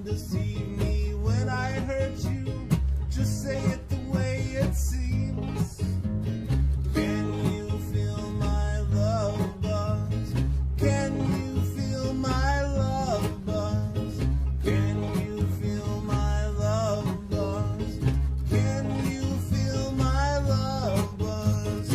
deceive me when I hurt you. Just say it the way it seems. Can you feel my love buzz? Can you feel my love buzz? Can you feel my love buzz? Can you feel my love buzz?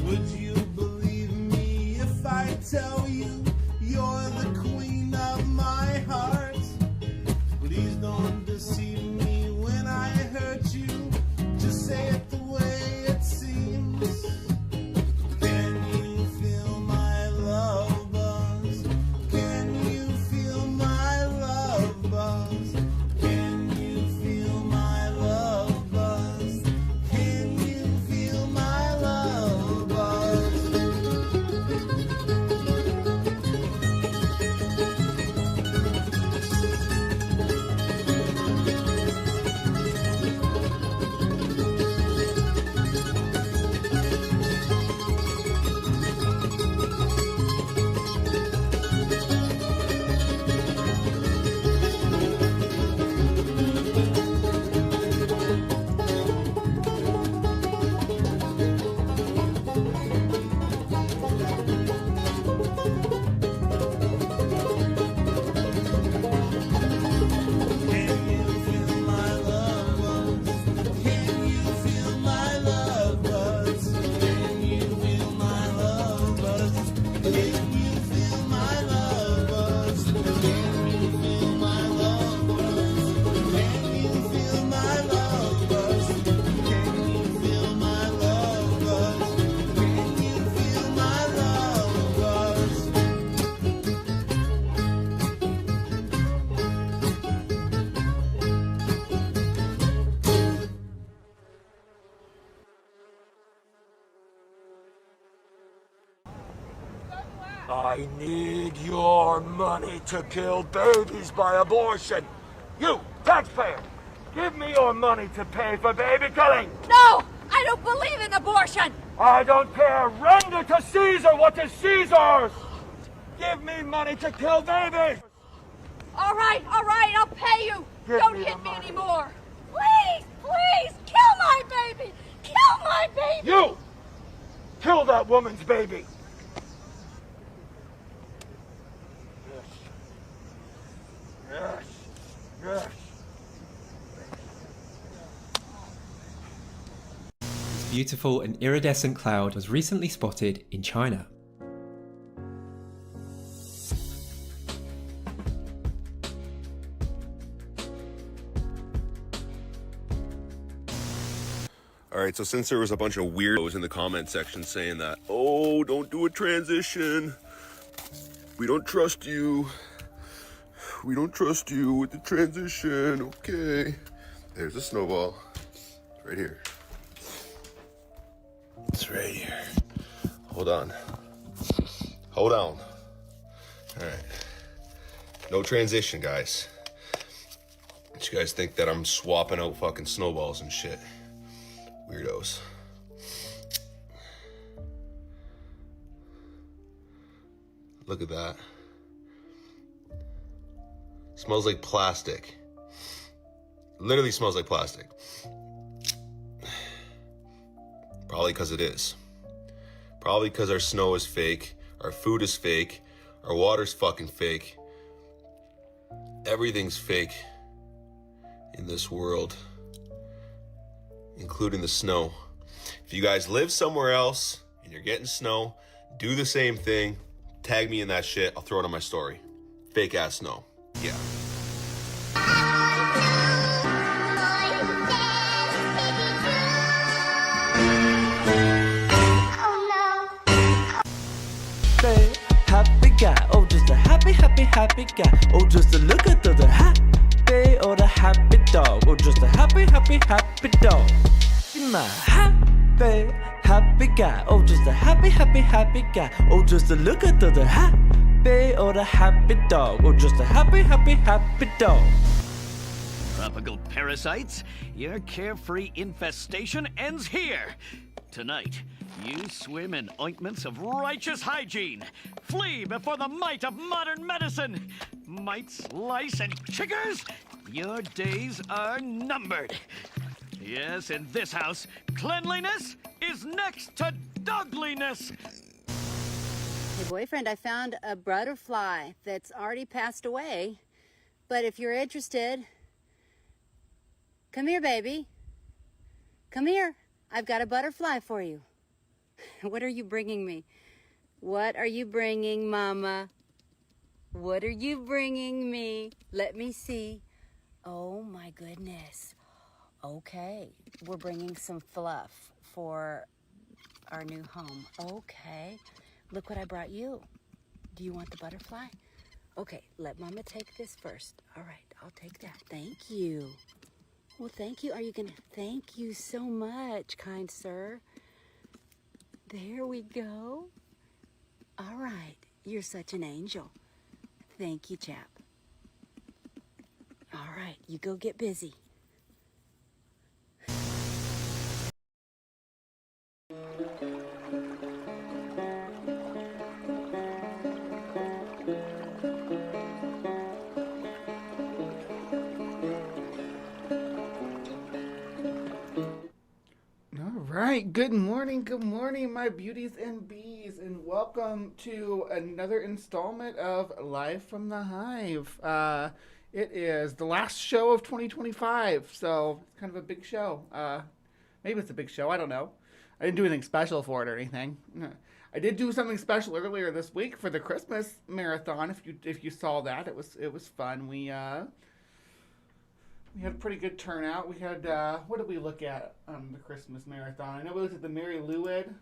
Would you believe me if I tell you you're the queen of my heart? Please don't deceive me when I hurt you. Just say it the way it seems. Can you feel my love buzz? Can you feel my love buzz? Can you feel my love buzz? Can you feel my love buzz? Can you feel my love buzz? Can you feel my love buzz? Can you feel my love buzz? Can you feel my love buzz? Can you feel my love buzz? Can you feel my love buzz? Can you feel my love buzz? Can you feel my love buzz? I need your money to kill babies by abortion. You, taxpayer, give me your money to pay for baby killing. No! I don't believe in abortion! I don't care. Render to Caesar what is Caesar's. Give me money to kill babies. All right, I'll pay you. Give Don't me the hit me money. anymore. Please, kill my baby! Kill my baby! You, kill that woman's baby. Yes. Yes. This beautiful and iridescent cloud was recently spotted in China. Alright, so since there was a bunch of weirdos in the comment section saying that, oh, don't do a transition, we don't trust you, we don't trust you with the transition, okay. There's a snowball, it's right here. It's right here. Hold on. Hold on. Alright. No transition, guys. But you guys think that I'm swapping out fucking snowballs and shit. Weirdos. Look at that. Smells like plastic. Literally smells like plastic. Probably because it is. Probably because our snow is fake, our food is fake, our water's fucking fake. Everything's fake in this world, including the snow. If you guys live somewhere else and you're getting snow, do the same thing. Tag me in that shit. I'll throw it on my story. Fake ass snow. Yeah. Oh no. happy guy. Oh, just a look at the happy or the happy dog. Oh, just a happy dog. My happy guy. Oh, just a happy guy. Oh, just a look at the happy or the happy dog. Oh, just a happy dog. Tropical parasites, your carefree infestation ends here. Tonight, you swim in ointments of righteous hygiene. Flee before the might of modern medicine. Mites, lice, and chiggers, your days are numbered. Yes, in this house, cleanliness is next to dogliness. Hey, boyfriend, I found a butterfly that's already passed away. But if you're interested, come here, baby. Come here. I've got a butterfly for you. What are you bringing me? What are you bringing, Mama? What are you bringing me? Let me see. Oh, my goodness. Okay, we're bringing some fluff for our new home. Okay, look what I brought you. Do you want the butterfly? Okay, let Mama take this first. All right, I'll take that. Thank you. Well, thank you. Are you gonna? Thank you so much, kind sir. There we go. All right, you're such an angel. Thank you, chap. All right, you go get busy. Good morning, my beauties and bees, and welcome to another installment of Live from the Hive. It is the last show of 2025, so it's kind of a big show. Maybe it's a big show, I don't know. I didn't do anything special for it or anything. I did do something special earlier this week for the Christmas marathon. If you saw that, it was fun. We had a pretty good turnout. We had, what did we look at on the Christmas marathon? I know we looked at the Mary Lloyd.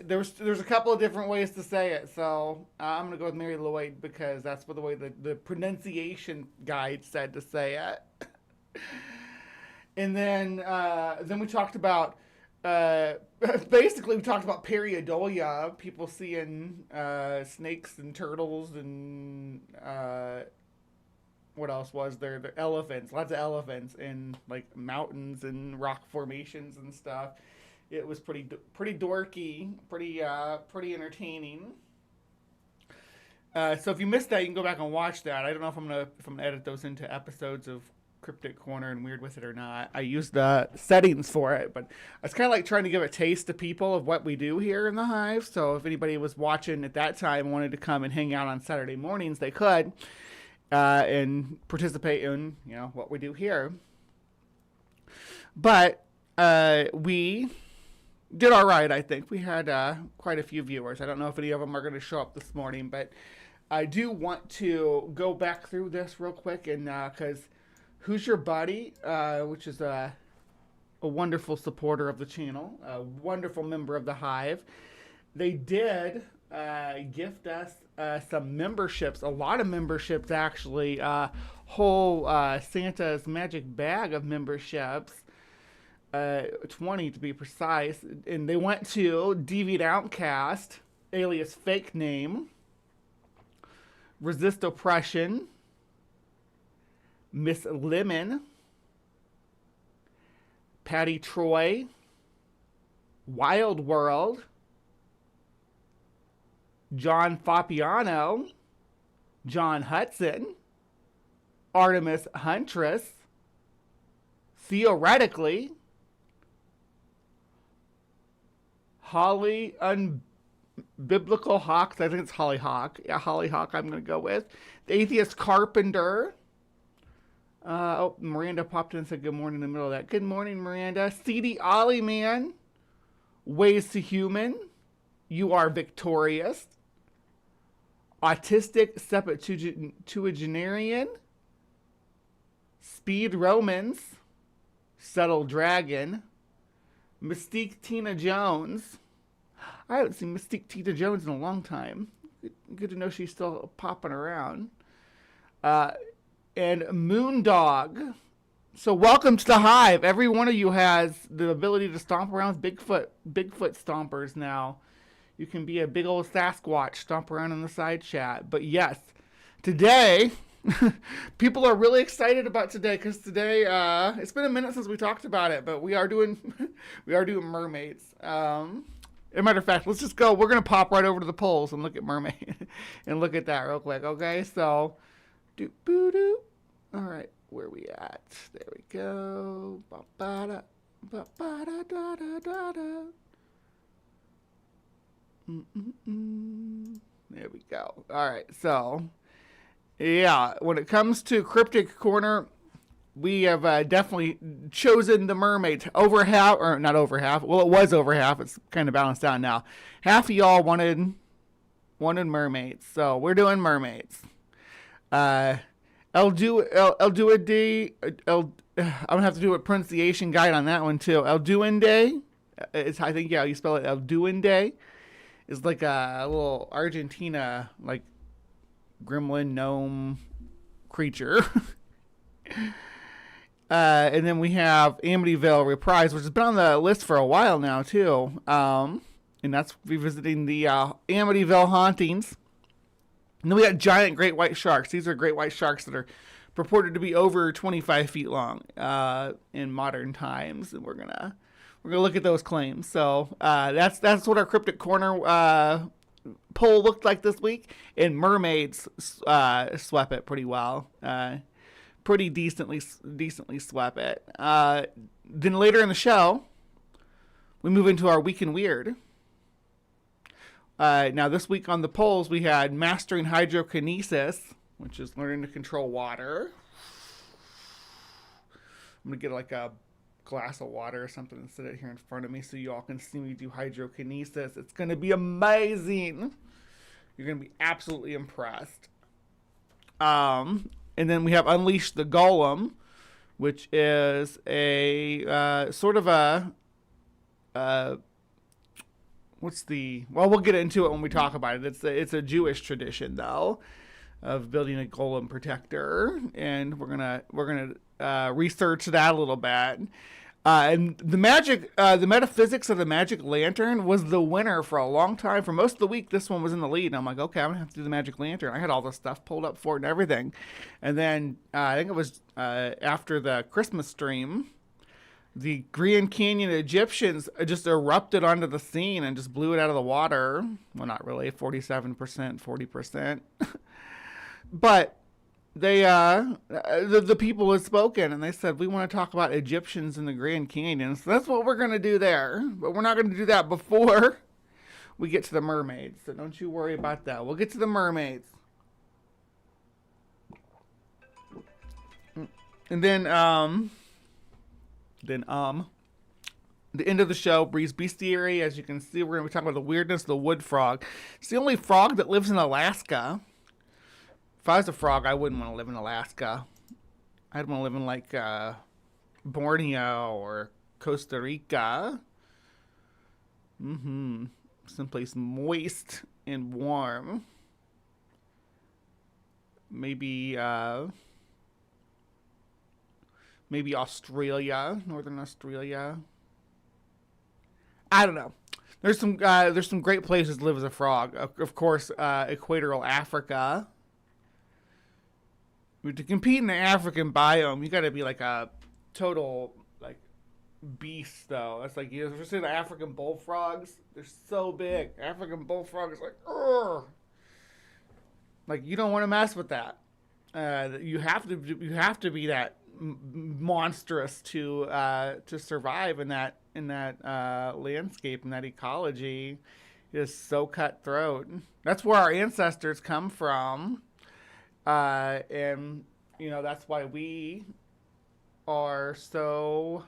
There's a couple of different ways to say it, so I'm going to go with Mary Lloyd because that's the way the pronunciation guide said to say it. And then we talked about, basically we talked about pareidolia, people seeing snakes and turtles and what else was there? The elephants, lots of elephants in like mountains and rock formations and stuff. It was pretty dorky, pretty entertaining. So if you missed that, you can go back and watch that. I don't know if I'm gonna edit those into episodes of CrypticCorner and Weird With It or not. I used the settings for it, but it's kind of like trying to give a taste to people of what we do here in the Hive. So if anybody was watching at that time and wanted to come and hang out on Saturday mornings, they could and participate in what we do here. But we did all right, I think. We had quite a few viewers. I don't know if any of them are going to show up this morning, but I do want to go back through this real quick and because Who's Your Buddy, which is a wonderful supporter of the channel, a wonderful member of the Hive. They did gift us some memberships, a lot of memberships actually, whole Santa's magic bag of memberships, 20 to be precise. And they went to Deviant Outcast, alias Fake Name, Resist Oppression, Miss Lemon, Patty Troy, Wild World, John Fapiano, John Hudson, Artemis Huntress, Theoretically, Holly Unbiblical Hawks, I think it's Holly Hawk. Yeah, Holly Hawk I'm going to go with. The Atheist Carpenter. Miranda popped in and said good morning in the middle of that. Good morning, Miranda. CD Ollie Man. Ways to Human. You Are Victorious. Autistic Septuagenarian. Speed Romans. Subtle Dragon. Mystique Tina Jones. I haven't seen Mystique Tita Jones in a long time. Good to know she's still popping around. And Moondog. So welcome to the Hive. Every one of you has the ability to stomp around with Bigfoot stompers now. You can be a big old Sasquatch, stomp around in the side chat. But yes, today, people are really excited about today because today, it's been a minute since we talked about it, but we are doing mermaids. As a matter of fact, let's just go. We're gonna pop right over to the polls and look at mermaid and look at that real quick. Okay, so do boo doo. All right, where we at? There we go. Ba ba da ba ba da da da da da. There we go. All right, so yeah, when it comes to Cryptic Corner, we have definitely chosen the mermaids. Over half, or not over half. Well, it was over half. It's kind of balanced out now. Half of y'all wanted mermaids, so we're doing mermaids. I'm gonna have to do a pronunciation guide on that one too. El Duende. I think you spell it El Duende. Is like a little Argentina like gremlin gnome creature. And then we have Amityville Reprise, which has been on the list for a while now, too. And that's revisiting the Amityville hauntings. And then we got giant great white sharks. These are great white sharks that are purported to be over 25 feet long in modern times. And we're gonna look at those claims. So that's what our Cryptic Corner poll looked like this week. And mermaids swept it pretty well. Pretty decently swept it. Then later in the show, we move into our Week in Weird. Now this week on the polls, we had Mastering Hydrokinesis, which is learning to control water. I'm going to get like a glass of water or something and sit it here in front of me so you all can see me do hydrokinesis. It's going to be amazing. You're going to be absolutely impressed. And then we have Unleash the Golem, which is a sort of a we'll get into it when we talk about it. It's a Jewish tradition though of building a golem protector, and we're gonna research that a little bit. And the metaphysics of the magic lantern was the winner for a long time. For most of the week, this one was in the lead. And I'm like, okay, I'm gonna have to do the magic lantern. I had all this stuff pulled up for it and everything. And then I think it was after the Christmas stream, the Grand Canyon Egyptians just erupted onto the scene and just blew it out of the water. Well, not really, 47%, 40%. But they the people had spoken and they said, we want to talk about Egyptians in the Grand Canyon. So that's what we're going to do there. But we're not going to do that before we get to the mermaids. So don't you worry about that. We'll get to the mermaids. And then the end of the show, Breeze Bestiary. As you can see, we're going to be talking about the weirdness of the wood frog. It's the only frog that lives in Alaska. If I was a frog, I wouldn't want to live in Alaska. I'd want to live in like Borneo or Costa Rica. Someplace moist and warm. Maybe Australia, Northern Australia. I don't know. There's some great places to live as a frog. Of course, equatorial Africa. To compete in the African biome, you got to be like a total like beast, though. That's like, you ever see the African bullfrogs? They're so big. African bullfrogs like, urgh. Like, you don't want to mess with that. You have to be that monstrous to survive in that landscape, in that ecology. It is so cutthroat. That's where our ancestors come from. And you know, that's why we are so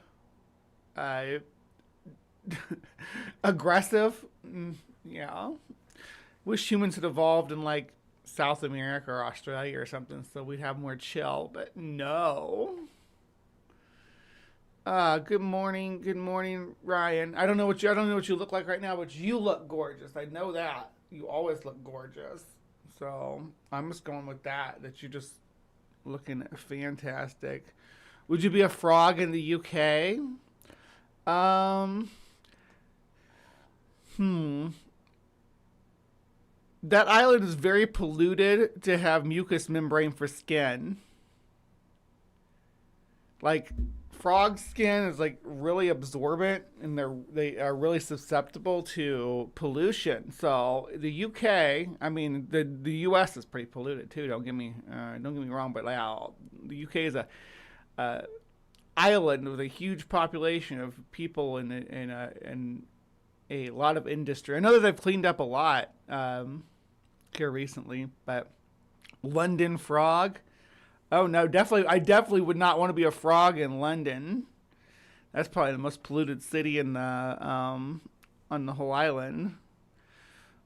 aggressive. Yeah. Wish humans had evolved in like South America or Australia or something so we'd have more chill, but no. Good morning, Ryan. I don't know what you look like right now, but you look gorgeous. I know that. You always look gorgeous. So I'm just going with that you're just looking fantastic. Would you be a frog in the UK? That island is very polluted to have mucous membrane for skin. Like, frog skin is like really absorbent, and they are really susceptible to pollution. So the UK, I mean the US is pretty polluted too. Don't get me wrong, but the UK is a island with a huge population of people and a lot of industry. I know that they've cleaned up a lot here recently, but London frog. Oh no, I definitely would not want to be a frog in London. That's probably the most polluted city in the on the whole island.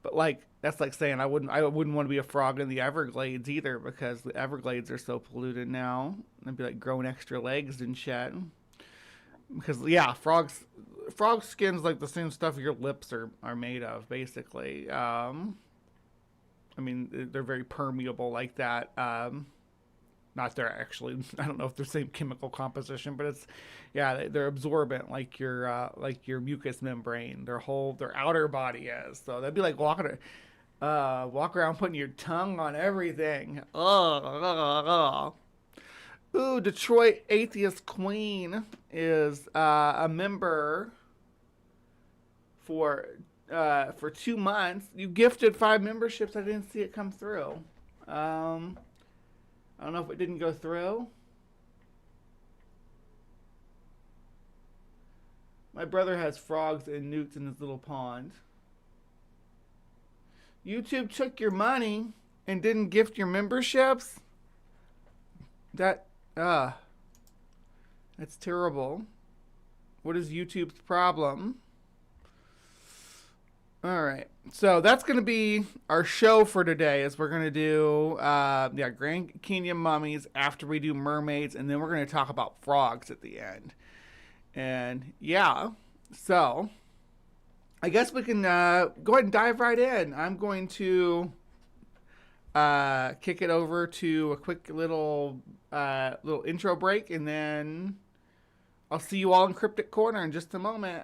But like, that's like saying I wouldn't want to be a frog in the Everglades either, because the Everglades are so polluted now. They'd be like growing extra legs and shit. Because yeah, frog skin's like the same stuff your lips are made of, basically. I mean, they're very permeable like that. Not they're actually, I don't know if they're the same chemical composition, but it's, yeah, they're absorbent like your mucous membrane. Their outer body is. So that'd be like walk around putting your tongue on everything. Ooh, Detroit Atheist Queen is a member for 2 months. You gifted 5 memberships. I didn't see it come through. I don't know if it didn't go through. My brother has frogs and newts in his little pond. YouTube took your money and didn't gift your memberships? That's terrible. What is YouTube's problem? All right, so that's going to be our show for today. Is we're going to do Grand Canyon mummies after we do mermaids, and then we're going to talk about frogs at the end. And yeah, so I guess we can go ahead and dive right in. I'm going to kick it over to a quick little intro break, and then I'll see you all in Cryptic Corner in just a moment.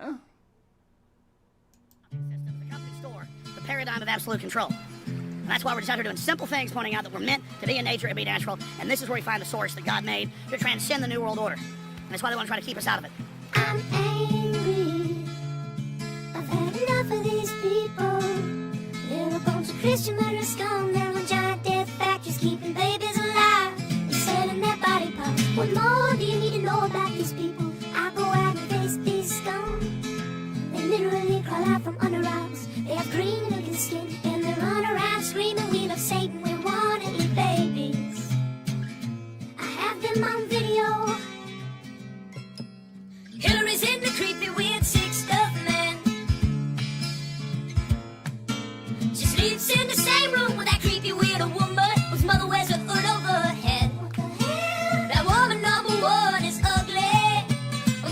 The paradigm of absolute control. And that's why we're just out here doing simple things, pointing out that we're meant to be in nature and be natural. And this is where we find the source that God made to transcend the New World Order. And that's why they want to try to keep us out of it. I'm angry. I've had enough of these people. They're a bunch of Christian murderers scum. They're on giant death factories keeping babies alive and selling their body parts. What more do you need to know about these people? I go out and face these scum. They literally crawl out from under rocks. They have green looking skin and they run around screaming, we love Satan, we wanna eat babies. I have them on video. Hillary's in the creepy weird sick stuff, man. She sleeps in the same room with that creepy weird woman whose mother wears a hood over her head. What the hell? That woman number 1 is ugly.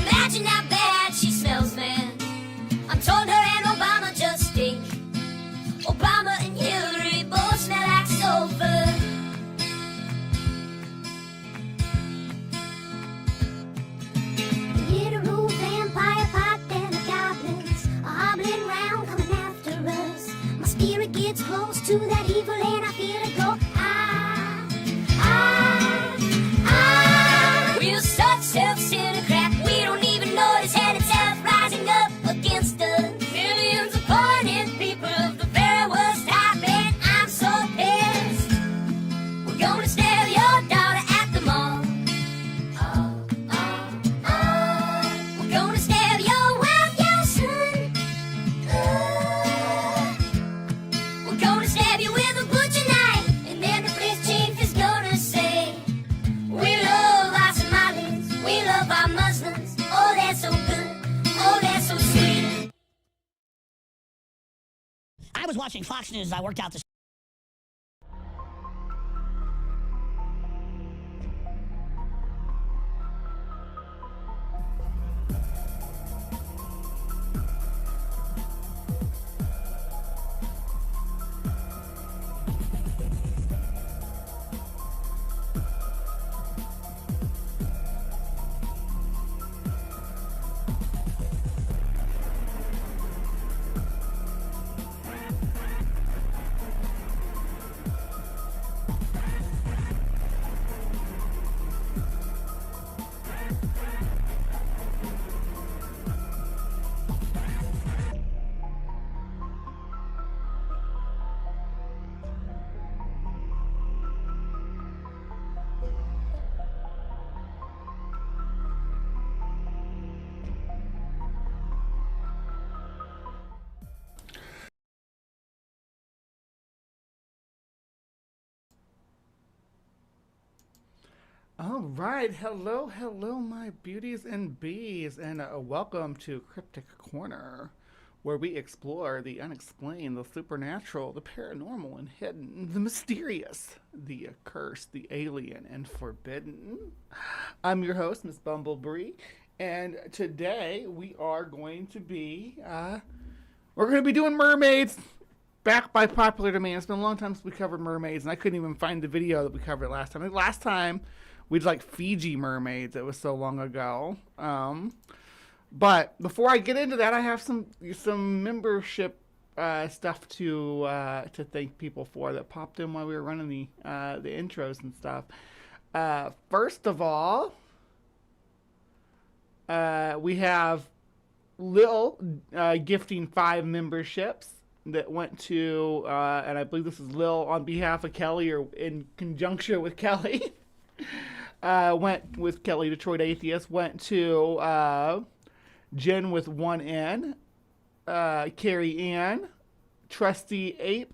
Imagine how bad she smells, man. I'm told her and Obama just stink. Obama and Hillary both smell like sulfur. Literal vampire pipe and the goblins are hobbling round coming after us. My spirit gets close to that evil and I feel it go. We're such self-centered crap. We don't even notice hell itself rising up against us. Millions upon it, people of the very worst type, and I'm so pissed. We're gonna stab your daughter at the mall. We're gonna stab your wife, your son. We're gonna stab you with a butcher knife, and then the police chief is gonna say, we love our Somalis, we love our Muslims. Oh, they're so good, oh, they're so sweet. I was watching Fox News as I worked out this. All right, hello, my beauties and bees, and welcome to Cryptic Corner, where we explore the unexplained, the supernatural, the paranormal and hidden, the mysterious, the accursed, the alien and forbidden. I'm your host, Miss Bumblebee, and today we are going to be doing mermaids. Back by popular demand. It's been a long time since we covered mermaids, and I couldn't even find the video that we covered last time. I think last time we did like Fiji mermaids. It was so long ago. But before I get into that, I have some membership stuff to thank people for that popped in while we were running the intros and stuff. First of all, we have Lil gifting 5 memberships that went to, and I believe this is Lil on behalf of Kelly or in conjunction with Kelly. Went with Kelly, Detroit Atheist, went to Jen with 1 N, Carrie Ann, Trusty Ape,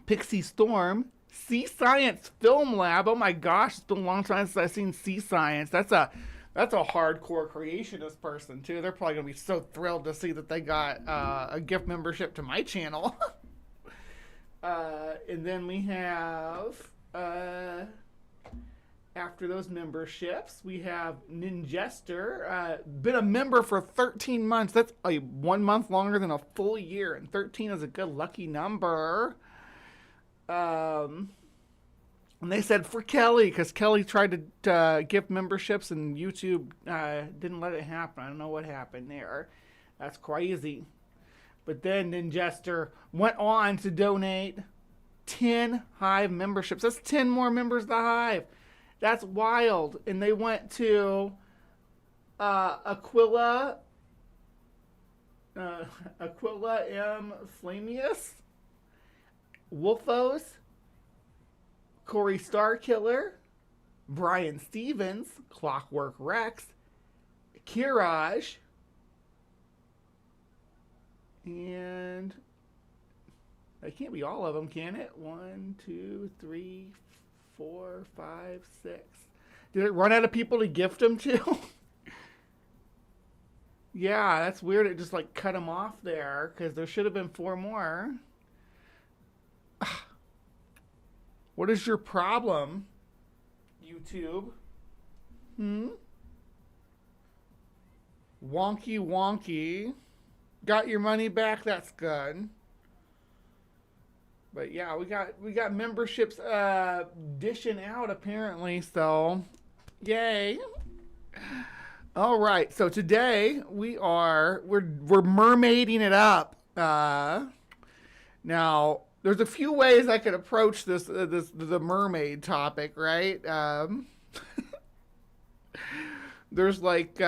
Pixie Storm, Sea Science Film Lab. Oh my gosh, it's been a long time since I've seen Sea Science. That's a hardcore creationist person too. They're probably gonna be so thrilled to see that they got a gift membership to my channel. And then we have after those memberships, we have Ninjester, been a member for 13 months. That's 1 month longer than a full year, and 13 is a good lucky number. And they said for Kelly, because Kelly tried to give memberships and YouTube didn't let it happen. I don't know what happened there. That's crazy. But then Ninjester went on to donate 10 Hive memberships. That's 10 more members of the Hive. That's wild. And they went to Aquila M. Flamius, Wolfos, Corey Starkiller, Brian Stevens, Clockwork Rex, Kiraj, and that can't be all of them, can it? 1, 2, 3, 4, 5, 6. Did it run out of people to gift them to? Yeah, that's weird. It just like cut them off there because there should have been 4 more. What is your problem, YouTube? Wonky. Got your money back? That's good. But yeah, we got memberships dishing out apparently, so yay. All right, so today we're mermaiding it up. Now there's a few ways I could approach the mermaid topic, right? There's like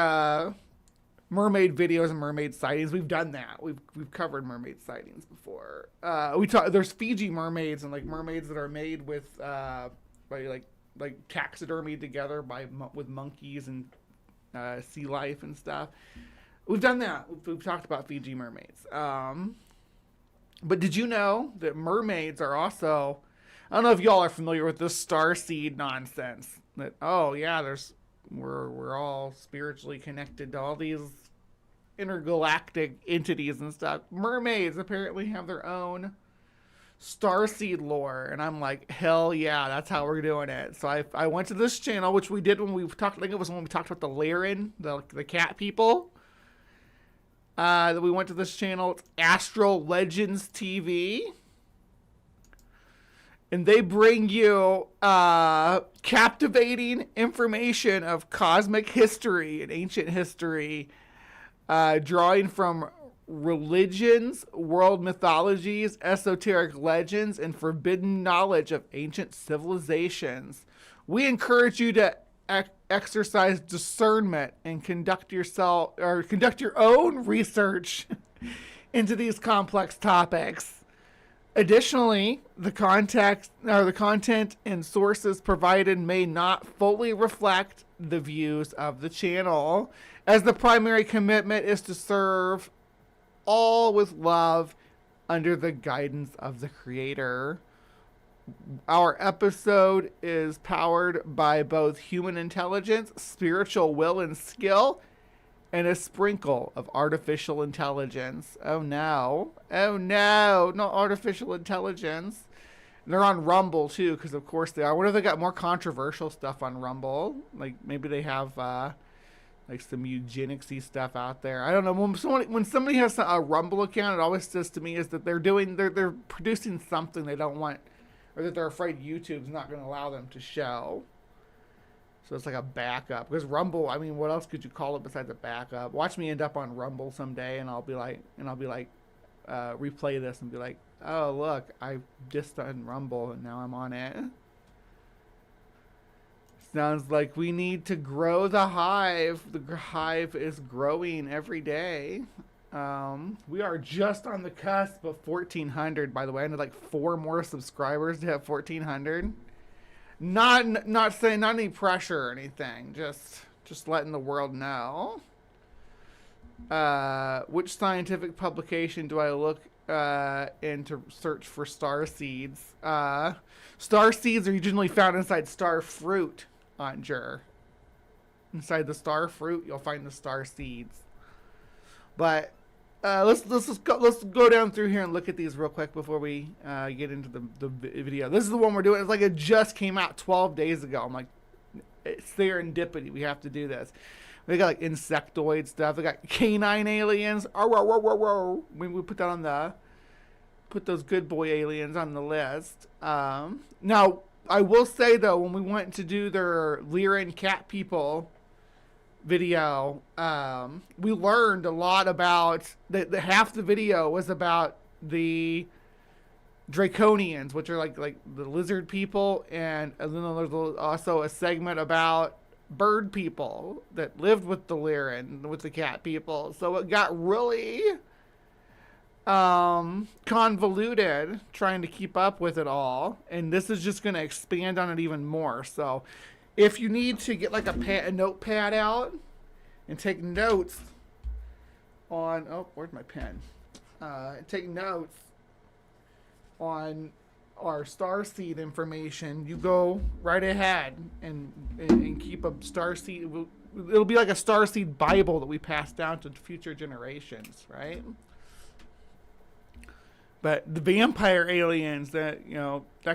mermaid videos and mermaid sightings. We've done that. We've covered mermaid sightings before. There's Fiji mermaids and like mermaids that are made with by like taxidermied together with monkeys and sea life and stuff. We've done that. We've talked about Fiji mermaids. But did you know that mermaids are also, I don't know if y'all are familiar with this starseed nonsense. That, oh yeah, we're all spiritually connected to all these intergalactic entities and stuff. Mermaids apparently have their own starseed lore. And I'm like, hell yeah, that's how we're doing it. So I went to this channel, which we did when we talked, I think it was when we talked about the Lyran, the cat people. That we went to this channel. It's Astral Legends TV. And they bring you captivating information of cosmic history and ancient history, drawing from religions, world mythologies, esoteric legends, and forbidden knowledge of ancient civilizations. We encourage you to exercise discernment and conduct your own research into these complex topics. Additionally, the content and sources provided may not fully reflect the views of the channel, as the primary commitment is to serve all with love under the guidance of the creator. Our episode is powered by both human intelligence, spiritual will and skill, and a sprinkle of artificial intelligence. Oh no. Oh no. No artificial intelligence. And they're on Rumble too, because of course they are. What if they got more controversial stuff on Rumble? Like maybe they have like some eugenicsy stuff out there. I don't know. When somebody has a Rumble account, it always says to me is that they're producing something they don't want, or that they're afraid YouTube's not going to allow them to show. So it's like a backup. Because Rumble, I mean, what else could you call it besides a backup? Watch me end up on Rumble someday, and I'll be like, replay this and be like, oh look, I just done Rumble and now I'm on it. Sounds like we need to grow the Hive. The Hive is growing every day. We are just on the cusp of 1,400, by the way. I need like 4 more subscribers to have 1,400. Not saying, not any pressure or anything. Just letting the world know. Which scientific publication do I look in to search for star seeds? Star seeds are usually found inside star fruit. Inside the star fruit, you'll find the star seeds. But let's go down through here and look at these real quick before we get into the video. This is the one we're doing. It's like it just came out 12 days ago. I'm like, it's serendipity. We have to do this. We got like insectoid stuff. We got canine aliens. We put that on put those good boy aliens on the list. Now, I will say though, when we went to do their Lyran cat people video, we learned a lot about the half the video was about the Draconians, which are like the lizard people, and then there's also a segment about bird people that lived with the Lyran, with the cat people. So it got really convoluted trying to keep up with it all, and this is just going to expand on it even more. So if you need to get like a notepad out and take notes on, oh, where's my pen? Take notes on our starseed information, you go right ahead and keep a starseed. It'll be like a starseed Bible that we pass down to future generations, right? But the vampire aliens that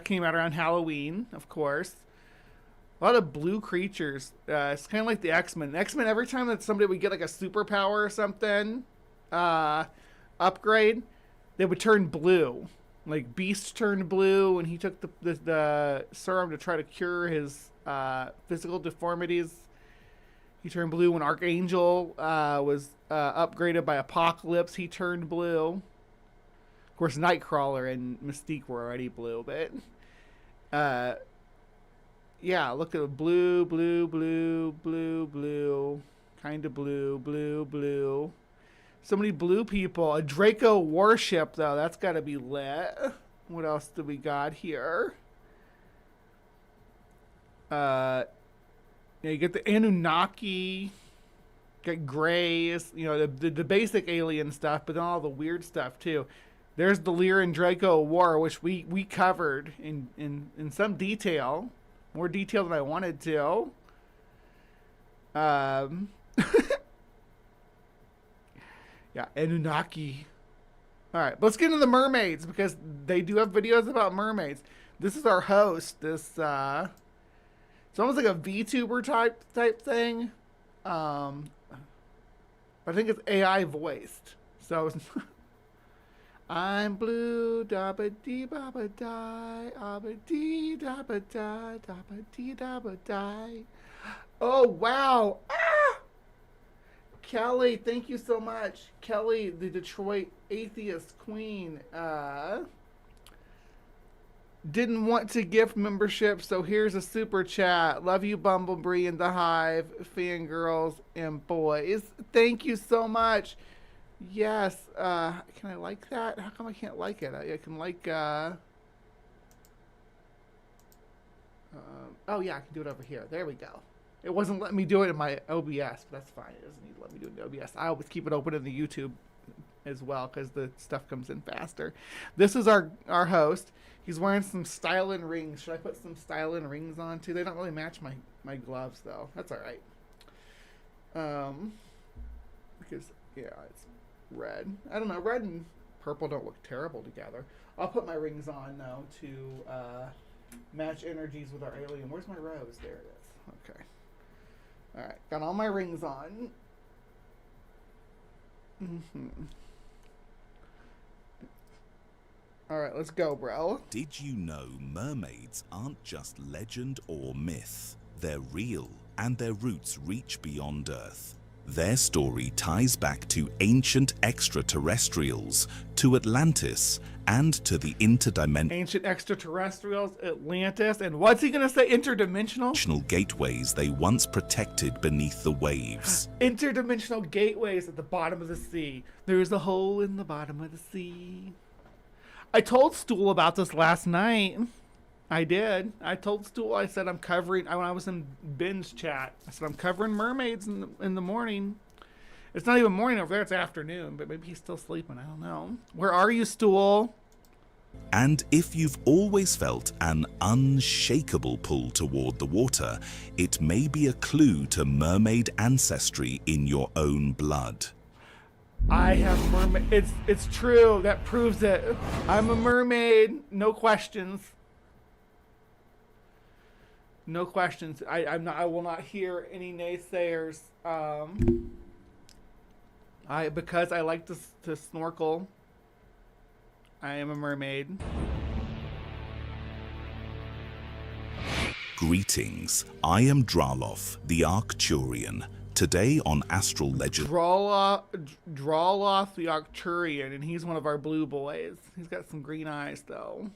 came out around Halloween, of course. A lot of blue creatures. It's kind of like the X-Men. X-Men, every time that somebody would get like a superpower or something, upgrade, they would turn blue. Like Beast turned blue, and he took the serum to try to cure his physical deformities. He turned blue. When Archangel was upgraded by Apocalypse, he turned blue. Of course, Nightcrawler and Mystique were already blue, but yeah, look at the blue, kind of blue. So many blue people. A Draco warship, though, that's got to be lit. What else do we got here? Yeah, you get the Anunnaki, get Greys, the basic alien stuff, but then all the weird stuff too. There's the Lyran Draco War, which we covered in some detail. More detail than I wanted to. Yeah, Anunnaki. Alright, let's get into the mermaids, because they do have videos about mermaids. This is our host. This it's almost like a VTuber type thing. I think it's AI voiced. So I'm blue, dabba dee babba die, abba dee dabba die, dabba dee dabba die. Oh wow! Ah! Kelly, thank you so much. Kelly, the Detroit atheist queen, didn't want to gift membership, so here's a super chat. Love you, Bumblebee and the Hive, fangirls and boys. Thank you so much. Yes, can I like that? How come I can't like it? I can like, oh yeah, I can do it over here. There we go. It wasn't letting me do it in my OBS, but that's fine. It doesn't need to let me do it in OBS. I always keep it open in the YouTube as well because the stuff comes in faster. This is our host. He's wearing some styling rings. Should I put some styling rings on too? They don't really match my gloves though. That's all right. Because yeah, it's red. I don't know. Red and purple don't look terrible together. I'll put my rings on though to match energies with our alien. Where's my rose? There it is. Okay. All right. Got all my rings on. All right, let's go, bro. Did you know mermaids aren't just legend or myth? They're real, and their roots reach beyond Earth. Their story ties back to ancient extraterrestrials, to Atlantis, and to the Ancient extraterrestrials, Atlantis, and what's he gonna say? Interdimensional? Gateways they once protected beneath the waves. Interdimensional gateways at the bottom of the sea. There's a hole in the bottom of the sea. I told Stool about this last night. I did. I told Stool, I said I'm covering, when I was in Ben's chat, I said I'm covering mermaids in the morning. It's not even morning over there, it's afternoon, but maybe he's still sleeping, I don't know. Where are you, Stool? And if you've always felt an unshakable pull toward the water, it may be a clue to mermaid ancestry in your own blood. I have mermaid. It's true. That proves it. I'm a mermaid. No questions. No questions. I will not hear any naysayers. Because I like to snorkel. I am a mermaid. Greetings. I am Draloth, the Arcturian. Today on Astral Legend, Draloth the Arcturian, and he's one of our blue boys. He's got some green eyes, though.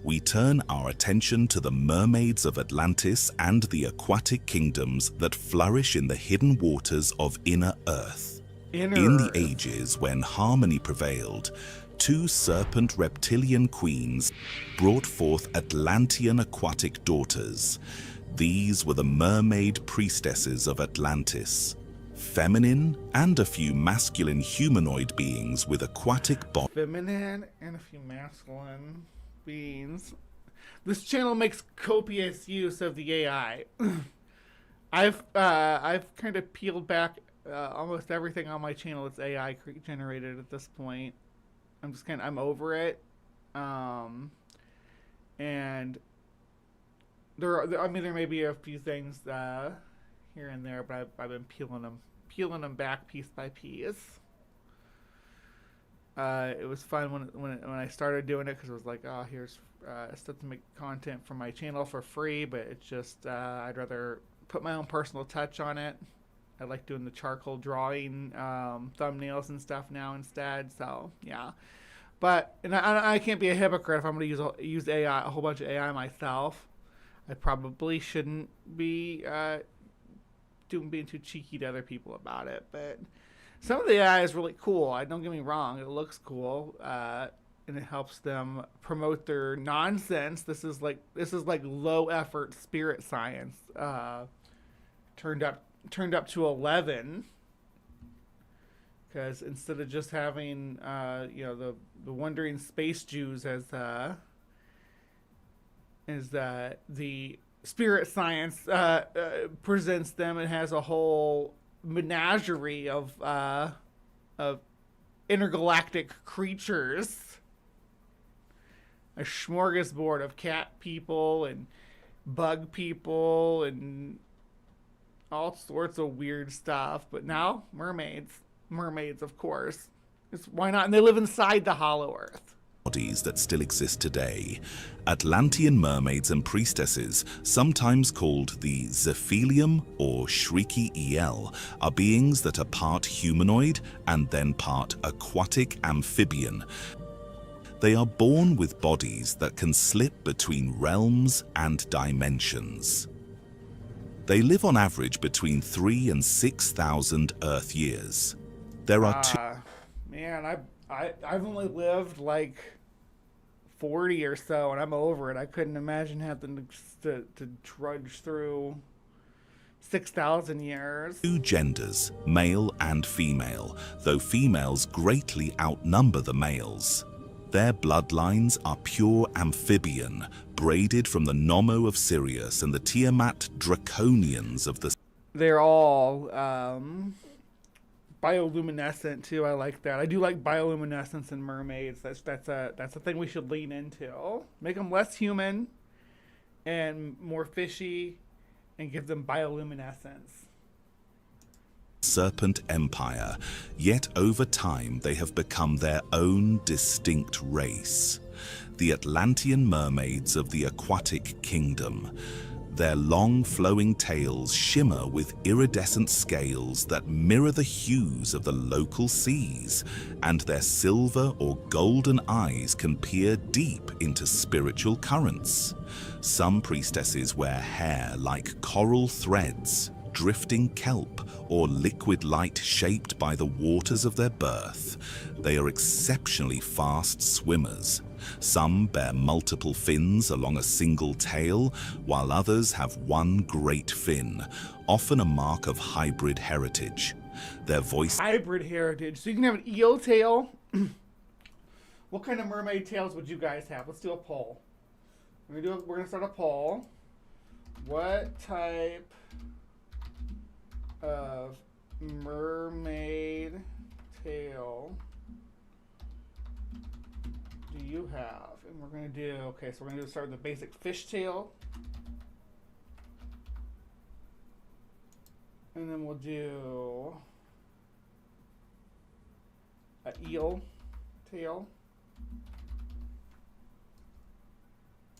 We turn our attention to the mermaids of Atlantis and the aquatic kingdoms that flourish in the hidden waters of Inner Earth. In the ages when harmony prevailed, two serpent reptilian queens brought forth Atlantean aquatic daughters. These were the mermaid priestesses of Atlantis. Feminine and a few masculine humanoid beings with aquatic bodies. Feminine and a few masculine beings. This channel makes copious use of the AI. I've kind of peeled back almost everything on my channel that's AI generated at this point. I'm over it. And there may be a few things here and there, but I've been peeling them back piece by piece. It was fun when I started doing it because it was like, oh, here's stuff to make content for my channel for free, but it's just I'd rather put my own personal touch on it. I like doing the charcoal drawing thumbnails and stuff now instead. So yeah, but I can't be a hypocrite if I'm going to use AI, a whole bunch of AI myself. I probably shouldn't be being too cheeky to other people about it, but some of the AI is really cool. Don't get me wrong; it looks cool, and it helps them promote their nonsense. This is like low effort spirit science, turned up to 11. Because instead of just having the wandering space Jews as the spirit science presents them, it has a whole menagerie of intergalactic creatures, a smorgasbord of cat people and bug people and all sorts of weird stuff. But now mermaids, of course. Why not? And they live inside the hollow earth. Bodies that still exist today. Atlantean mermaids and priestesses, sometimes called the Zephelium or Shrieky El, are beings that are part humanoid and then part aquatic amphibian. They are born with bodies that can slip between realms and dimensions. They live on average between 3,000 and 6,000 Earth years. There are two. Man, I've only lived like 40 or so, and I'm over it. I couldn't imagine having to trudge through 6,000 years. Two genders, male and female, though females greatly outnumber the males. Their bloodlines are pure amphibian, braided from the Nomo of Sirius and the Tiamat Draconians of the... They're all bioluminescent too. I like that. I do like bioluminescence in mermaids. That's a thing we should lean into. Make them less human and more fishy, and give them bioluminescence. Serpent Empire, yet over time they have become their own distinct race. The Atlantean mermaids of the aquatic kingdom. Their long flowing tails shimmer with iridescent scales that mirror the hues of the local seas, and their silver or golden eyes can peer deep into spiritual currents. Some priestesses wear hair like coral threads, drifting kelp, or liquid light shaped by the waters of their birth. They are exceptionally fast swimmers. Some bear multiple fins along a single tail, while others have one great fin, often a mark of hybrid heritage. Their voice... Hybrid heritage. So you can have an eel tail. What kind of mermaid tails would you guys have? Let's do a poll. We're gonna start a poll. What type of mermaid tail do you have? And we're gonna do, okay, so we're gonna start with the basic fish tail. And then we'll do an eel tail.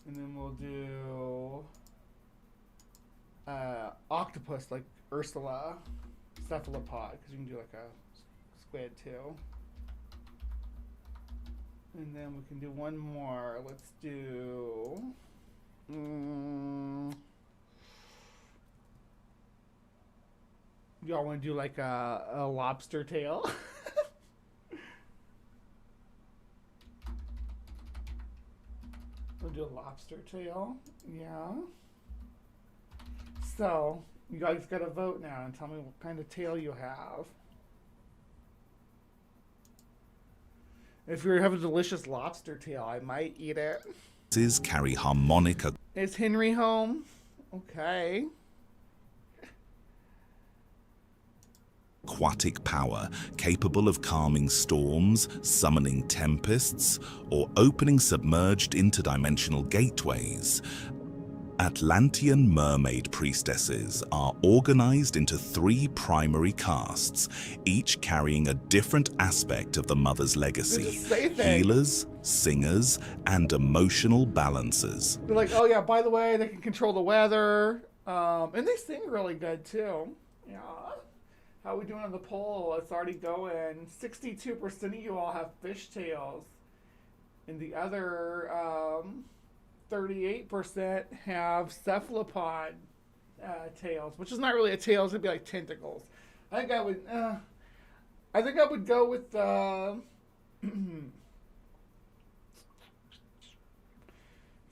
And then we'll do octopus, like Ursula, cephalopod, because you can do like a squid too. And then we can do one more. Let's do... Y'all want to do like a lobster tail? We'll do a lobster tail. Yeah. So, you guys got to vote now and tell me what kind of tail you have. If you have a delicious lobster tail, I might eat it. Carry harmonica. Is Henry home? Okay. Aquatic power capable of calming storms, summoning tempests, or opening submerged interdimensional gateways. Atlantean mermaid priestesses are organized into 3 primary castes, each carrying a different aspect of the mother's legacy. Healers, singers, and emotional balancers. They're like, oh yeah, by the way, they can control the weather. And they sing really good too. Yeah. How are we doing on the poll? It's already going. 62% of you all have fishtails. And the other 38% have cephalopod tails, which is not really a tail. It's gonna be like tentacles. I think I would go with so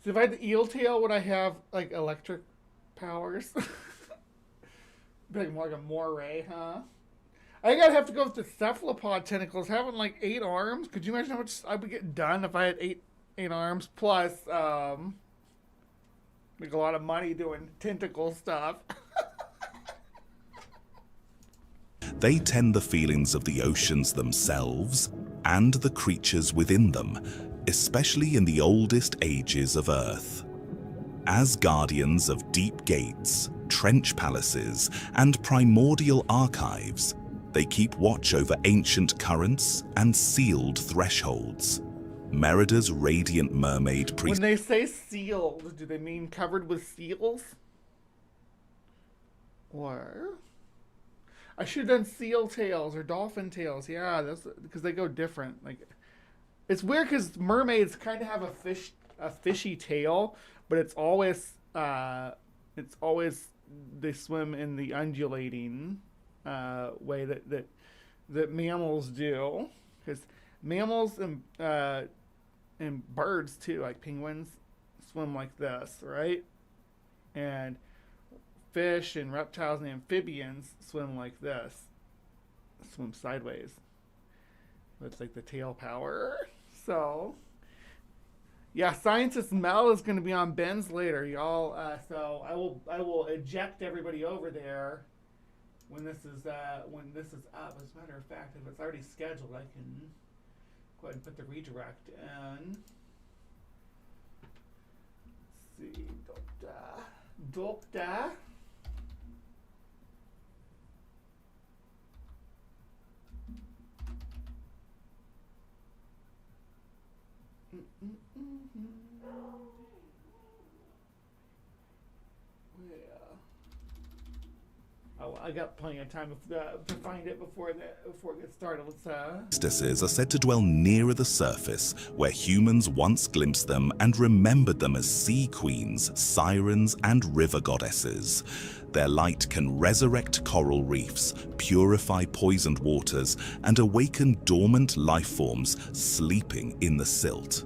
if I had the eel tail, would I have like electric powers? Be like more like a moray, huh? I think I'd have to go with the cephalopod tentacles. Having like 8 arms. Could you imagine how much I would get done if I had 8 arms? Plus, make a lot of money doing tentacle stuff. They tend the feelings of the oceans themselves and the creatures within them, especially in the oldest ages of Earth. As guardians of deep gates, trench palaces, and primordial archives, they keep watch over ancient currents and sealed thresholds. Merida's radiant mermaid When they say sealed, do they mean covered with seals? Or... I should have done seal tails or dolphin tails. Yeah, that's because they go different. Like, it's weird because mermaids kind of have a fishy tail, but it's always they swim in the undulating way that mammals do. Because mammals and birds too, like penguins, swim like this, right? And fish and reptiles and amphibians swim like this. Swim sideways. It's like the tail power. So, yeah, Scientist Mel is going to be on Ben's later, y'all. So I will eject everybody over there when this is up. As a matter of fact, if it's already scheduled, I can go ahead and put the redirect in. Let's see, Doctor. Oh, I got plenty of time to find it before it gets started. Priestesses are said to dwell nearer the surface, where humans once glimpsed them and remembered them as sea queens, sirens, and river goddesses. Their light can resurrect coral reefs, purify poisoned waters, and awaken dormant life forms sleeping in the silt.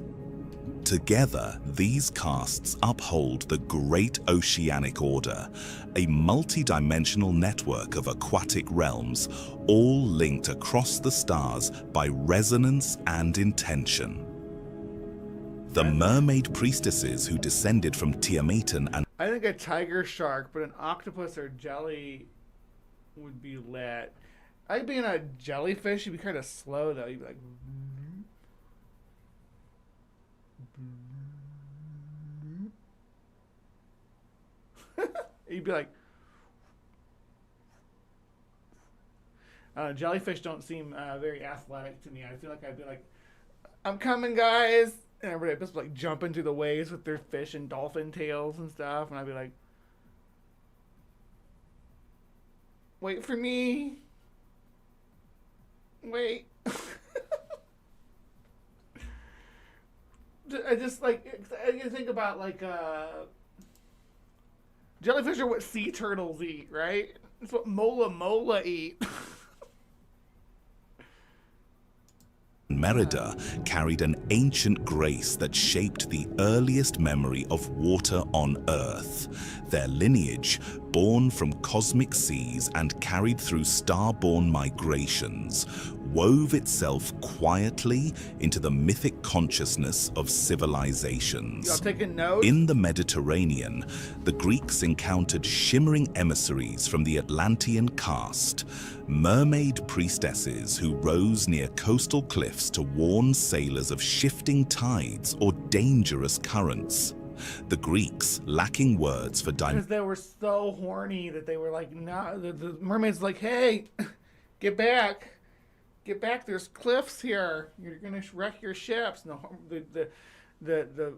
Together, these castes uphold the Great Oceanic Order, a multi-dimensional network of aquatic realms, all linked across the stars by resonance and intention. The mermaid priestesses who descended from Tiametan and... I think a tiger shark, but an octopus or jelly would be lit. I think being a jellyfish, you'd be kind of slow, though. You'd be like... You'd be like, jellyfish don't seem very athletic to me. I feel like I'd be like, I'm coming, guys. And everybody just like jumping through the waves with their fish and dolphin tails and stuff. And I'd be like, wait for me. Wait. I just like, I think about like, jellyfish are what sea turtles eat, right? It's what mola eat. Merida carried an ancient grace that shaped the earliest memory of water on Earth. Their lineage, born from cosmic seas and carried through star-born migrations, wove itself quietly into the mythic consciousness of civilizations. Y'all taking notes? In the Mediterranean, the Greeks encountered shimmering emissaries from the Atlantean caste, mermaid priestesses who rose near coastal cliffs to warn sailors of shifting tides or dangerous currents. The Greeks, lacking words for because they were so horny that they were like, nah, the mermaids were like, hey, get back. Get back, there's cliffs here. You're gonna wreck your ships. And the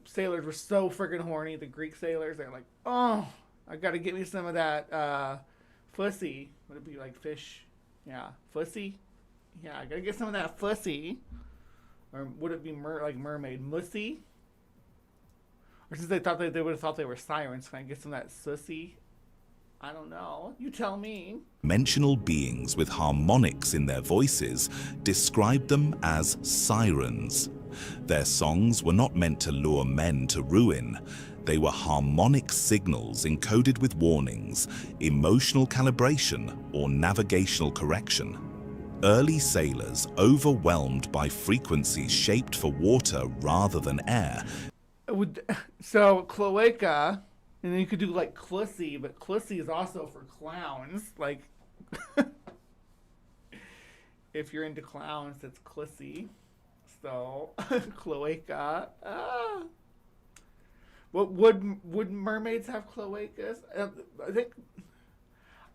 sailors were so freaking horny, the Greek sailors. They're like, oh, I gotta get me some of that fussy. Would it be like fish? Yeah, fussy? Yeah, I gotta get some of that fussy. Or would it be like mermaid? Mussy? Or since they thought they would have thought they were sirens, can I get some of that sussy? I don't know. You tell me. Dimensional beings with harmonics in their voices described them as sirens. Their songs were not meant to lure men to ruin. They were harmonic signals encoded with warnings, emotional calibration, or navigational correction. Early sailors, overwhelmed by frequencies shaped for water rather than air. So, cloaca... And then you could do like Clussy, but Clussy is also for clowns. Like, if you're into clowns, it's Clussy. So, cloaca. What would mermaids have cloacas? I think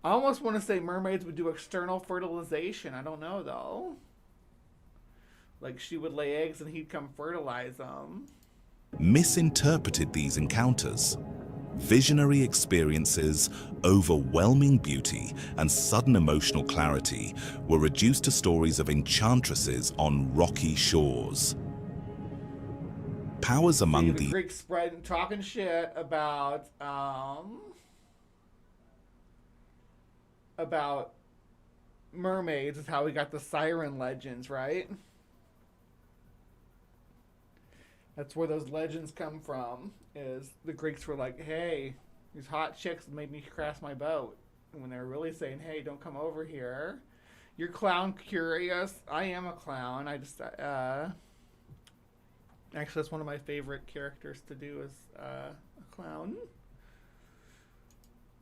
I almost want to say mermaids would do external fertilization. I don't know though. Like she would lay eggs and he'd come fertilize them. Misinterpreted these encounters. Visionary experiences, overwhelming beauty, and sudden emotional clarity were reduced to stories of enchantresses on rocky shores. Powers among the Greeks spread talking shit about mermaids is how we got the siren legends, right? That's where those legends come from, is the Greeks were like, hey, These hot chicks made me crash my boat. When they were really saying, hey, don't come over here. You're clown curious. I am a clown. I just, actually, that's one of my favorite characters to do is a clown.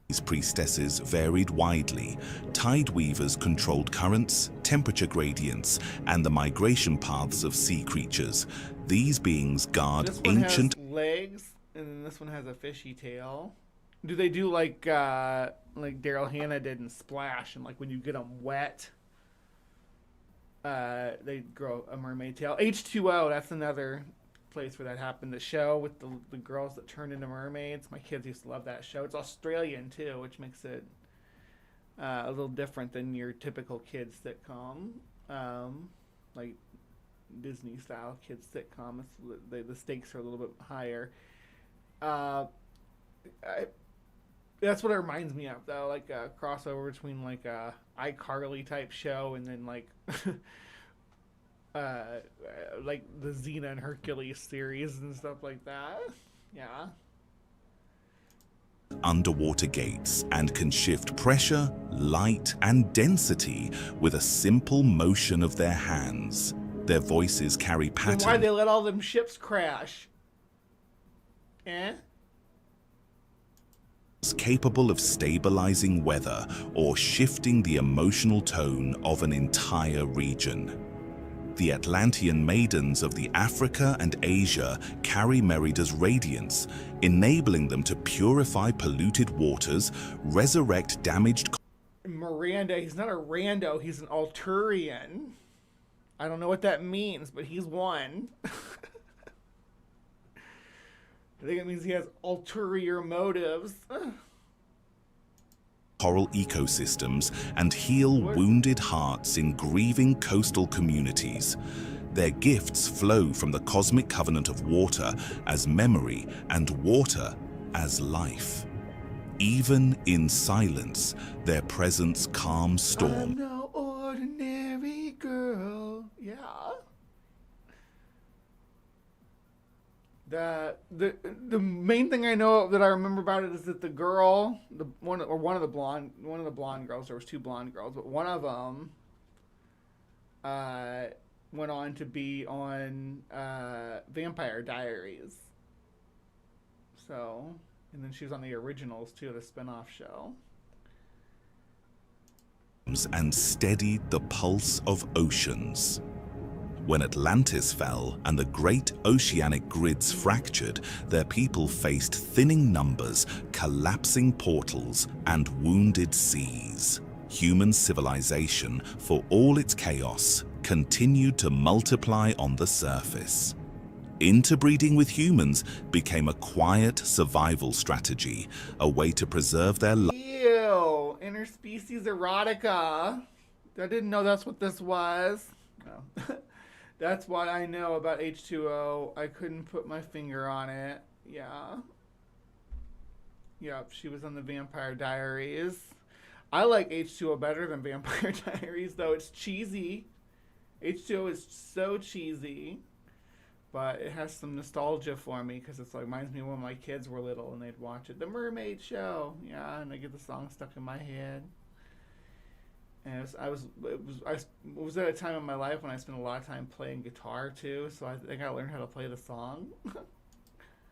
These priestesses varied widely. Tide weavers controlled currents, temperature gradients, and the migration paths of sea creatures. These beings guard This one ancient has legs, and then this one has a fishy tail. Do they do like Daryl Hannah did in Splash, and like when you get them wet, they grow a mermaid tail? H2O, that's another place where that happened. The show with the girls that turned into mermaids. My kids used to love that show. It's Australian too, which makes it a little different than your typical kids sitcom, like Disney style kids sitcom. The stakes are a little bit higher. That's what it reminds me of, though, like a crossover between like a iCarly type show and then like like the Xena and Hercules series and stuff like that. Yeah. Underwater gates and can shift pressure, light, and density with a simple motion of their hands. Their voices carry patterns. Then why they let all them ships crash? Capable of stabilizing weather or shifting the emotional tone of an entire region. The Atlantean maidens of the Africa and Asia carry Merida's radiance, enabling them to purify polluted waters, resurrect damaged... Miranda, he's not a rando, he's an Alturian. I don't know what that means, but he's one. I think it means he has ulterior motives. Coral ecosystems and heal wounded hearts in grieving coastal communities. Their gifts flow from the cosmic covenant of water as memory and water as life. Even in silence, their presence calms storm. I'm no ordinary girl. Yeah. The main thing I know that I remember about it is that the girl, one of the blonde girls, there was two blonde girls, but one of them went on to be on Vampire Diaries. So, and then she was on the originals too, the spin-off show. And steadied the pulse of oceans. When Atlantis fell and the great oceanic grids fractured, their people faced thinning numbers, collapsing portals, and wounded seas. Human civilization, for all its chaos, continued to multiply on the surface. Interbreeding with humans became a quiet survival strategy, a way to preserve their life. Ew, interspecies erotica. I didn't know that's what this was. No. That's what I know about H2O. I couldn't put my finger on it. Yeah. Yep, she was on the Vampire Diaries. I like H2O better than Vampire Diaries, though it's cheesy. H2O is so cheesy. But it has some nostalgia for me because it reminds me of when my kids were little and they'd watch it. The Mermaid Show. Yeah, and I get the song stuck in my head. And I was at a time in my life when I spent a lot of time playing guitar too, so I think I learned how to play the song.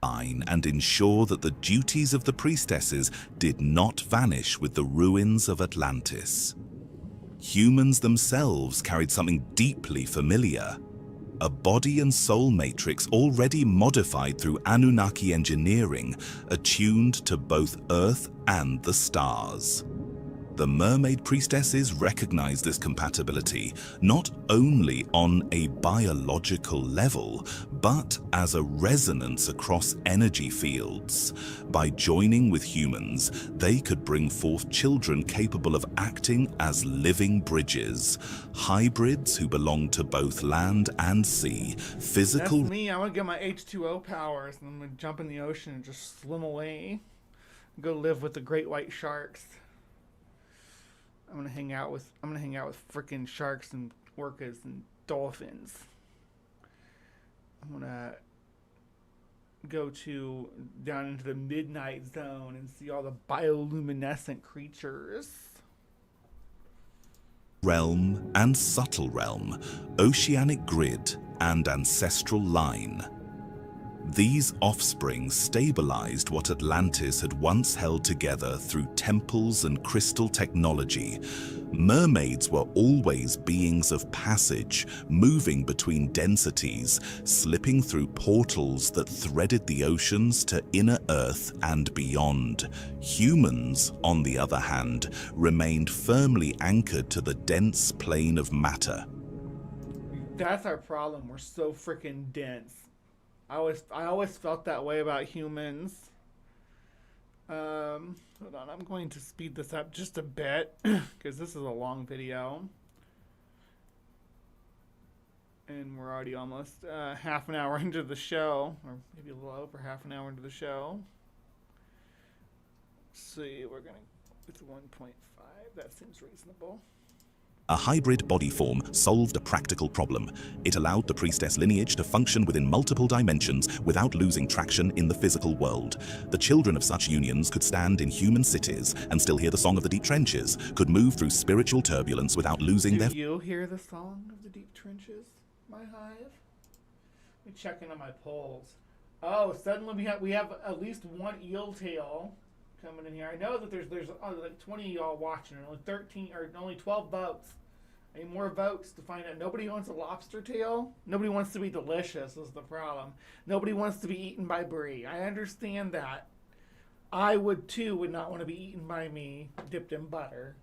And ensure that the duties of the priestesses did not vanish with the ruins of Atlantis. Humans themselves carried something deeply familiar. A body and soul matrix already modified through Anunnaki engineering, attuned to both Earth and the stars. The mermaid priestesses recognized this compatibility not only on a biological level, but as a resonance across energy fields. By joining with humans, they could bring forth children capable of acting as living bridges, hybrids who belong to both land and sea, physical... That's me. I want to get my H2O powers, and I'm going to jump in the ocean and just swim away. Go live with the great white sharks. I'm gonna hang out with freaking sharks and orcas and dolphins. I'm gonna go to down into the midnight zone and see all the bioluminescent creatures. Realm and subtle realm, oceanic grid and ancestral line. These offspring stabilized what Atlantis had once held together through temples and crystal technology. Mermaids were always beings of passage, moving between densities, slipping through portals that threaded the oceans to inner Earth and beyond. Humans, on the other hand, remained firmly anchored to the dense plane of matter. That's our problem. We're so freaking dense. I always felt that way about humans. Hold on, I'm going to speed this up just a bit because this is a long video. And we're already almost half an hour into the show, or maybe a little over half an hour into the show. Let's see, we're going to, it's 1.5, that seems reasonable. A hybrid body form solved a practical problem. It allowed the priestess lineage to function within multiple dimensions without losing traction in the physical world. The children of such unions could stand in human cities and still hear the song of the deep trenches, could move through spiritual turbulence without losing their... Do you hear the song of the deep trenches, my hive? Let me check in on my polls. Oh, suddenly we have at least one eel tail coming in here. I know that there's like 20 of y'all watching, and only 12 votes. I need more votes to find out. Nobody wants a lobster tail. Nobody wants to be delicious is the problem. Nobody wants to be eaten by Brie. I understand that. I would too would not want to be eaten by me, dipped in butter.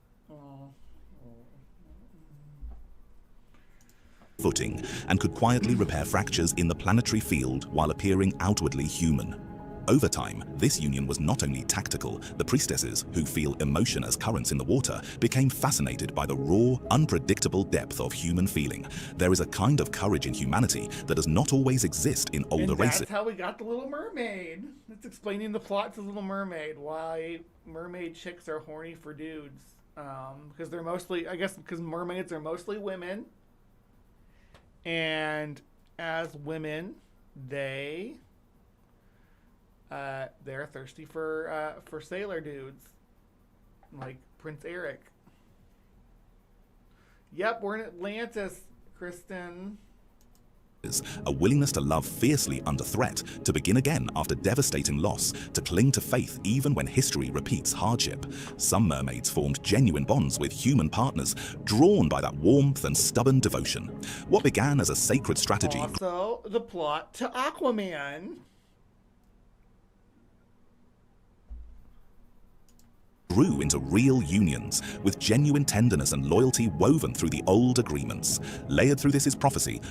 Footing and could quietly repair fractures in the planetary field while appearing outwardly human. Over time, this union was not only tactical. The priestesses, who feel emotion as currents in the water, became fascinated by the raw, unpredictable depth of human feeling. There is a kind of courage in humanity that does not always exist in older races. That's how we got the Little Mermaid. That's explaining the plot to Little Mermaid, why mermaid chicks are horny for dudes. Because they're mostly, I guess, because mermaids are mostly women. And as women, they're thirsty for sailor dudes, like Prince Eric. Yep, we're in Atlantis, Kristen. A willingness to love fiercely under threat, to begin again after devastating loss, to cling to faith even when history repeats hardship. Some mermaids formed genuine bonds with human partners, drawn by that warmth and stubborn devotion. What began as a sacred strategy... Also, the plot to Aquaman. Grew into real unions, with genuine tenderness and loyalty woven through the old agreements. Layered through this is prophecy.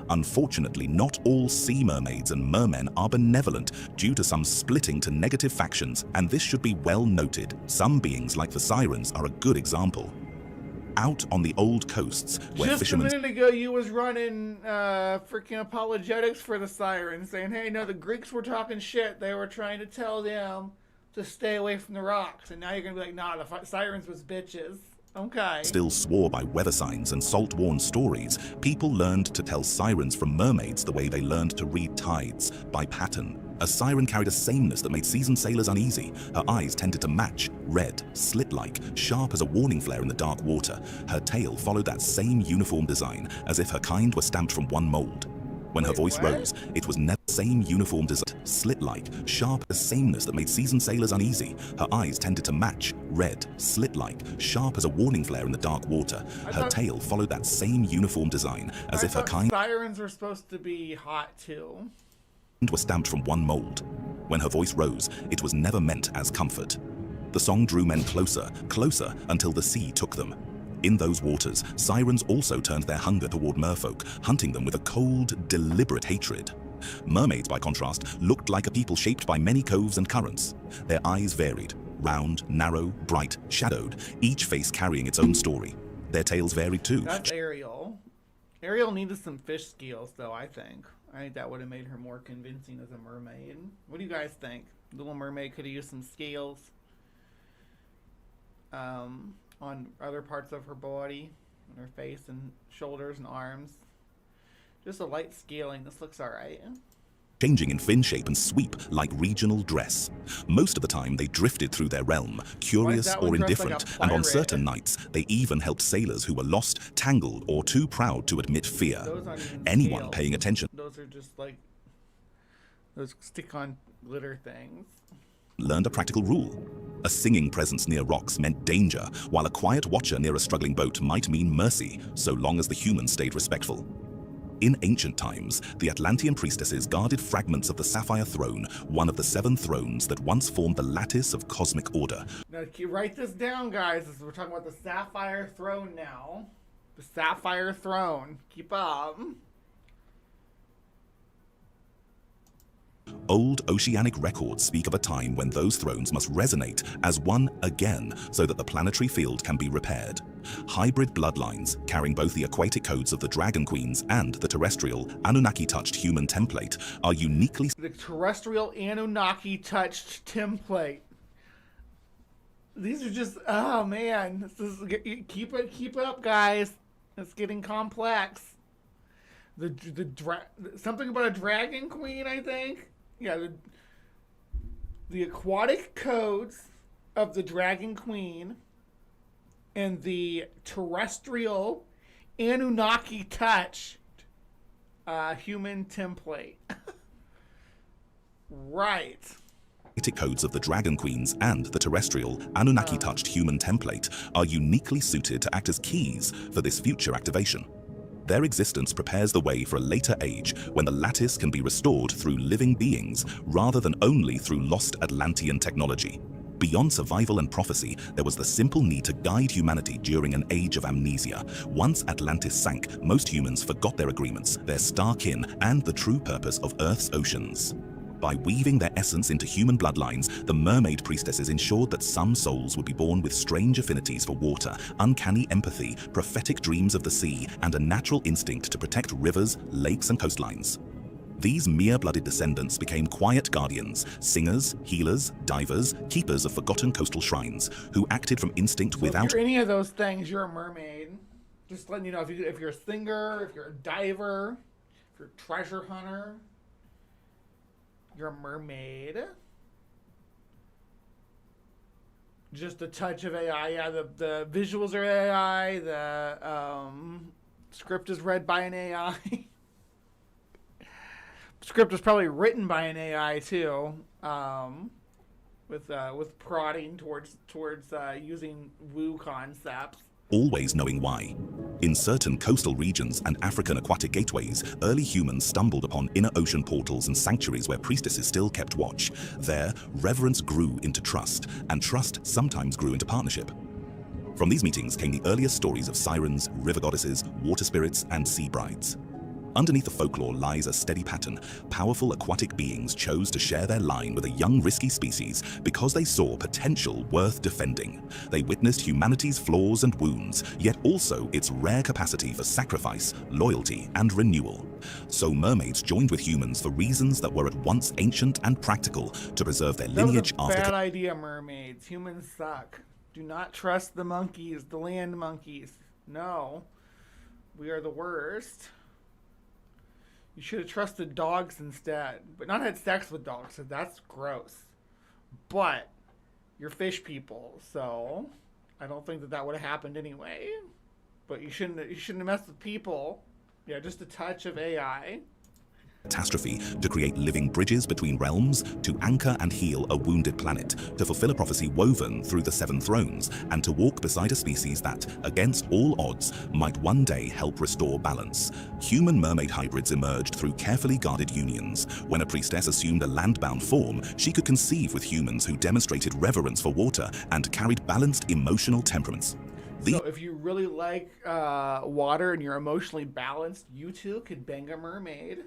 Unfortunately, not all sea mermaids and mermen are benevolent due to some splitting to negative factions, and this should be well noted. Some beings, like the sirens, are a good example. Out on the old coasts, where just fishermen... Just a minute ago, you was running freaking apologetics for the sirens, saying, hey, no, the Greeks were talking shit. They were trying to tell them to stay away from the rocks, and now you're gonna be like, nah, the sirens was bitches. Okay. Still swore by weather signs and salt-worn stories, people learned to tell sirens from mermaids the way they learned to read tides, by pattern. A siren carried a sameness that made seasoned sailors uneasy. Her eyes tended to match, red, slit-like, sharp as a warning flare in the dark water. Her tail followed that same uniform design, as if her kind were stamped from one mold. When her voice rose, it was never the same uniform design, slit-like, sharp as sameness that made seasoned sailors uneasy. Her eyes tended to match, red, slit-like, sharp as a warning flare in the dark water. Her tail followed that same uniform design, as if her kind... Sirens were supposed to be hot too. ...were stamped from one mold. When her voice rose, it was never meant as comfort. The song drew men closer, closer, until the sea took them. In those waters, sirens also turned their hunger toward merfolk, hunting them with a cold, deliberate hatred. Mermaids, by contrast, looked like a people shaped by many coves and currents. Their eyes varied, round, narrow, bright, shadowed, each face carrying its own story. Their tails varied too. That's Ariel. Ariel needed some fish scales, though, I think. I think that would have made her more convincing as a mermaid. What do you guys think? Little Mermaid could have used some scales. On other parts of her body, on her face and shoulders and arms. Just a light scaling. This looks alright. changing in fin shape and sweep like regional dress. Most of the time, they drifted through their realm, curious or indifferent, and on certain nights, they even helped sailors who were lost, tangled, or too proud to admit fear. Anyone paying attention. Those are just like those stick-on glitter things. Learned a practical rule. A singing presence near rocks meant danger, while a quiet watcher near a struggling boat might mean mercy, so long as the humans stayed respectful. In ancient times, the Atlantean priestesses guarded fragments of the Sapphire Throne, one of the 7 thrones that once formed the lattice of cosmic order. Now, write this down, guys. We're talking about the Sapphire Throne now. The Sapphire Throne. Keep up. Old oceanic records speak of a time when those thrones must resonate as one again so that the planetary field can be repaired. Hybrid bloodlines, carrying both the aquatic codes of the Dragon Queens and the terrestrial, Anunnaki-touched human template, are uniquely... The terrestrial Anunnaki-touched template. These are just... Oh, man. This is, keep it up, guys. It's getting complex. Something about a Dragon Queen, I think. Yeah, the aquatic codes of the Dragon Queen and the terrestrial Anunnaki touched human template. Right. Codes of the Dragon Queens and the terrestrial Anunnaki-touched human template are uniquely suited to act as keys for this future activation. Their existence prepares the way for a later age when the lattice can be restored through living beings rather than only through lost Atlantean technology. Beyond survival and prophecy, there was the simple need to guide humanity during an age of amnesia. Once Atlantis sank, most humans forgot their agreements, their star kin, and the true purpose of Earth's oceans. By weaving their essence into human bloodlines, the mermaid priestesses ensured that some souls would be born with strange affinities for water, uncanny empathy, prophetic dreams of the sea, and a natural instinct to protect rivers, lakes, and coastlines. These mere-blooded descendants became quiet guardians, singers, healers, divers, keepers of forgotten coastal shrines, who acted from instinct without... If you're any of those things, you're a mermaid. Just letting you know, if you're a singer, if you're a diver, if you're a treasure hunter... You're a mermaid. Just a touch of AI. Yeah, the visuals are AI. The script is read by an AI. Script is probably written by an AI too. With prodding towards using woo concepts. Always knowing why. In certain coastal regions and African aquatic gateways, early humans stumbled upon inner ocean portals and sanctuaries where priestesses still kept watch. There, reverence grew into trust, and trust sometimes grew into partnership. From these meetings came the earliest stories of sirens, river goddesses, water spirits, and sea brides. Underneath the folklore lies a steady pattern. Powerful aquatic beings chose to share their line with a young, risky species because they saw potential worth defending. They witnessed humanity's flaws and wounds, yet also its rare capacity for sacrifice, loyalty, and renewal. So mermaids joined with humans for reasons that were at once ancient and practical to preserve their lineage after... Bad idea, mermaids. Humans suck. Do not trust the monkeys, the land monkeys. No. We are the worst. You should have trusted dogs instead, but not had sex with dogs, so that's gross. But you're fish people, so I don't think that would have happened anyway. But you shouldn't have messed with people. Yeah, just a touch of AI. Catastrophe to create living bridges between realms, to anchor and heal a wounded planet, to fulfill a prophecy woven through the 7 thrones, and to walk beside a species that, against all odds, might one day help restore balance. Human mermaid hybrids emerged through carefully guarded unions. When a priestess assumed a land-bound form, she could conceive with humans who demonstrated reverence for water and carried balanced emotional temperaments. So if you really like water and you're emotionally balanced, you too could bang a mermaid.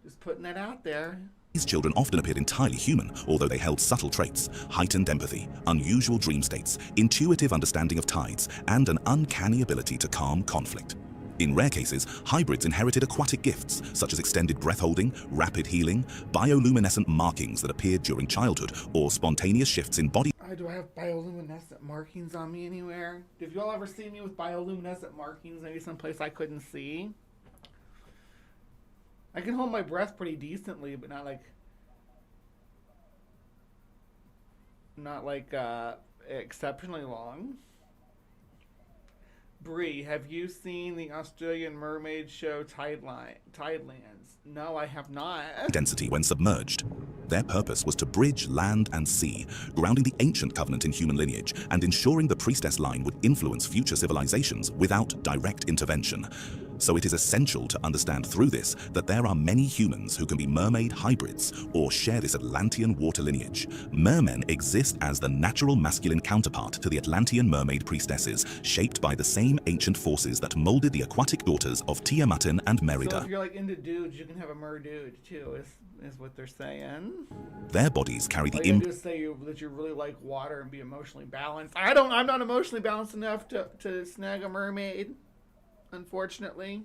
Just putting that out there. These children often appeared entirely human, although they held subtle traits, heightened empathy, unusual dream states, intuitive understanding of tides, and an uncanny ability to calm conflict. In rare cases, hybrids inherited aquatic gifts, such as extended breath-holding, rapid healing, bioluminescent markings that appeared during childhood, or spontaneous shifts in body... Do I have bioluminescent markings on me anywhere? Did y'all ever see me with bioluminescent markings maybe someplace I couldn't see? I can hold my breath pretty decently, but not like exceptionally long. Bree, have you seen the Australian mermaid show Tidelands? No, I have not. Density when submerged. Their purpose was to bridge land and sea, grounding the ancient covenant in human lineage and ensuring the priestess line would influence future civilizations without direct intervention. So it is essential to understand through this that there are many humans who can be mermaid hybrids or share this Atlantean water lineage. Mermen exist as the natural masculine counterpart to the Atlantean mermaid priestesses, shaped by the same ancient forces that molded the aquatic daughters of Tiamatyn and Merida. So if you're like into dudes, you can have a mer-dude too, is what they're saying. Their bodies carry the just say that you really like water and be emotionally balanced. I'm not emotionally balanced enough to snag a mermaid, unfortunately.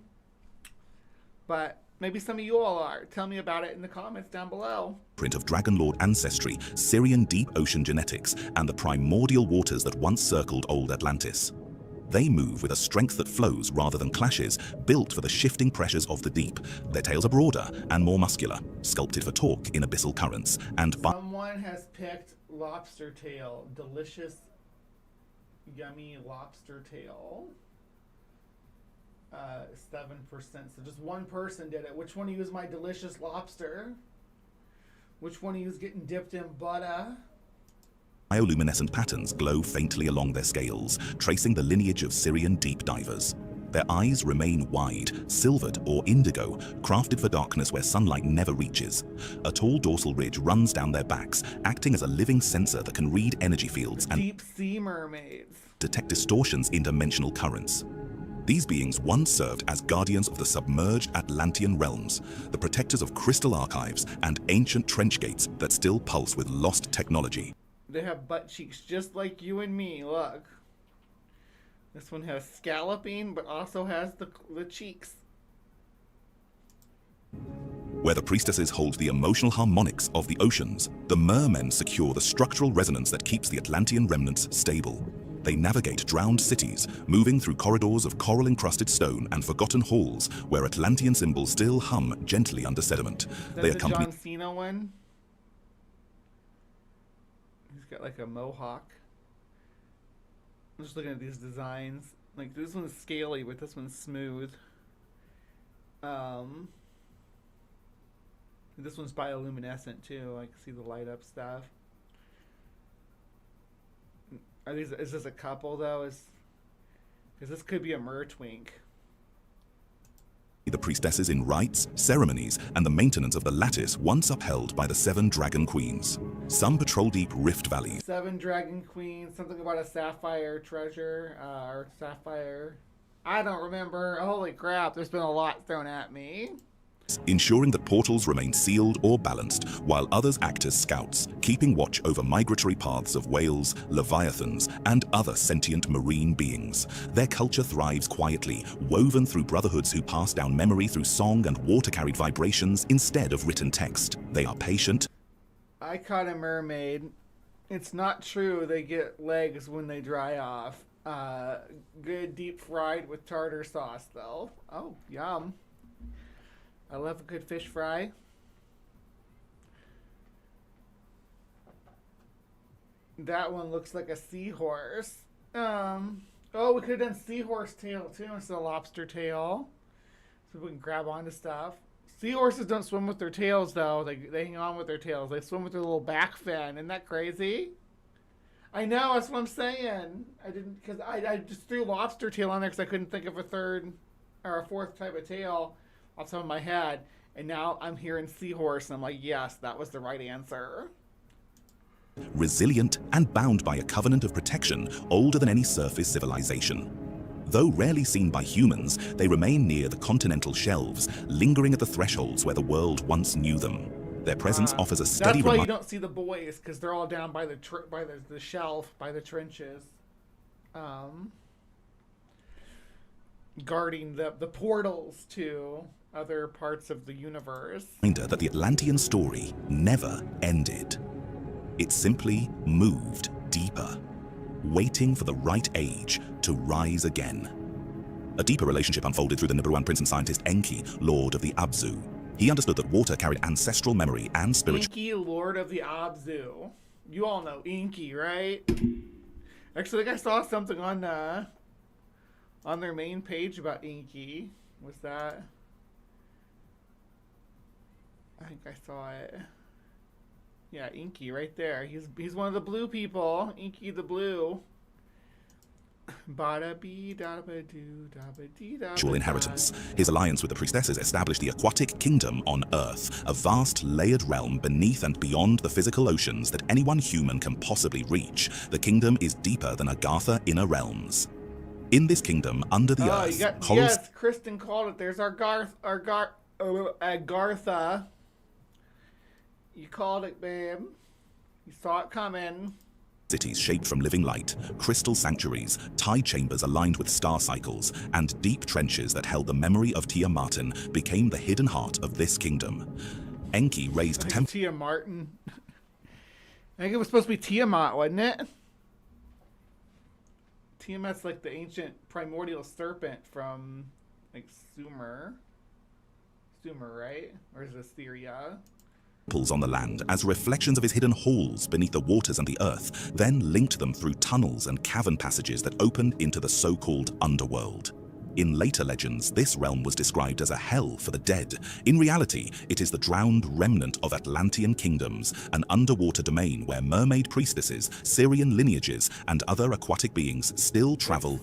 But maybe some of you all are. Tell me about it in the comments down below. Print of Dragon Lord ancestry, Syrian deep ocean genetics, and the primordial waters that once circled old Atlantis. They move with a strength that flows rather than clashes, built for the shifting pressures of the deep. Their tails are broader and more muscular, sculpted for torque in abyssal currents, and someone has picked lobster tail. Delicious, yummy lobster tail. 7%. So just one person did it. Which one of you is my delicious lobster? Which one of you is getting dipped in butter? bioluminescent patterns glow faintly along their scales, tracing the lineage of Syrian deep divers. Their eyes remain wide, silvered or indigo, crafted for darkness where sunlight never reaches. A tall dorsal ridge runs down their backs, acting as a living sensor that can read energy fields and deep sea mermaids detect distortions in dimensional currents. These beings once served as guardians of the submerged Atlantean realms, the protectors of crystal archives and ancient trench gates that still pulse with lost technology. They have butt cheeks just like you and me, look. This one has scalloping, but also has the cheeks. Where the priestesses hold the emotional harmonics of the oceans, the mermen secure the structural resonance that keeps the Atlantean remnants stable. They navigate drowned cities, moving through corridors of coral-encrusted stone and forgotten halls where Atlantean symbols still hum gently under sediment. That's the John Cena one. He's got like a mohawk. I'm just looking at these designs. Like this one's scaly, but this one's smooth. This one's bioluminescent too. I can see the light up stuff. Is this a couple though? Because this could be a mertwink. The priestesses in rites, ceremonies, and the maintenance of the lattice once upheld by the 7 dragon queens. Some patrol deep rift valleys. 7 dragon queens, something about a sapphire treasure, or sapphire. I don't remember. Holy crap, there's been a lot thrown at me. Ensuring that portals remain sealed or balanced, while others act as scouts, keeping watch over migratory paths of whales, leviathans, and other sentient marine beings. Their culture thrives quietly, woven through brotherhoods who pass down memory through song and water-carried vibrations instead of written text. They are patient. I caught a mermaid. It's not true they get legs when they dry off. Good deep fried with tartar sauce, though. Oh, yum. I love a good fish fry. That one looks like a seahorse. Oh, we could have done seahorse tail too instead of lobster tail. So we can grab onto stuff. Seahorses don't swim with their tails though. They hang on with their tails. They swim with their little back fin. Isn't that crazy? I know, that's what I'm saying. I just threw lobster tail on there because I couldn't think of a third or a fourth type of tail off the top of my head, and now I'm hearing seahorse, and I'm like, yes, that was the right answer. Resilient and bound by a covenant of protection older than any surface civilization. Though rarely seen by humans, they remain near the continental shelves, lingering at the thresholds where the world once knew them. Their presence offers a steady reminder. That's why you don't see the boys, because they're all down by the shelf, by the trenches. Guarding the portals to other parts of the universe. Reminder that the Atlantean story never ended. It simply moved deeper, waiting for the right age to rise again. A deeper relationship unfolded through the Nibiruan prince and scientist Enki, lord of the Abzu. He understood that water carried ancestral memory and spiritual... Inky, Lord of the Abzu. You all know Inky, right? Actually, I think I saw something on their main page about Inky. What's that? I think I saw it. Yeah, Inky right there. He's one of the blue people. Inky the Blue. inheritance. His alliance with the priestesses established the aquatic kingdom on Earth, a vast layered realm beneath and beyond the physical oceans that any one human can possibly reach. The kingdom is deeper than Agartha inner realms. In this kingdom, under the earth, yes, Kristen called it. There's Agartha. You called it, babe. You saw it coming. Cities shaped from living light, crystal sanctuaries, tide chambers aligned with star cycles, and deep trenches that held the memory of Tia Martin became the hidden heart of this kingdom. Enki raised Tia Martin. I think it was supposed to be Tiamat, wasn't it? Tiamat's like the ancient primordial serpent from like Sumer. Sumer, right? Or is this Syria? Temples on the land as reflections of his hidden halls beneath the waters and the earth, then linked them through tunnels and cavern passages that opened into the so-called underworld. In later legends, this realm was described as a hell for the dead. In reality, it is the drowned remnant of Atlantean kingdoms, an underwater domain where mermaid priestesses, Syrian lineages, and other aquatic beings still travel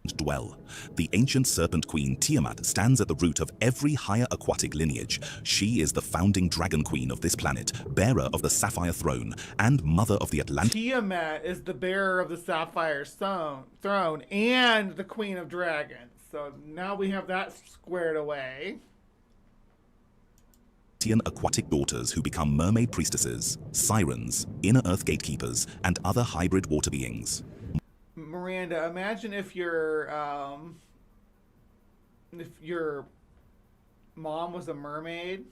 and dwell. The ancient serpent queen Tiamat stands at the root of every higher aquatic lineage. She is the founding dragon queen of this planet, bearer of the sapphire throne, and mother of the Atlantis. Tiamat is the bearer of the sapphire throne and the queen of dragons. So now we have that squared away. Aquatic daughters who become mermaid priestesses, sirens, inner earth gatekeepers, and other hybrid water beings. Miranda, imagine if your mom was a mermaid.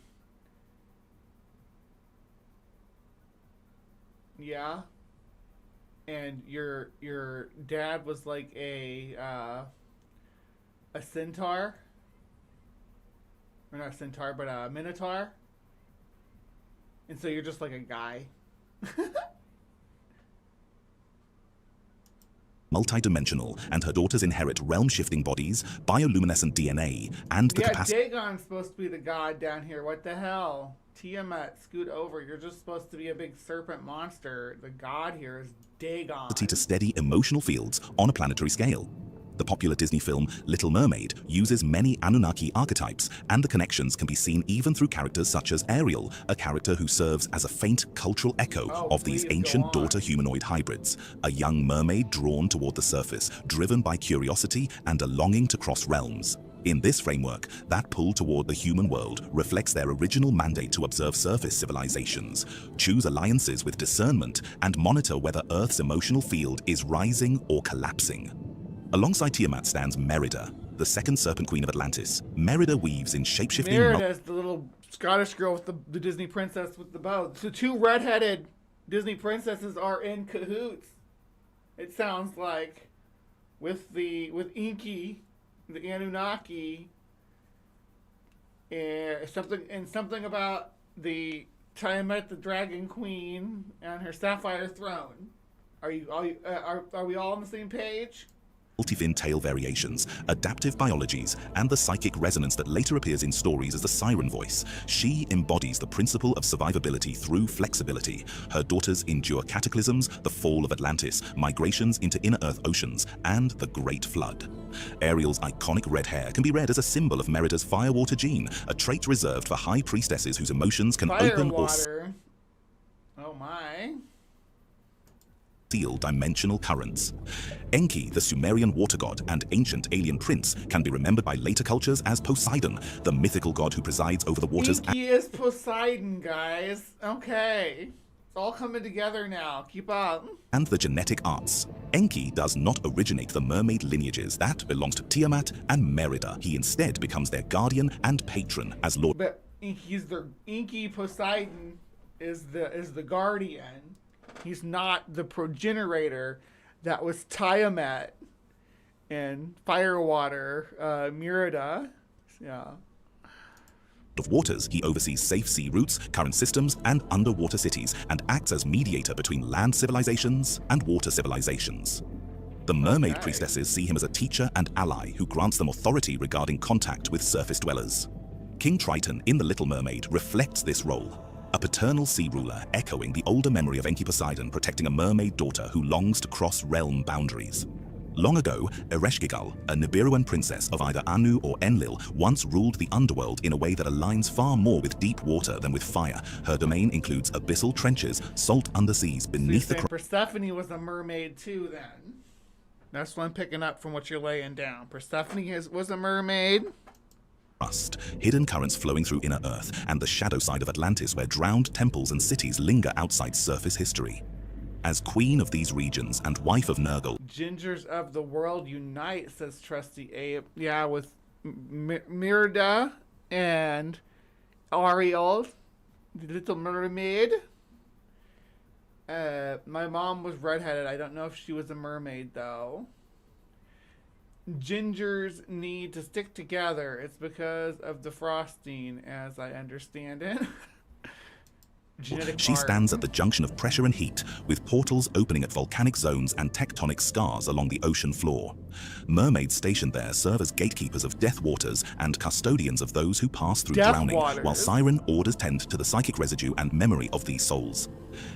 Yeah. And your dad was like a centaur. Or not a centaur, but a minotaur. And so you're just like a guy. Multidimensional, and her daughters inherit realm-shifting bodies, bioluminescent DNA, and the capacity... Yeah, Dagon's supposed to be the god down here. What the hell? Tiamat, scoot over. You're just supposed to be a big serpent monster. The god here is Dagon. ...to steady emotional fields on a planetary scale. The popular Disney film Little Mermaid uses many Anunnaki archetypes, and the connections can be seen even through characters such as Ariel, a character who serves as a faint cultural echo of these ancient daughter humanoid hybrids, a young mermaid drawn toward the surface, driven by curiosity and a longing to cross realms. In this framework, that pull toward the human world reflects their original mandate to observe surface civilizations, choose alliances with discernment, and monitor whether Earth's emotional field is rising or collapsing. Alongside Tiamat stands Merida, the second serpent queen of Atlantis. Merida weaves in shapeshifting... Merida is the little Scottish girl with the Disney princess with the bow. The two redheaded Disney princesses are in cahoots. It sounds like with Inky, the Anunnaki, and something about the Tiamat, the dragon queen, and her sapphire throne. Are we all on the same page? Multi-fin tail variations, adaptive biologies, and the psychic resonance that later appears in stories as the siren voice. She embodies the principle of survivability through flexibility. Her daughters endure cataclysms, the fall of Atlantis, migrations into inner Earth oceans, and the Great Flood. Ariel's iconic red hair can be read as a symbol of Merida's firewater gene, a trait reserved for high priestesses whose emotions can open or oh my. Seal dimensional currents. Enki, the Sumerian water god and ancient alien prince, can be remembered by later cultures as Poseidon, the mythical god who presides over the waters. Enki is Poseidon, guys. Okay. It's all coming together now. Keep up. And the genetic arts. Enki does not originate the mermaid lineages. That belongs to Tiamat and Merida. He instead becomes their guardian and patron as Lord. But Enki Poseidon is the guardian. He's not the progenitor that was Tiamat and Firewater, Merida. Yeah. of waters, he oversees safe sea routes, current systems, and underwater cities, and acts as mediator between land civilizations and water civilizations. The mermaid priestesses see him as a teacher and ally who grants them authority regarding contact with surface dwellers. King Triton in The Little Mermaid reflects this role, a paternal sea ruler echoing the older memory of Enki Poseidon protecting a mermaid daughter who longs to cross realm boundaries. Long ago, Ereshkigal, a Nibiruan princess of either Anu or Enlil, once ruled the underworld in a way that aligns far more with deep water than with fire. Her domain includes abyssal trenches, salt underseas beneath the Persephone was a mermaid too then. That's what I'm picking up from what you're laying down. Persephone was a mermaid. Crust, hidden currents flowing through inner earth, and the shadow side of Atlantis where drowned temples and cities linger outside surface history. As queen of these regions and wife of Nergal, Gingers of the world unite, says Trusty Abe. Yeah, with Mirda and Ariel, the Little Mermaid. My mom was redheaded. I don't know if she was a mermaid though. Gingers need to stick together. It's because of the frosting, as I understand it. she stands at the junction of pressure and heat, with portals opening at volcanic zones and tectonic scars along the ocean floor. Mermaids stationed there serve as gatekeepers of death waters and custodians of those who pass through drowning, while Siren orders tend to the psychic residue and memory of these souls.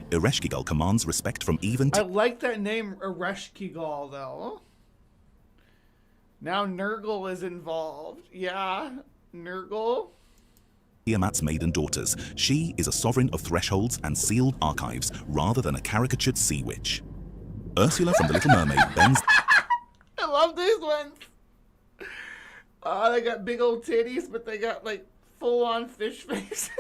Ereshkigal commands respect from even... I like that name, Ereshkigal, though. Now Nergal is involved. Yeah, Nergal. Tiamat's maiden daughters. She is a sovereign of thresholds and sealed archives, rather than a caricatured sea witch. Ursula from The Little Mermaid bends... I love these ones. Oh, they got big old titties, but they got like full-on fish faces.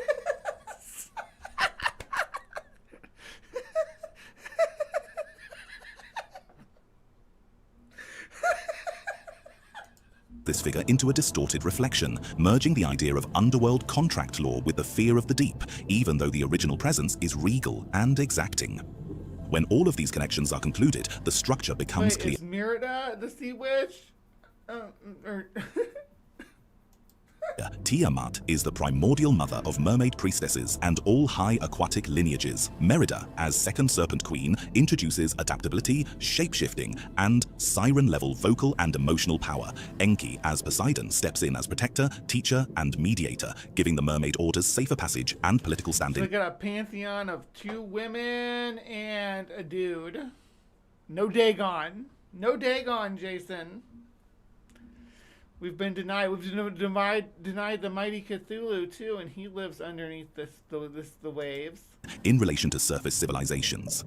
this figure into a distorted reflection, merging the idea of underworld contract law with the fear of the deep, even though the original presence is regal and exacting. When all of these connections are concluded, the structure becomes clear. Is Merida the sea witch? Tiamat is the primordial mother of mermaid priestesses and all high aquatic lineages. Merida, as second serpent queen, introduces adaptability, shapeshifting, and siren-level vocal and emotional power. Enki, as Poseidon, steps in as protector, teacher, and mediator, giving the mermaid orders safer passage and political standing. So we got a pantheon of 2 women and a dude. No Dagon. No Dagon, Jason. We've been denied. We've denied the mighty Cthulhu too, and he lives underneath the waves. In relation to surface civilizations,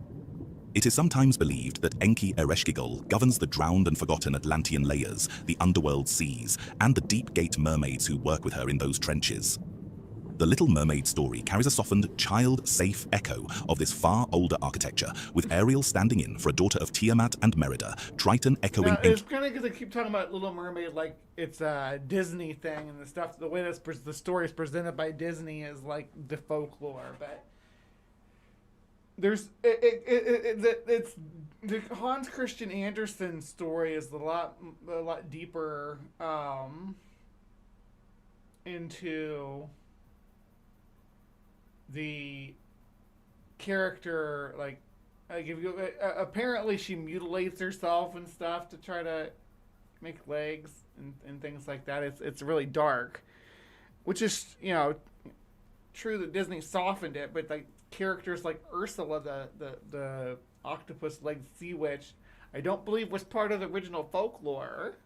it is sometimes believed that Enki Ereshkigal governs the drowned and forgotten Atlantean layers, the underworld seas, and the deep gate mermaids who work with her in those trenches. The Little Mermaid story carries a softened, child-safe echo of this far older architecture, with Ariel standing in for a daughter of Tiamat and Merida, Triton echoing... Now, it's kind of because I keep talking about Little Mermaid like it's a Disney thing, and the stuff, the way the story is presented by Disney is like the folklore, but there's... It's the Hans Christian Andersen story is a lot deeper into... the character, like if you apparently she mutilates herself and stuff to try to make legs and things like that. It's really dark, which is, you know, true that Disney softened it, but like characters like Ursula, the octopus-legged sea witch, I don't believe was part of the original folklore.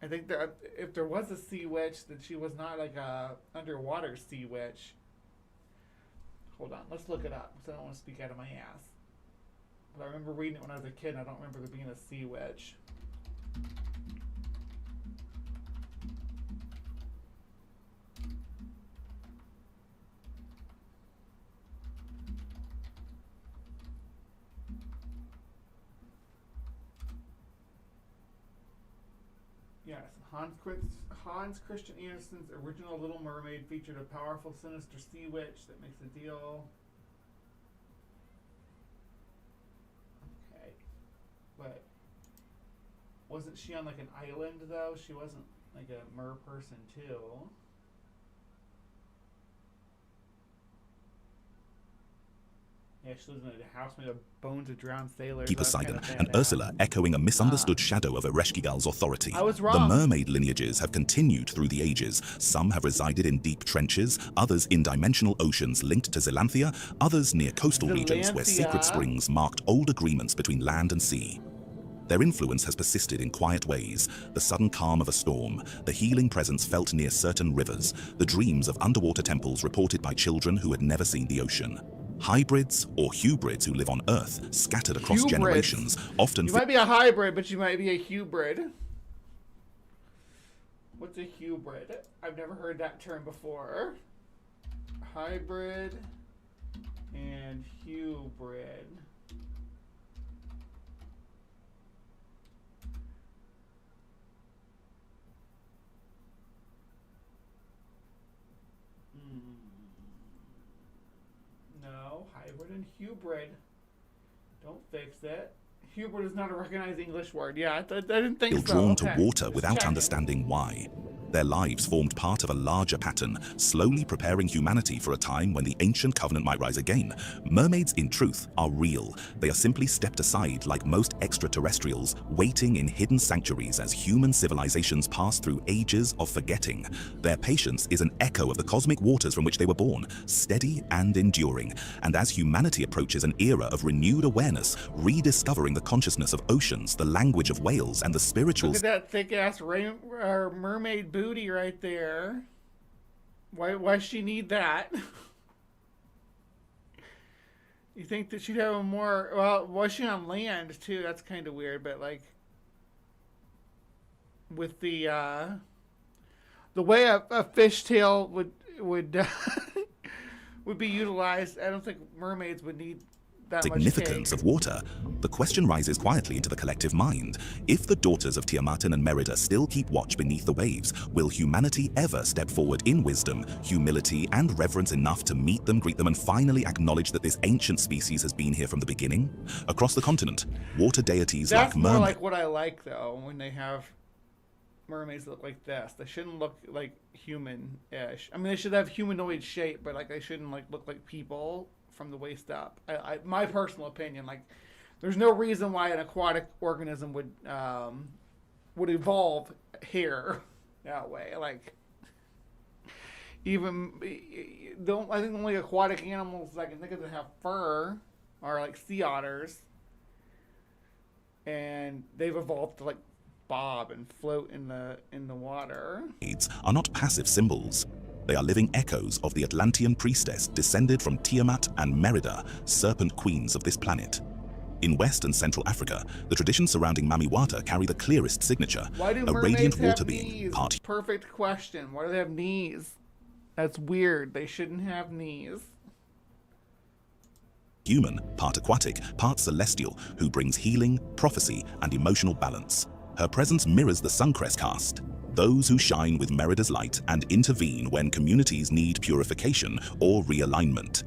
I think that if there was a sea witch, that she was not like a underwater sea witch. Hold on, let's look it up, because I don't want to speak out of my ass. But I remember reading it when I was a kid, and I don't remember there being a sea witch. Yes, Hans Christian Andersen's original Little Mermaid featured a powerful, sinister sea witch that makes a deal. Okay. But wasn't she on like an island though? She wasn't like a mer person too. Yeah, she lives in a house made of bones of drowned sailors. Poseidon, and Ursula echoing a misunderstood shadow of Ereshkigal's authority. I was The wrong. mermaid lineages have continued through the ages. Some have resided in deep trenches, others in dimensional oceans linked to Zelanthia, others near coastal regions where sacred springs marked old agreements between land and sea. Their influence has persisted in quiet ways, the sudden calm of a storm, the healing presence felt near certain rivers, the dreams of underwater temples reported by children who had never seen the ocean. Hybrids or hubrids who live on Earth, scattered across generations, often... You might be a hybrid, but you might be a hubrid. What's a hubrid? I've never heard that term before. Hybrid and hubrid. No, hybrid and hubrid. Don't fix it. Hubrid is not a recognized English word. Yeah, I didn't think so. Drawn to water without understanding why. Their lives formed part of a larger pattern, slowly preparing humanity for a time when the ancient covenant might rise again. Mermaids, in truth, are real. They are simply stepped aside like most extraterrestrials, waiting in hidden sanctuaries as human civilizations pass through ages of forgetting. Their patience is an echo of the cosmic waters from which they were born, steady and enduring. And as humanity approaches an era of renewed awareness, rediscovering the consciousness of oceans, the language of whales, and the spirituals... Look at that thick-ass mermaid booty right there. Why she need that? You think that she'd have a more... Well, was she on land, too? That's kind of weird, but, like... With the way a fishtail would would be utilized, I don't think mermaids would need that significance of water, the question rises quietly into the collective mind. If the daughters of Tiamat and Merida still keep watch beneath the waves, will humanity ever step forward in wisdom, humility, and reverence enough to meet them, greet them, and finally acknowledge that this ancient species has been here from the beginning? Across the continent, water deities That's like more mermaids... like what I like, though, when they have mermaids that look like this. They shouldn't look like human-ish. I mean, they should have humanoid shape, but like they shouldn't like look like people from the waist up. My personal opinion, like, there's no reason why an aquatic organism would evolve hair that way. Like, even I think only aquatic animals I can think of that have fur are like sea otters, and they've evolved to like bob and float in the water. Are not passive symbols. They are living echoes of the Atlantean priestess descended from Tiamat and Merida, serpent queens of this planet. In West and Central Africa, the traditions surrounding Mamiwata carry the clearest signature, Why do a radiant mermaids water have being, knees? part Perfect question. Why do they have knees? That's weird. They shouldn't have knees. human, part aquatic, part celestial, who brings healing, prophecy, and emotional balance. Her presence mirrors the Suncrest cast, those who shine with Merida's light and intervene when communities need purification or realignment.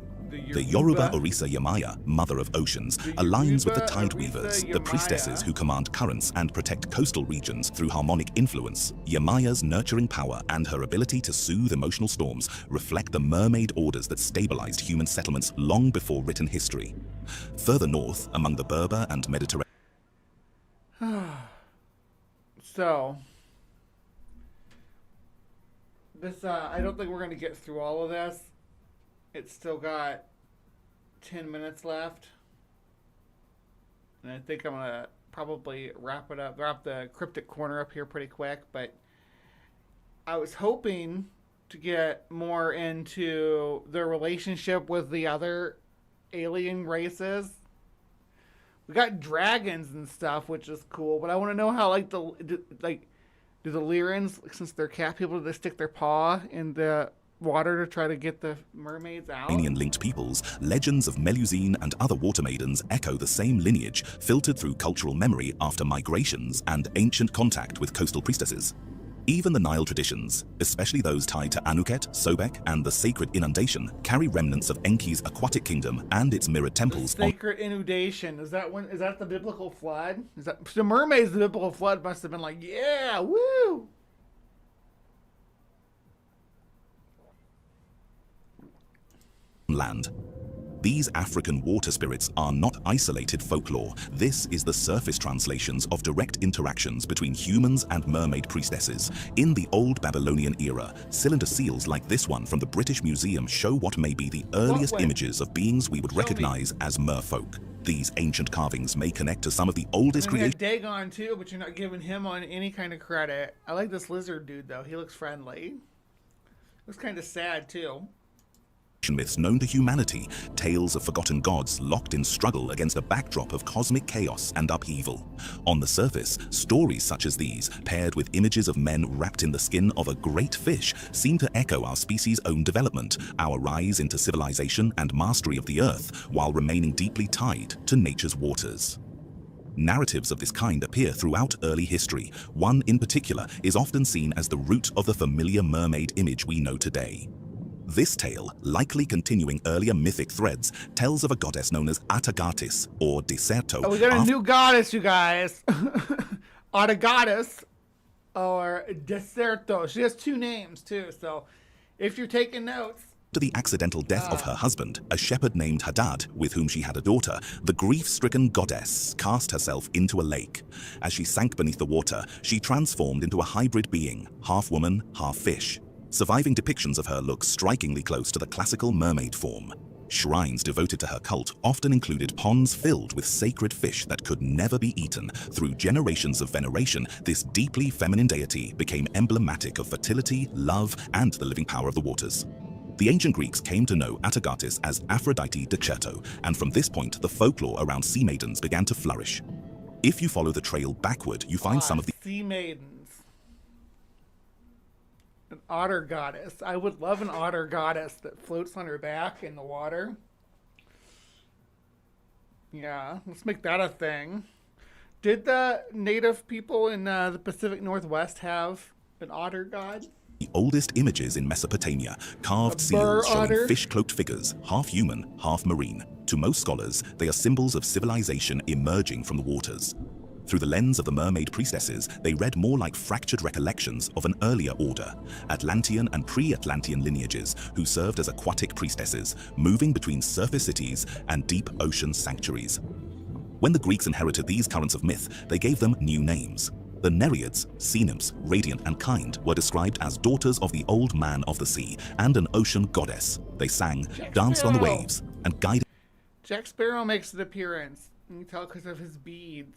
The Yoruba Orisa Yamaya, Mother of Oceans, aligns with the Tide Weavers, the priestesses who command currents and protect coastal regions through harmonic influence. Yamaya's nurturing power and her ability to soothe emotional storms reflect the mermaid orders that stabilized human settlements long before written history. Further north, among the Berber and Mediterranean... So, this, I don't think we're going to get through all of this. It's still got 10 minutes left. And I think I'm going to probably wrap it up, wrap the Cryptic Corner up here pretty quick. But I was hoping to get more into their relationship with the other alien races. We got dragons and stuff, which is cool. But I want to know how, like, do the Lyrans, since they're cat people, do they stick their paw in the water to try to get the mermaids out? Linked peoples, legends of Melusine and other water maidens echo the same lineage, filtered through cultural memory after migrations and ancient contact with coastal priestesses. Even the Nile traditions, especially those tied to Anuket, Sobek, and the sacred inundation, carry remnants of Enki's aquatic kingdom and its mirrored temples. The sacred inundation, is that the biblical flood? Is that the mermaids? The biblical flood must have been like, yeah, woo. land. These African water spirits are not isolated folklore. This is the surface translations of direct interactions between humans and mermaid priestesses. In the old Babylonian era, cylinder seals like this one from the British Museum show what may be the earliest images of beings we would recognize as merfolk. These ancient carvings may connect to some of the oldest creations. Dagon too, but you're not giving him on any kind of credit. I like this lizard dude though. He looks friendly. Looks kind of sad too. Myths known to humanity, tales of forgotten gods locked in struggle against a backdrop of cosmic chaos and upheaval. On the surface, stories such as these, paired with images of men wrapped in the skin of a great fish, seem to echo our species' own development, our rise into civilization and mastery of the earth, while remaining deeply tied to nature's waters. Narratives of this kind appear throughout early history. One in particular is often seen as the root of the familiar mermaid image we know today. This tale, likely continuing earlier mythic threads, tells of a goddess known as Atagatis, or Deserto. Oh, we got a new goddess, you guys. Atagatis, or Deserto. She has two names, too, so if you're taking notes. After the accidental death of her husband, a shepherd named Hadad, with whom she had a daughter, the grief-stricken goddess cast herself into a lake. As she sank beneath the water, she transformed into a hybrid being, half woman, half fish. Surviving depictions of her look strikingly close to the classical mermaid form. Shrines devoted to her cult often included ponds filled with sacred fish that could never be eaten. Through generations of veneration, this deeply feminine deity became emblematic of fertility, love, and the living power of the waters. The ancient Greeks came to know Atagatis as Aphrodite Decerto, and from this point, the folklore around sea maidens began to flourish. If you follow the trail backward, you find some of the sea maidens. An otter goddess. I would love an otter goddess that floats on her back in the water. Yeah, let's make that a thing. Did the native people in the Pacific Northwest have an otter god? The oldest images in Mesopotamia, carved seals showing fish-cloaked figures, half human, half marine. To most scholars, they are symbols of civilization emerging from the waters. Through the lens of the mermaid priestesses, they read more like fractured recollections of an earlier order, Atlantean and pre-Atlantean lineages who served as aquatic priestesses, moving between surface cities and deep ocean sanctuaries. When the Greeks inherited these currents of myth, they gave them new names. The Nereids, sea nymphs, radiant and kind, were described as daughters of the old man of the sea and an ocean goddess. They sang, danced on the waves, and guided. Jack Sparrow makes an appearance. You can tell because of his beads.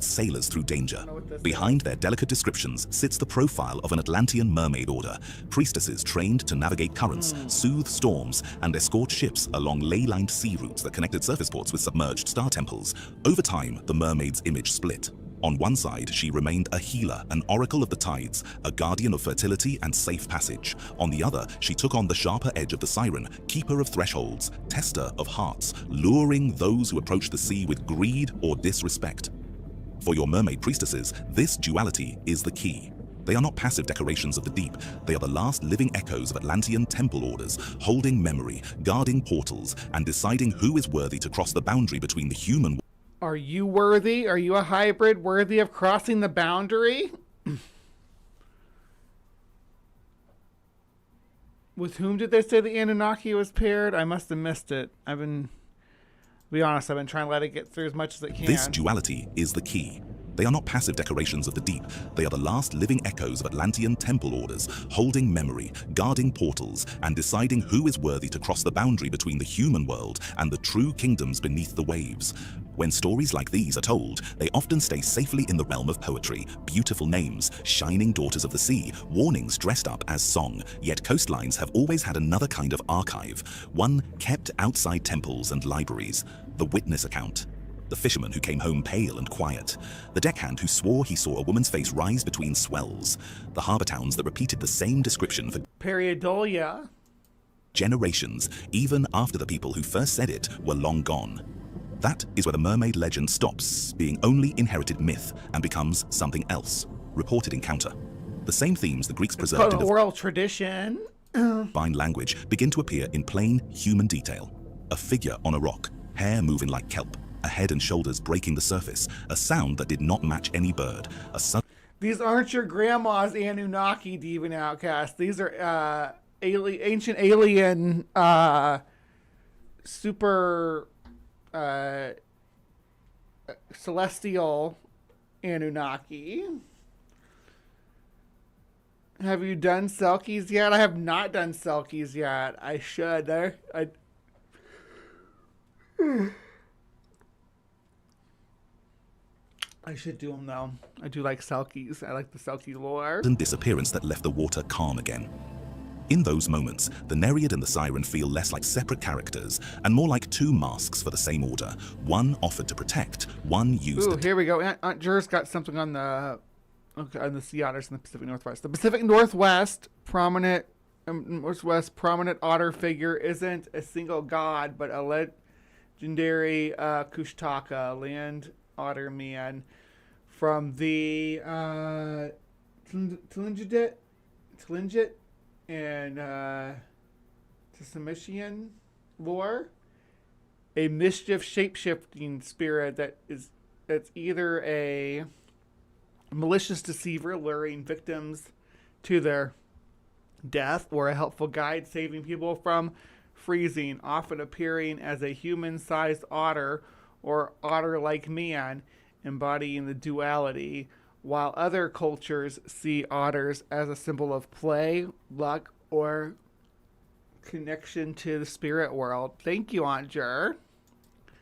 Sailors through danger. Behind their delicate descriptions sits the profile of an Atlantean mermaid order, priestesses trained to navigate currents, soothe storms, and escort ships along ley-lined sea routes that connected surface ports with submerged star temples. Over time, the mermaid's image split. On one side, she remained a healer, an oracle of the tides, a guardian of fertility and safe passage. On the other, she took on the sharper edge of the siren, keeper of thresholds, tester of hearts, luring those who approach the sea with greed or disrespect. For your mermaid priestesses, this duality is the key. They are not passive decorations of the deep. They are the last living echoes of Atlantean temple orders, holding memory, guarding portals, and deciding who is worthy to cross the boundary between the human. Are you worthy? Are you a hybrid worthy of crossing the boundary? With whom did they say the Anunnaki was paired? I must have missed it. To be honest, I've been trying to let it get through as much as it can. This duality is the key. They are not passive decorations of the deep. They are the last living echoes of Atlantean temple orders, holding memory, guarding portals, and deciding who is worthy to cross the boundary between the human world and the true kingdoms beneath the waves. When stories like these are told, they often stay safely in the realm of poetry, beautiful names, shining daughters of the sea, warnings dressed up as song. Yet coastlines have always had another kind of archive, one kept outside temples and libraries, the witness account. The fisherman who came home pale and quiet. The deckhand who swore he saw a woman's face rise between swells. The harbour towns that repeated the same description for Periodolia. Generations, even after the people who first said it were long gone. That is where the mermaid legend stops being only inherited myth and becomes something else, reported encounter. The same themes the Greeks preserved in oral tradition. Divine language begin to appear in plain human detail. A figure on a rock, hair moving like kelp, a head and shoulders breaking the surface, a sound that did not match any bird, These aren't your grandma's Anunnaki, Divan Outcast. These are ancient alien super celestial Anunnaki. Have you done Selkies yet? I have not done Selkies yet. I should. I should do them though. I do like Selkies. I like the Selkie lore. And disappearance that left the water calm again. In those moments, the Nereid and the Siren feel less like separate characters and more like two masks for the same order. One offered to protect, one used. Ooh, here we go. Aunt Jer's got something on the sea otters in the Pacific Northwest. The Pacific Northwest prominent otter figure isn't a single god, but a legendary Kushtaka land otter man from the Tlingit and Tsamitian lore, a mischief shape-shifting spirit that's either a malicious deceiver luring victims to their death or a helpful guide saving people from freezing, often appearing as a human-sized otter or otter-like man, embodying the duality, while other cultures see otters as a symbol of play, luck, or connection to the spirit world. Thank you, Aunt Jer.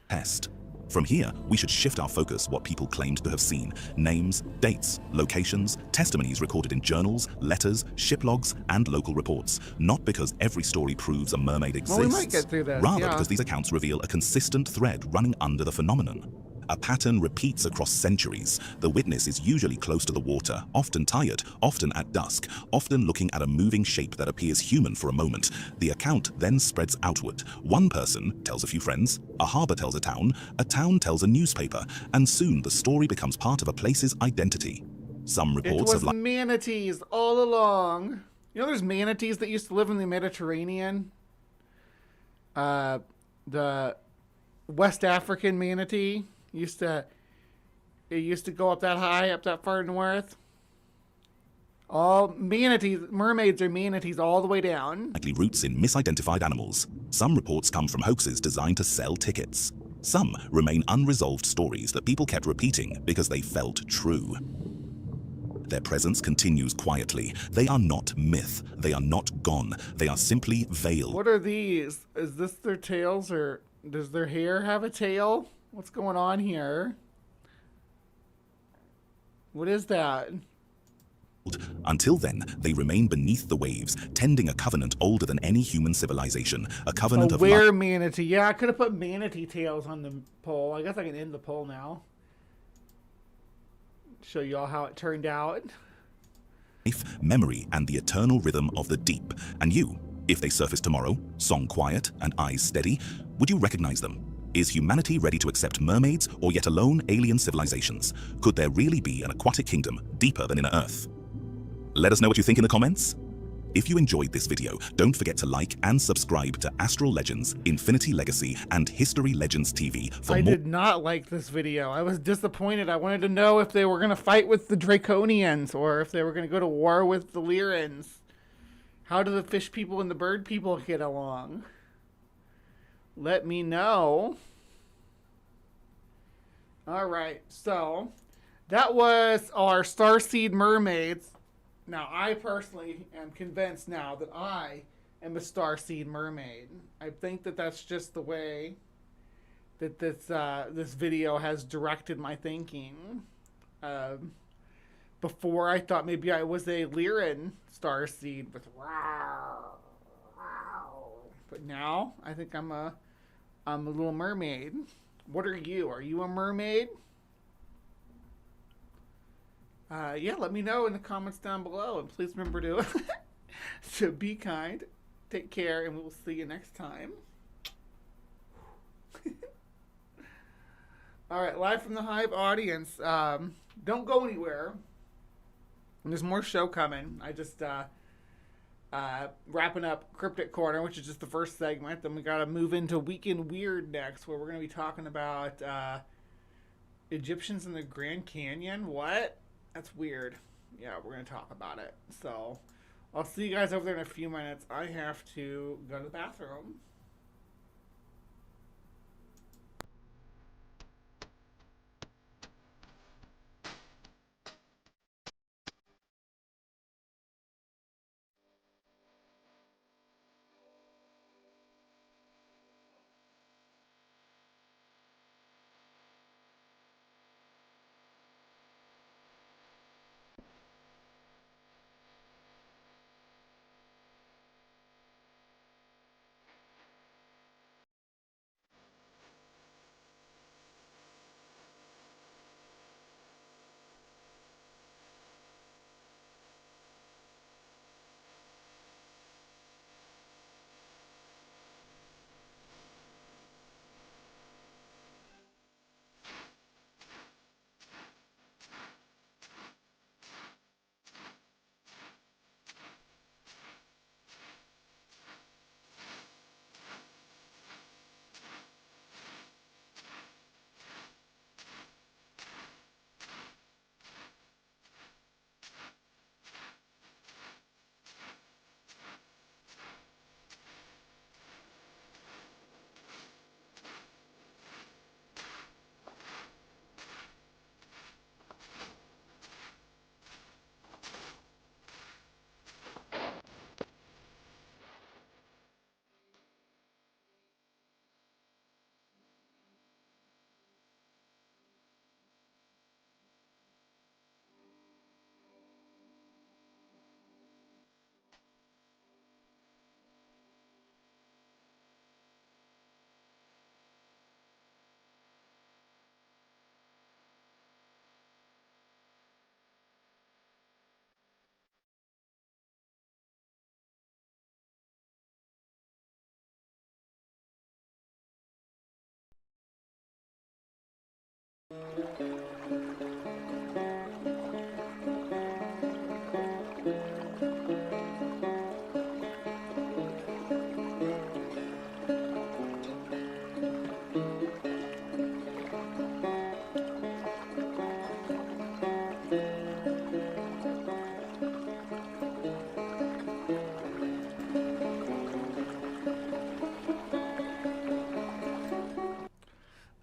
Pest. From here, we should shift our focus what people claimed to have seen. Names, dates, locations, testimonies recorded in journals, letters, ship logs, and local reports. Not because every story proves a mermaid exists. Well, we might get through this, rather because these accounts reveal a consistent thread running under the phenomenon. A pattern repeats across centuries. The witness is usually close to the water, often tired, often at dusk, often looking at a moving shape that appears human for a moment. The account then spreads outward. One person tells a few friends, a harbor tells a town tells a newspaper, and soon the story becomes part of a place's identity. Some reports it was manatees all along. You know, there's manatees that used to live in the Mediterranean. The West African manatee used to go up that high, up that far north. All manatees, mermaids are manatees all the way down. Likely roots in misidentified animals. Some reports come from hoaxes designed to sell tickets. Some remain unresolved stories that people kept repeating because they felt true. Their presence continues quietly. They are not myth. They are not gone. They are simply veiled. What are these? Is this their tails, or does their hair have a tail? What's going on here? What is that? Until then, they remain beneath the waves, tending a covenant older than any human civilization. A covenant of manatee. Yeah, I could have put manatee tails on the poll. I guess I can end the poll now. Show you all how it turned out. Life, memory, and the eternal rhythm of the deep. And you, if they surface tomorrow, song quiet and eyes steady, would you recognize them? Is humanity ready to accept mermaids or yet alone alien civilizations? Could there really be an aquatic kingdom deeper than inner Earth? Let us know what you think in the comments. If you enjoyed this video, don't forget to like and subscribe to Astral Legends, Infinity Legacy, and History Legends TV for more. I did not like this video. I was disappointed. I wanted to know if they were going to fight with the Draconians or if they were going to go to war with the Lyrans. How do the fish people and the bird people get along? Let me know. All right, so that was our Starseed Mermaids. Now, I personally am convinced now that I am a Starseed Mermaid. I think that that's just the way that this video has directed my thinking. Before, I thought maybe I was a Lyran Starseed with wow. But now, I think I'm a little mermaid. What are you? Are you a mermaid? Yeah, let me know in the comments down below. And please remember to be kind, take care, and we will see you next time. All right, live from the Hive audience. Don't go anywhere. There's more show coming. I just wrapping up Cryptic Corner, which is just the first segment. Then we got to move into Weekend Weird next, where we're going to be talking about Egyptians in the Grand Canyon. What? That's weird. Yeah, we're going to talk about it. So I'll see you guys over there in a few minutes. I have to go to the bathroom.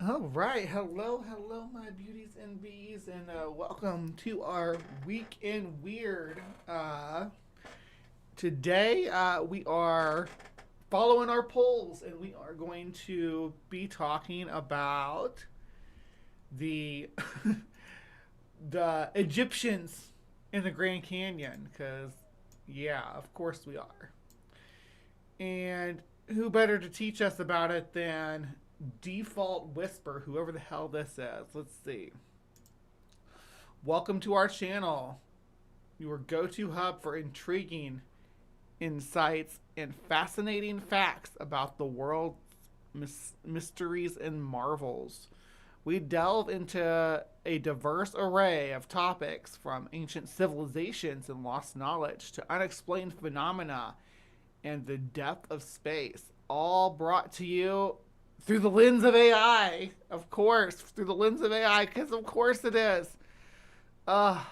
All right, hello, my beauties and bees, and welcome to our Week in Weird. Today, we are following our polls, and we are going to be talking about the the Egyptians in the Grand Canyon, because, yeah, of course we are. And who better to teach us about it than Default Whisper, whoever the hell this is. Let's see. Welcome to our channel, your go-to hub for intriguing insights and fascinating facts about the world's mysteries and marvels. We delve into a diverse array of topics, from ancient civilizations and lost knowledge to unexplained phenomena and the depth of space, all brought to you through the lens of AI, of course. Through the lens of AI, because of course it is. Our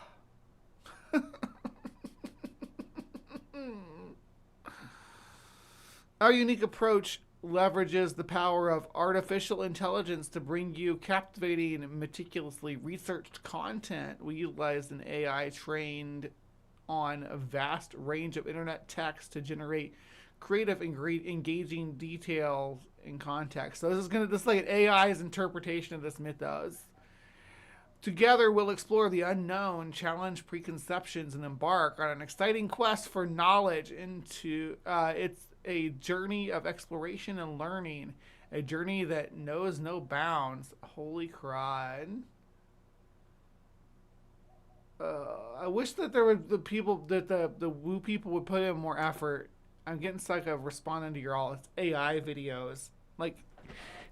unique approach leverages the power of artificial intelligence to bring you captivating and meticulously researched content. We utilize an AI trained on a vast range of internet text to generate creative and engaging details and context. So this is like an AI's interpretation of this mythos. Together, we'll explore the unknown, challenge preconceptions, and embark on an exciting quest for knowledge. It's a journey of exploration and learning, a journey that knows no bounds. Holy crud! I wish that there were the woo people would put in more effort. I'm getting sick of responding to your all AI videos. Like,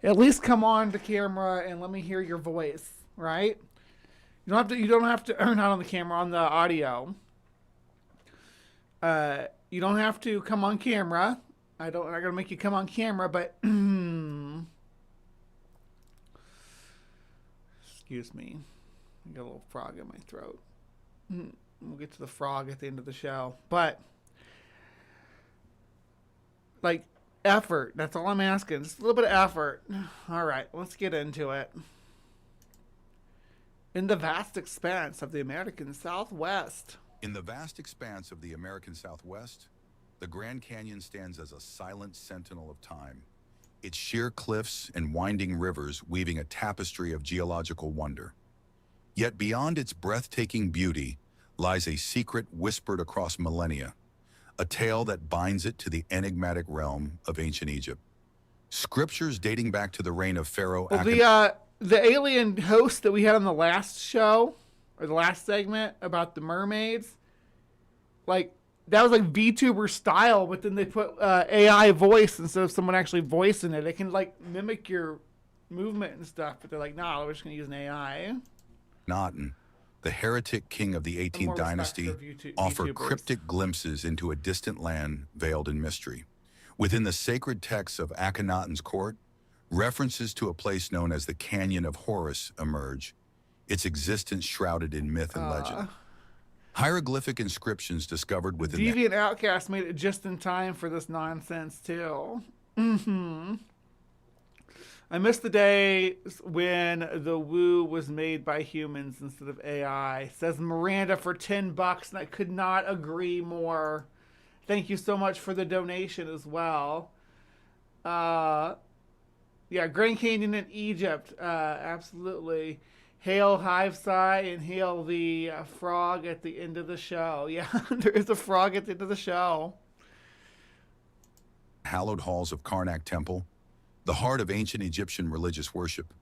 at least come on the camera and let me hear your voice, right? You don't have to not on the camera, on the audio. You don't have to come on camera. I'm not gonna make you come on camera, but excuse me. I got a little frog in my throat. We'll get to the frog at the end of the show. But like effort. That's all I'm asking. Just a little bit of effort. All right, let's get into it. In the vast expanse of the American Southwest. In the vast expanse of the American Southwest, the Grand Canyon stands as a silent sentinel of time, its sheer cliffs and winding rivers weaving a tapestry of geological wonder. Yet beyond its breathtaking beauty lies a secret whispered across millennia, a tale that binds it to the enigmatic realm of ancient Egypt. Scriptures dating back to the reign of Pharaoh Well, the alien host that we had on the last show, or the last segment about the mermaids, like, that was like VTuber style, but then they put AI voice instead of someone actually voicing it. It can like mimic your movement and stuff, but they're like, nah, we're just gonna use an AI. Akhenaten, the heretic king of the 18th dynasty, offer cryptic glimpses into a distant land veiled in mystery. Within the sacred texts of Akhenaten's court, references to a place known as the Canyon of Horus emerge, its existence shrouded in myth and legend. Hieroglyphic inscriptions discovered within Deviant Outcast made it just in time for this nonsense, too. I missed the day when the woo was made by humans instead of AI. Says Miranda for $10, and I could not agree more. Thank you so much for the donation as well. Yeah, Grand Canyon in Egypt. Absolutely. Hail Hive Sigh and hail the frog at the end of the show. Yeah, there is a frog at the end of the show. Hallowed halls of Karnak Temple, the heart of ancient Egyptian religious worship,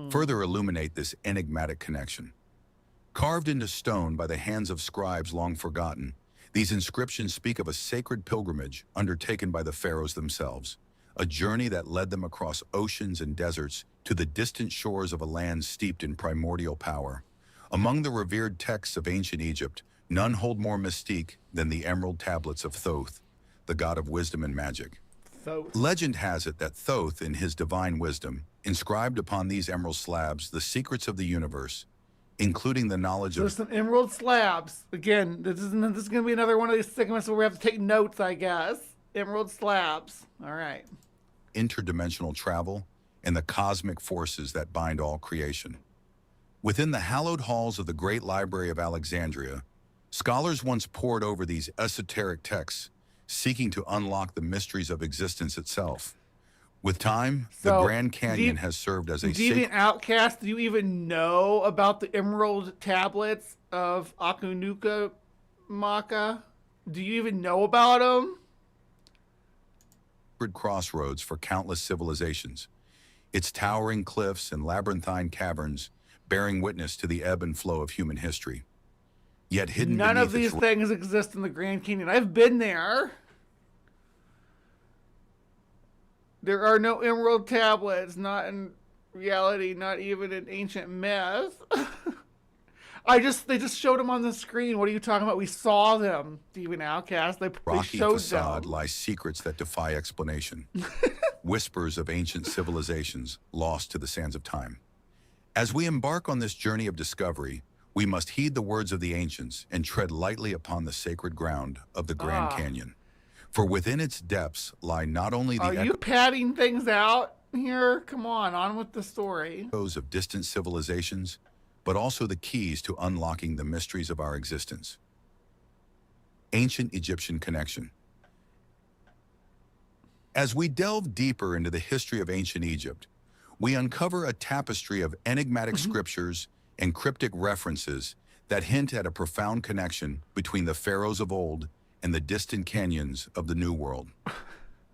further illuminate this enigmatic connection. Carved into stone by the hands of scribes long forgotten, these inscriptions speak of a sacred pilgrimage undertaken by the pharaohs themselves, a journey that led them across oceans and deserts to the distant shores of a land steeped in primordial power. Among the revered texts of ancient Egypt, none hold more mystique than the emerald tablets of Thoth, the god of wisdom and magic. Thoth. Legend has it that Thoth, in his divine wisdom, inscribed upon these emerald slabs the secrets of the universe, including the knowledge There's some emerald slabs. Again, this is going to be another one of these segments where we have to take notes, I guess. Emerald slabs. All right. Interdimensional travel, and the cosmic forces that bind all creation. Within the hallowed halls of the Great Library of Alexandria, scholars once pored over these esoteric texts, seeking to unlock the mysteries of existence itself. With time, the Grand Canyon has served as a Deviant Outcast, do you even know about the emerald tablets of Akunuka Maka? Do you even know about them? Crossroads for countless civilizations, its towering cliffs and labyrinthine caverns bearing witness to the ebb and flow of human history. Yet hidden None of beneath these things exist in the Grand Canyon. I've been there. There are no emerald tablets, not in reality, not even in ancient myth. They just showed them on the screen. What are you talking about? We saw them, Deviant Outcast. They rocky showed facade them. lie secrets that defy explanation. Whispers of ancient civilizations lost to the sands of time. As we embark on this journey of discovery, we must heed the words of the ancients and tread lightly upon the sacred ground of the Grand Canyon. For within its depths lie not only the Are you padding things out here? Come on with the story. echoes of distant civilizations, but also the keys to unlocking the mysteries of our existence. Ancient Egyptian connection. As we delve deeper into the history of ancient Egypt, we uncover a tapestry of enigmatic scriptures and cryptic references that hint at a profound connection between the pharaohs of old and the distant canyons of the New World.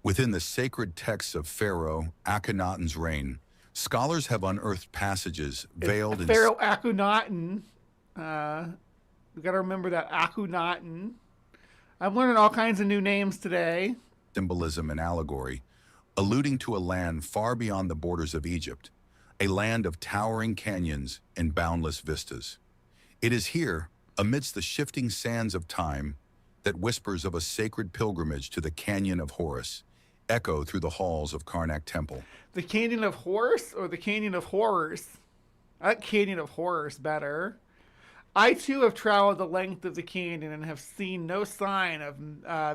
Within the sacred texts of Pharaoh Akhenaten's reign, scholars have unearthed passages veiled in Pharaoh Akhenaten. We got to remember that Akhenaten. I'm learning all kinds of new names today. Symbolism and allegory, alluding to a land far beyond the borders of Egypt, a land of towering canyons and boundless vistas. It is here, amidst the shifting sands of time, that whispers of a sacred pilgrimage to the Canyon of Horus echo through the halls of Karnak Temple. The Canyon of Horus or the Canyon of Horrors? I like Canyon of Horrors better. I too have traveled the length of the canyon and have seen no sign of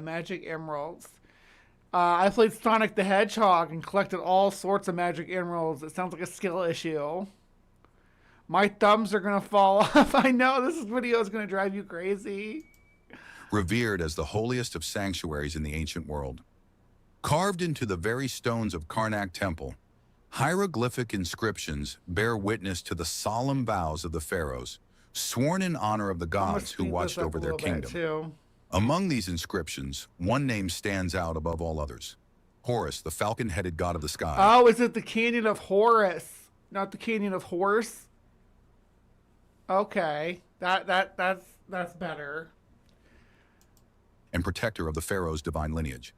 magic emeralds. I played Sonic the Hedgehog and collected all sorts of magic emeralds. It sounds like a skill issue. My thumbs are going to fall off. I know this video is going to drive you crazy. Revered as the holiest of sanctuaries in the ancient world. Carved into the very stones of Karnak Temple, hieroglyphic inscriptions bear witness to the solemn vows of the pharaohs, sworn in honor of the gods who watched over their kingdom. Among these inscriptions, one name stands out above all others. Horus, the falcon-headed god of the sky. Oh, is it the Canyon of Horus, not the Canyon of Horse? Okay, that's better. And protector of the pharaoh's divine lineage.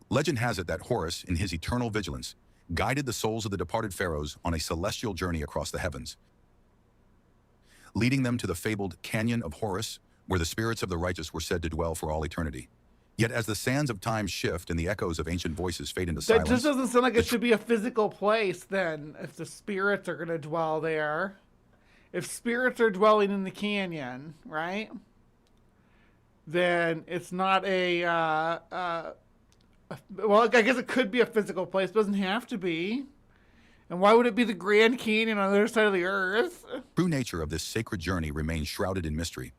Legend has it that Horus, in his eternal vigilance, guided the souls of the departed pharaohs on a celestial journey across the heavens, leading them to the fabled Canyon of Horus, where the spirits of the righteous were said to dwell for all eternity. Yet as the sands of time shift and the echoes of ancient voices fade into silence... That just doesn't sound like it should be a physical place, then, if the spirits are going to dwell there. If spirits are dwelling in the canyon, right? Then it's not a... well, I guess it could be a physical place. It doesn't have to be. And why would it be the Grand Canyon on the other side of the earth? True nature of this sacred journey remains shrouded in mystery.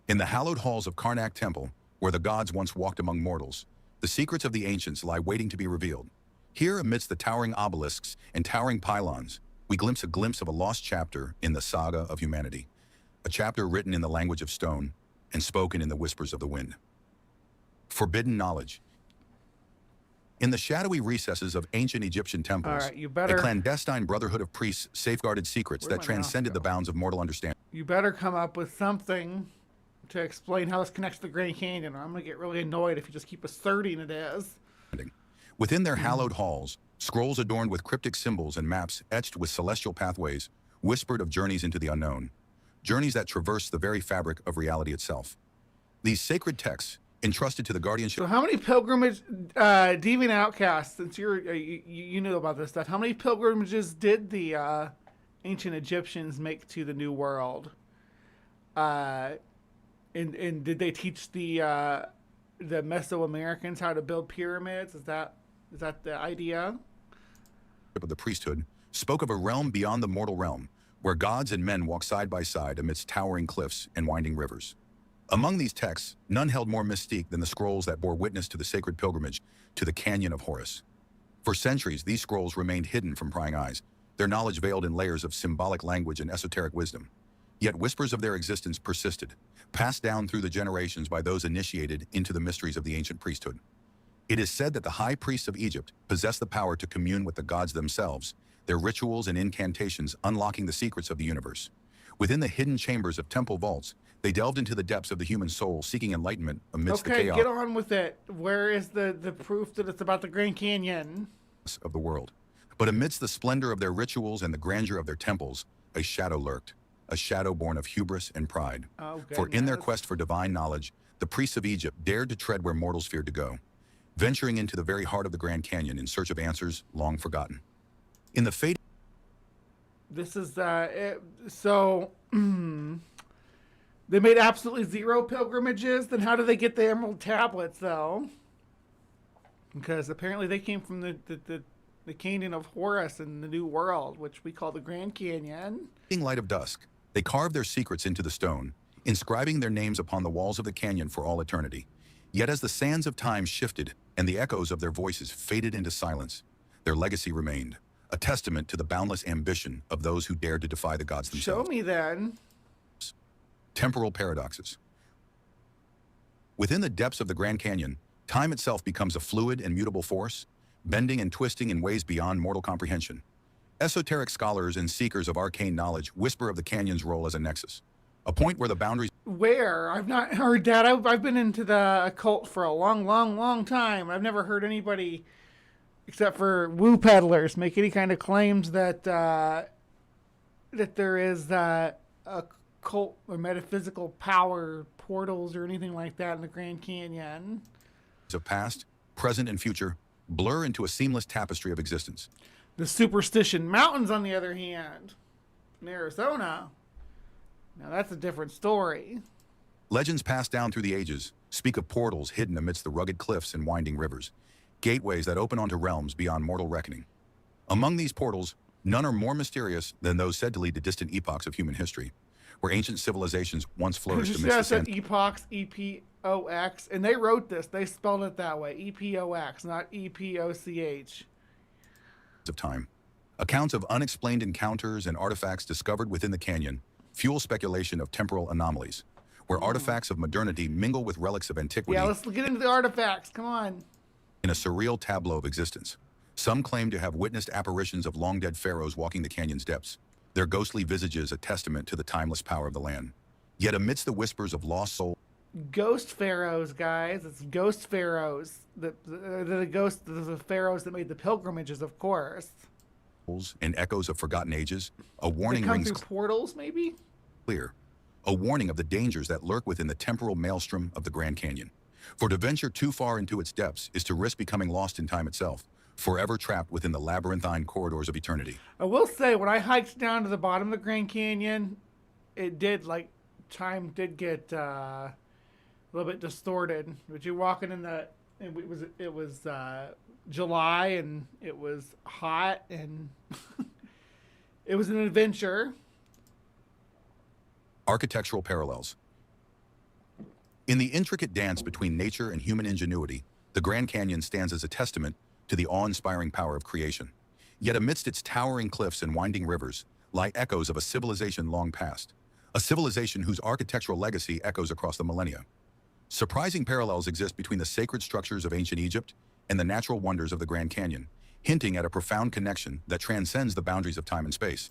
In the hallowed halls of Karnak Temple, where the gods once walked among mortals, the secrets of the ancients lie waiting to be revealed. Here, amidst the towering obelisks and towering pylons, we glimpse of a lost chapter in the saga of humanity. A chapter written in the language of stone and spoken in the whispers of the wind. Forbidden knowledge. In the shadowy recesses of ancient Egyptian temples, a clandestine brotherhood of priests safeguarded secrets that transcended the bounds of mortal understanding. You better come up with something to explain how this connects to the Grand Canyon, or I'm going to get really annoyed if you just keep asserting it is. Within their hallowed halls, scrolls adorned with cryptic symbols and maps etched with celestial pathways whispered of journeys into the unknown, journeys that traverse the very fabric of reality itself. These sacred texts, entrusted to the guardianship... So how many pilgrimage, Deviant Outcast, since you know about this stuff, how many pilgrimages did the ancient Egyptians make to the New World? And did they teach the Mesoamericans how to build pyramids? Is that the idea? Of the priesthood spoke of a realm beyond the mortal realm, where gods and men walk side by side amidst towering cliffs and winding rivers. Among these texts, none held more mystique than the scrolls that bore witness to the sacred pilgrimage to the Canyon of Horus. For centuries, these scrolls remained hidden from prying eyes, their knowledge veiled in layers of symbolic language and esoteric wisdom. Yet whispers of their existence persisted, passed down through the generations by those initiated into the mysteries of the ancient priesthood. It is said that the high priests of Egypt possessed the power to commune with the gods themselves, their rituals and incantations unlocking the secrets of the universe. Within the hidden chambers of temple vaults, they delved into the depths of the human soul, seeking enlightenment amidst the chaos. Okay, get on with it. Where is the proof that it's about the Grand Canyon? Of the world. But amidst the splendor of their rituals and the grandeur of their temples, a shadow lurked, a shadow born of hubris and pride. For in their quest for divine knowledge, the priests of Egypt dared to tread where mortals feared to go, venturing into the very heart of the Grand Canyon in search of answers long forgotten. In the fate... This is, so... They made absolutely zero pilgrimages? Then how do they get the Emerald Tablets, though? Because apparently they came from the Canyon of Horus in the New World, which we call the Grand Canyon. In light of dusk, they carved their secrets into the stone, inscribing their names upon the walls of the canyon for all eternity. Yet as the sands of time shifted and the echoes of their voices faded into silence, their legacy remained, a testament to the boundless ambition of those who dared to defy the gods themselves. Show me then. Temporal paradoxes. Within the depths of the Grand Canyon, time itself becomes a fluid and mutable force, bending and twisting in ways beyond mortal comprehension. Esoteric scholars and seekers of arcane knowledge whisper of the canyon's role as a nexus, a point where the boundaries... Where? I've not heard that. I've been into the occult for a long time. I've never heard anybody, except for woo peddlers, make any kind of claims that that there is a occult or metaphysical power, portals, or anything like that in the Grand Canyon. Of past, present, and future blur into a seamless tapestry of existence. The Superstition Mountains, on the other hand, in Arizona, now that's a different story. Legends passed down through the ages speak of portals hidden amidst the rugged cliffs and winding rivers. gateways that open onto realms beyond mortal reckoning. Among these portals, none are more mysterious than those said to lead to distant epochs of human history, where ancient civilizations once flourished amidst the said epochs, E-P-O-X, and they wrote this. They spelled it that way, E-P-O-X, not E-P-O-C-H. of time. Accounts of unexplained encounters and artifacts discovered within the canyon fuel speculation of temporal anomalies, where artifacts of modernity mingle with relics of antiquity. Yeah, let's get into the artifacts. Come on. In a surreal tableau of existence. Some claim to have witnessed apparitions of long-dead pharaohs walking the canyon's depths, their ghostly visages a testament to the timeless power of the land. Yet amidst the whispers of lost souls, Ghost pharaohs, guys. It's ghost pharaohs. The pharaohs that made the pilgrimages, of course. and echoes of forgotten ages, a warning they come rings through portals, maybe? clear. A warning of the dangers that lurk within the temporal maelstrom of the Grand Canyon. For to venture too far into its depths is to risk becoming lost in time itself, forever trapped within the labyrinthine corridors of eternity. I will say, when I hiked down to the bottom of the Grand Canyon, it did, time did get a little bit distorted. But you're walking in the, it was July, and it was hot, and it was an adventure. Architectural parallels. In the intricate dance between nature and human ingenuity, the Grand Canyon stands as a testament to the awe-inspiring power of creation. Yet amidst its towering cliffs and winding rivers lie echoes of a civilization long past, a civilization whose architectural legacy echoes across the millennia. Surprising parallels exist between the sacred structures of ancient Egypt and the natural wonders of the Grand Canyon, hinting at a profound connection that transcends the boundaries of time and space.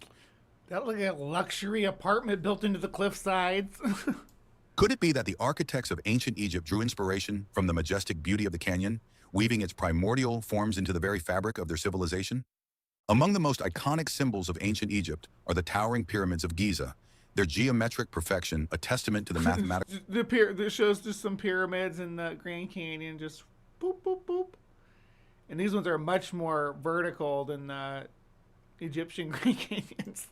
That looked like a luxury apartment built into the cliff sides. Could it be that the architects of ancient Egypt drew inspiration from the majestic beauty of the canyon, weaving its primordial forms into the very fabric of their civilization? Among the most iconic symbols of ancient Egypt are the towering pyramids of Giza, their geometric perfection a testament to the mathematical... This shows just some pyramids in the Grand Canyon, just boop, boop, boop. And these ones are much more vertical than the Egyptian Grand Canyons.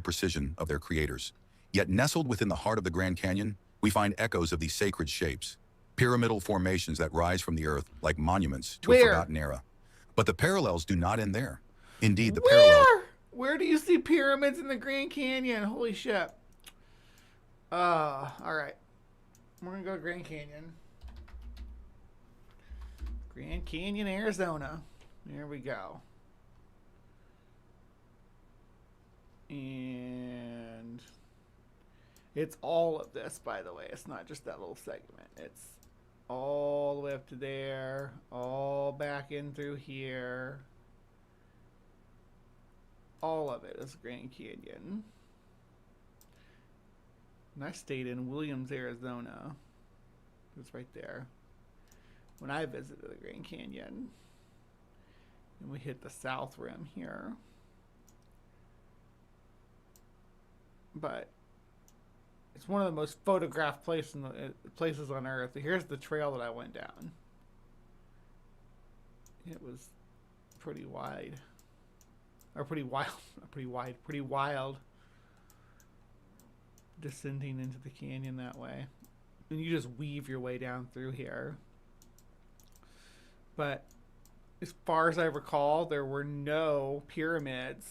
Precision of their creators. Yet nestled within the heart of the Grand Canyon, we find echoes of these sacred shapes, pyramidal formations that rise from the earth like monuments to a forgotten era. But the parallels do not end there. Indeed, the parallels... Where do you see pyramids in the Grand Canyon? Holy shit. All right. We're going to go to Grand Canyon. Grand Canyon, Arizona. There we go. And it's all of this, by the way. It's not just that little segment. It's all the way up to there, all back in through here. All of it is Grand Canyon. And I stayed in Williams, Arizona. It's right there. When I visited the Grand Canyon. And we hit the south rim here. But it's one of the most photographed places on Earth. Here's the trail that I went down. It was pretty wide. Or pretty wild. Pretty wild. Descending into the canyon that way. And you just weave your way down through here. But as far as I recall, there were no pyramids.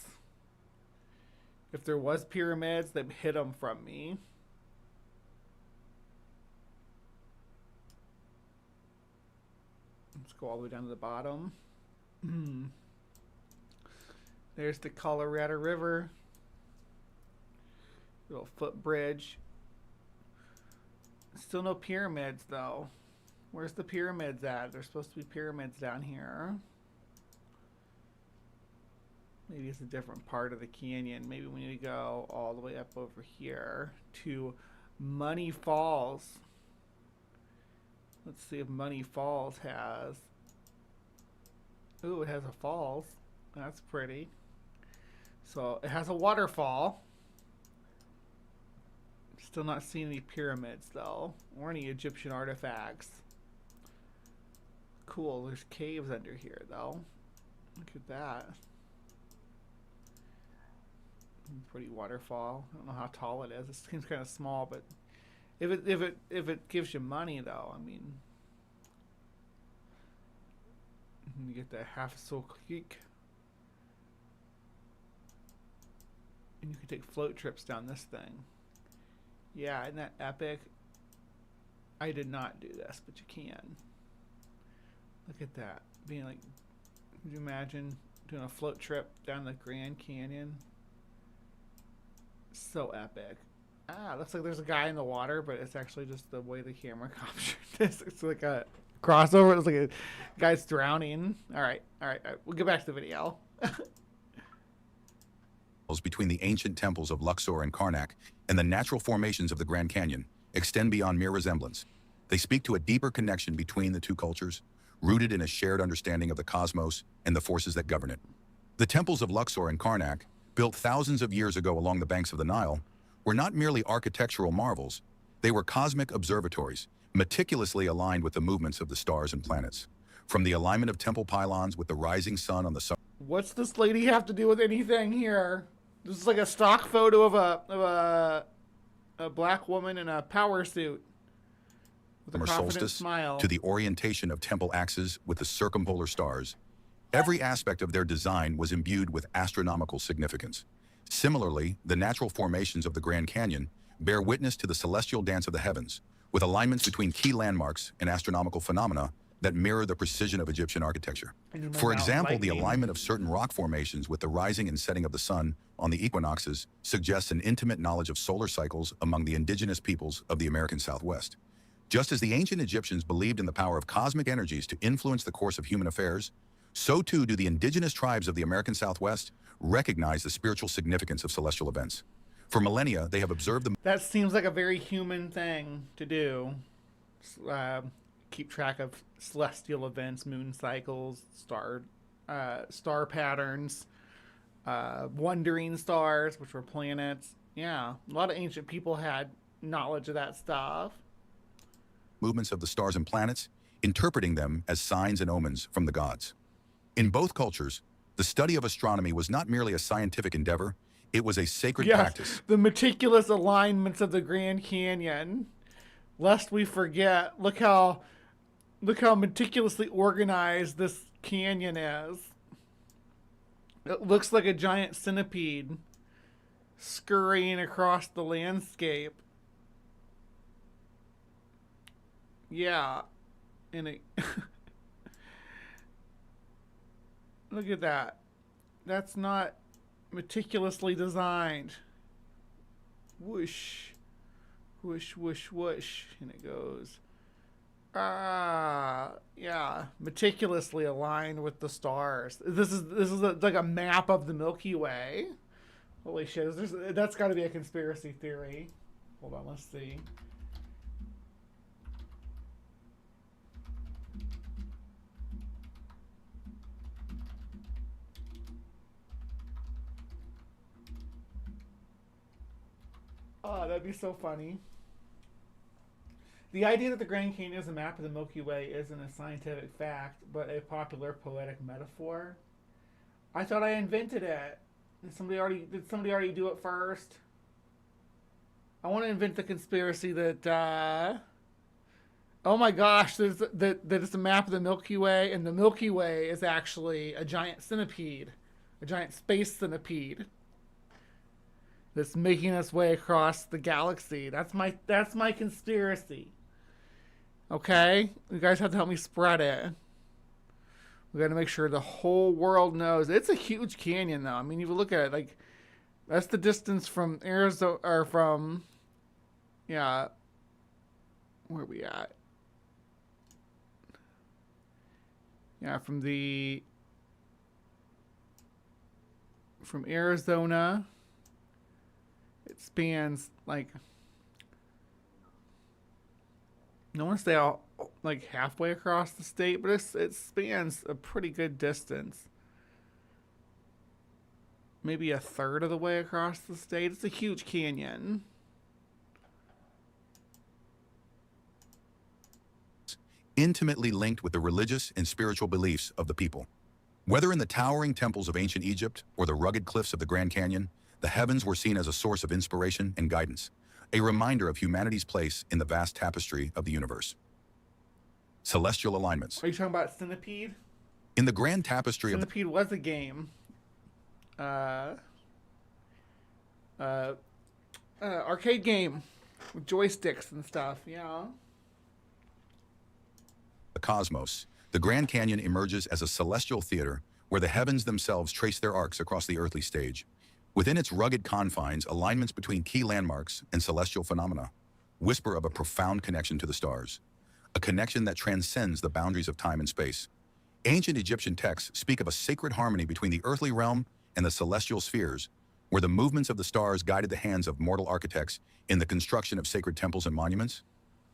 If there was pyramids, they hid them from me. Let's go all the way down to the bottom. There's the Colorado River. Little footbridge. Still no pyramids, though. Where's the pyramids at? There's supposed to be pyramids down here. Maybe it's a different part of the canyon. Maybe we need to go all the way up over here to Money Falls. Let's see if Money Falls has... Ooh, it has a falls. That's pretty. So it has a waterfall. Still not seeing any pyramids, though, or any Egyptian artifacts. Cool, there's caves under here, though. Look at that. Pretty waterfall. I don't know how tall it is. It seems kind of small, but if it gives you money, though, I mean, And you get the half soul creek. And you can take float trips down this thing. Yeah, isn't that epic? I did not do this, but you can. Look at that. Being like, could you imagine doing a float trip down the Grand Canyon? So epic. Ah, looks like there's a guy in the water, but it's actually just the way the camera captured this. It's like a crossover. It's like a guy's drowning. All right. We'll get back to the video. Between the ancient temples of Luxor and Karnak and the natural formations of the Grand Canyon extend beyond mere resemblance. They speak to a deeper connection between the two cultures, rooted in a shared understanding of the cosmos and the forces that govern it. The temples of Luxor and Karnak, built thousands of years ago along the banks of the Nile, were not merely architectural marvels. They were cosmic observatories, meticulously aligned with the movements of the stars and planets. From the alignment of temple pylons with the rising sun on the sun. What's this lady have to do with anything here? This is like a stock photo of a black woman in a power suit with a confident solstice smile. To the orientation of temple axes with the circumpolar stars. Every aspect of their design was imbued with astronomical significance. Similarly, the natural formations of the Grand Canyon bear witness to the celestial dance of the heavens, with alignments between key landmarks and astronomical phenomena that mirror the precision of Egyptian architecture. For example, the alignment of certain rock formations with the rising and setting of the sun on the equinoxes suggests an intimate knowledge of solar cycles among the indigenous peoples of the American Southwest. Just as the ancient Egyptians believed in the power of cosmic energies to influence the course of human affairs, so too do the indigenous tribes of the American Southwest recognize the spiritual significance of celestial events. For millennia, they have observed them. That seems like a very human thing to do. Keep track of celestial events, moon cycles, star patterns, wandering stars, which were planets. Yeah, a lot of ancient people had knowledge of that stuff. Movements of the stars and planets, interpreting them as signs and omens from the gods. In both cultures, the study of astronomy was not merely a scientific endeavor, it was a sacred practice. The meticulous alignments of the Grand Canyon. Lest we forget, look how meticulously organized this canyon is. It looks like a giant centipede scurrying across the landscape. Yeah. And it look at that. That's not meticulously designed. Whoosh. Whoosh, whoosh, whoosh. And it goes. Yeah, meticulously aligned with the stars. This is like a map of the Milky Way. Holy shit! That's got to be a conspiracy theory. Hold on, let's see. Oh, that'd be so funny. The idea that the Grand Canyon is a map of the Milky Way isn't a scientific fact, but a popular poetic metaphor. I thought I invented it. Did somebody already do it first? I want to invent the conspiracy that, oh my gosh, that it's a map of the Milky Way, and the Milky Way is actually a giant centipede, a giant space centipede that's making its way across the galaxy. That's my conspiracy. Okay? You guys have to help me spread it. We got to make sure the whole world knows. It's a huge canyon, though. I mean, if you look at it, like, that's the distance from Arizona, or from, yeah, where are we at? Yeah, from Arizona, it spans, like, I want to say all, like, halfway across the state, but it spans a pretty good distance. Maybe a third of the way across the state. It's a huge canyon. Intimately linked with the religious and spiritual beliefs of the people. Whether in the towering temples of ancient Egypt or the rugged cliffs of the Grand Canyon, the heavens were seen as a source of inspiration and guidance, a reminder of humanity's place in the vast tapestry of the universe. Celestial alignments. Are you talking about centipede? In the grand tapestry of Centipede was a game. Arcade game with joysticks and stuff. Yeah. the cosmos, the Grand Canyon emerges as a celestial theater where the heavens themselves trace their arcs across the earthly stage. Within its rugged confines, alignments between key landmarks and celestial phenomena whisper of a profound connection to the stars, a connection that transcends the boundaries of time and space. Ancient Egyptian texts speak of a sacred harmony between the earthly realm and the celestial spheres, where the movements of the stars guided the hands of mortal architects in the construction of sacred temples and monuments.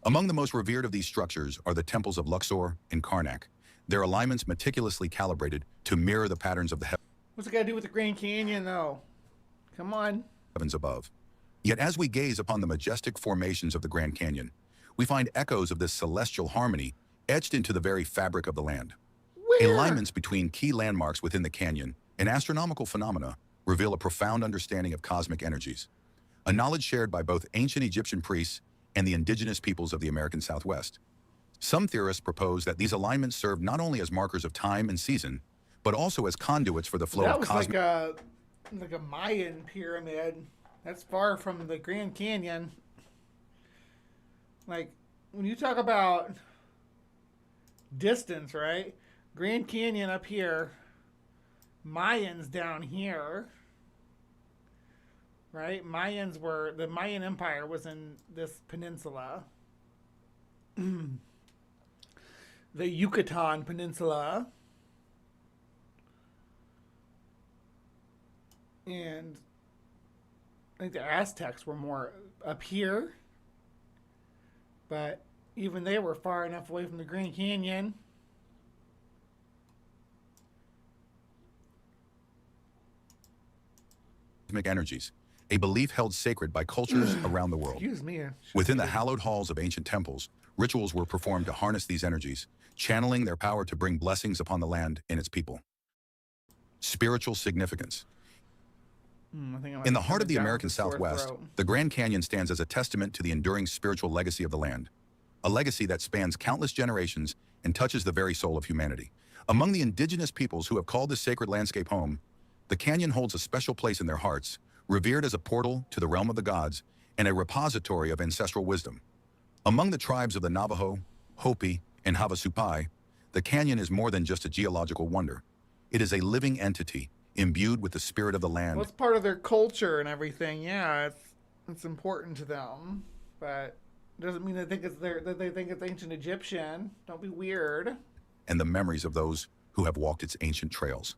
Among the most revered of these structures are the temples of Luxor and Karnak, their alignments meticulously calibrated to mirror the patterns of the What's it got to do with the Grand Canyon, though? Come on. heavens above. Yet as we gaze upon the majestic formations of the Grand Canyon, we find echoes of this celestial harmony etched into the very fabric of the land. Alignments between key landmarks within the canyon and astronomical phenomena reveal a profound understanding of cosmic energies, a knowledge shared by both ancient Egyptian priests and the indigenous peoples of the American Southwest. Some theorists propose that these alignments serve not only as markers of time and season, but also as conduits for the flow That of was cosmic... like a Mayan pyramid. That's far from the Grand Canyon. Like, when you talk about distance, right? Grand Canyon up here, Mayans down here, right? The Mayan Empire was in this peninsula. The Yucatan Peninsula. And I think the Aztecs were more up here. But even they were far enough away from the Grand Canyon. Cosmic energies, a belief held sacred by cultures around the world. Excuse me. Within the hallowed halls of ancient temples, rituals were performed to harness these energies, channeling their power to bring blessings upon the land and its people. Spiritual significance. In the heart of the American Southwest, the Grand Canyon stands as a testament to the enduring spiritual legacy of the land, a legacy that spans countless generations and touches the very soul of humanity. Among the indigenous peoples who have called this sacred landscape home, the canyon holds a special place in their hearts, revered as a portal to the realm of the gods and a repository of ancestral wisdom. Among the tribes of the Navajo, Hopi, and Havasupai, the canyon is more than just a geological wonder. It is a living entity, imbued with the spirit of the land. Well, it's part of their culture and everything. Yeah, it's important to them, but it doesn't mean that they think it's ancient Egyptian. Don't be weird. And the memories of those who have walked its ancient trails.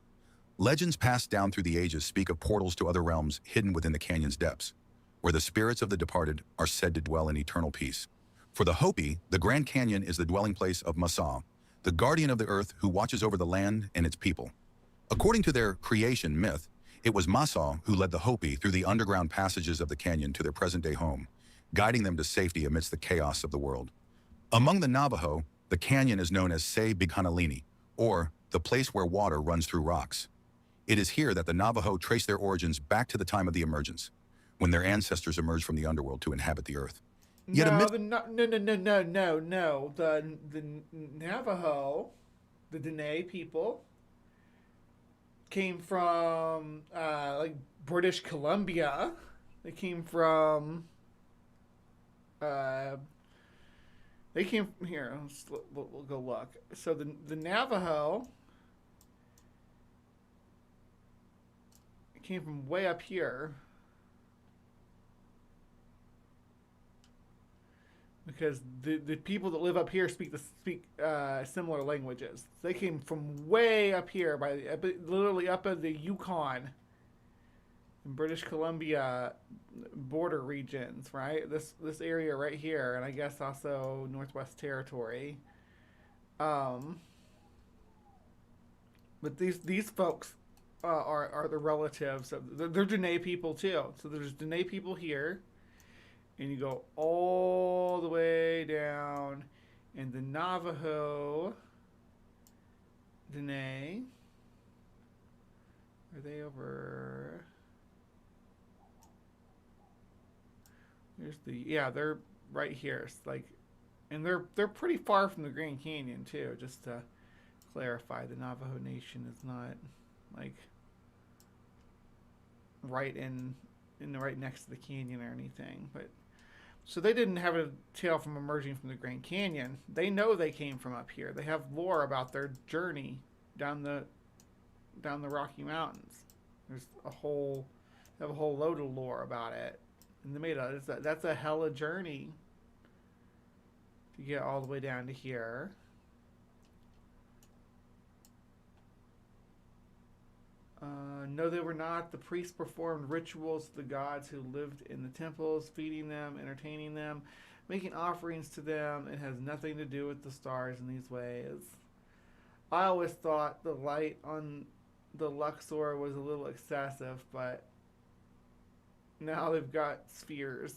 Legends passed down through the ages speak of portals to other realms hidden within the canyon's depths, where the spirits of the departed are said to dwell in eternal peace. For the Hopi, the Grand Canyon is the dwelling place of Masa, the guardian of the earth who watches over the land and its people. According to their creation myth, it was Masa who led the Hopi through the underground passages of the canyon to their present-day home, guiding them to safety amidst the chaos of the world. Among the Navajo, the canyon is known as Se Bighanalini, or the place where water runs through rocks. It is here that the Navajo trace their origins back to the time of the emergence, when their ancestors emerged from the underworld to inhabit the earth. Yet No. The Navajo, the Dene people, came from like British Columbia. They came from here. We'll go look. So the Navajo came from way up here, because the people that live up here speak similar languages. They came from way up here, literally up in the Yukon and British Columbia border regions, right? This area right here, and I guess also Northwest Territory. But these folks are the relatives of they're Dene people too. So there's Dene people here. And you go all the way down, and the Navajo, Dene, are they over? They're right here. It's like, and they're pretty far from the Grand Canyon too. Just to clarify, the Navajo Nation is not like right right next to the canyon or anything, but so they didn't have a tale from emerging from the Grand Canyon. They know they came from up here. They have lore about their journey down the Rocky Mountains. They have a whole load of lore about it, and they made that's a hella journey to get all the way down to here. No, they were not. The priests performed rituals to the gods who lived in the temples, feeding them, entertaining them, making offerings to them. It has nothing to do with the stars in these ways. I always thought the light on the Luxor was a little excessive, but now they've got spheres.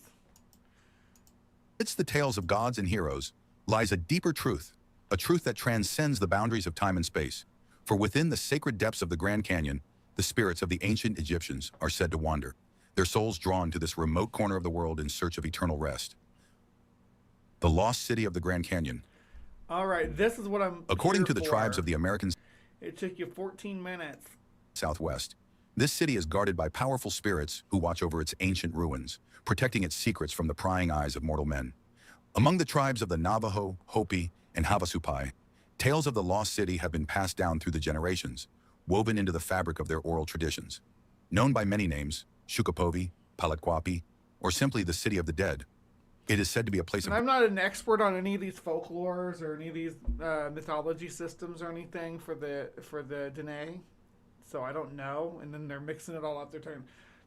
Amidst the tales of gods and heroes lies a deeper truth, a truth that transcends the boundaries of time and space. For within the sacred depths of the Grand Canyon, the spirits of the ancient Egyptians are said to wander, their souls drawn to this remote corner of the world in search of eternal rest. The lost city of the Grand Canyon. All right, this is what I'm According to the tribes of the American It took you 14 minutes. Southwest, this city is guarded by powerful spirits who watch over its ancient ruins, protecting its secrets from the prying eyes of mortal men. Among the tribes of the Navajo, Hopi, and Havasupai, tales of the lost city have been passed down through the generations, woven into the fabric of their oral traditions. Known by many names, Shukapovi, Palatquapi, or simply the City of the Dead, it is said to be a place of... I'm not an expert on any of these folklores or any of these mythology systems or anything for the Dene, so I don't know. And then they're mixing it all up. They're talking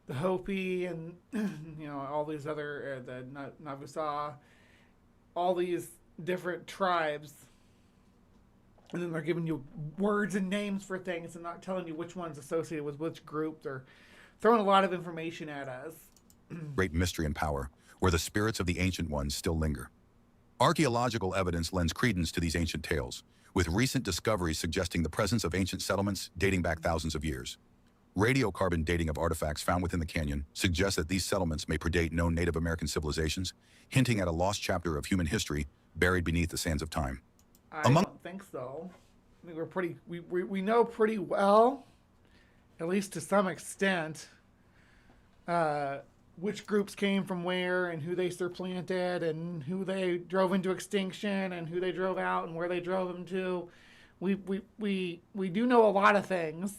the Hopi and all these other the Navusa, all these different tribes. And then they're giving you words and names for things and not telling you which one's associated with which group. They're throwing a lot of information at us. Great mystery and power, where the spirits of the ancient ones still linger. Archaeological evidence lends credence to these ancient tales, with recent discoveries suggesting the presence of ancient settlements dating back thousands of years. Radiocarbon dating of artifacts found within the canyon suggests that these settlements may predate known Native American civilizations, hinting at a lost chapter of human history buried beneath the sands of time. I don't think so. I think we know pretty well, at least to some extent, which groups came from where and who they supplanted and who they drove into extinction and who they drove out and where they drove them to. We do know a lot of things.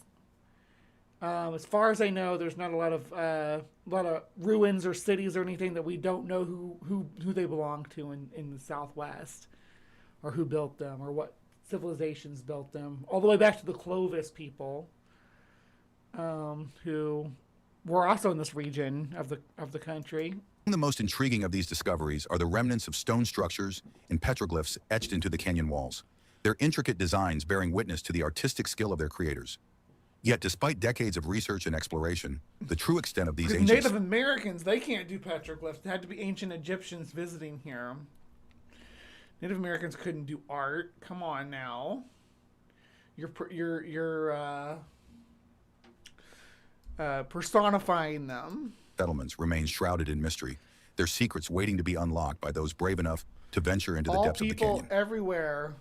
As far as I know, there's not a lot of ruins or cities or anything that we don't know who they belong to in the Southwest, or who built them, or what civilizations built them, all the way back to the Clovis people, who were also in this region of the country. The most intriguing of these discoveries are the remnants of stone structures and petroglyphs etched into the canyon walls, their intricate designs bearing witness to the artistic skill of their creators. Yet, despite decades of research and exploration, the true extent of these ancient... Native Americans, they can't do petroglyphs. It had to be ancient Egyptians visiting here. Native Americans couldn't do art. Come on now. You're personifying them. Settlements remain shrouded in mystery, their secrets waiting to be unlocked by those brave enough to venture into the depths of the canyon. All people everywhere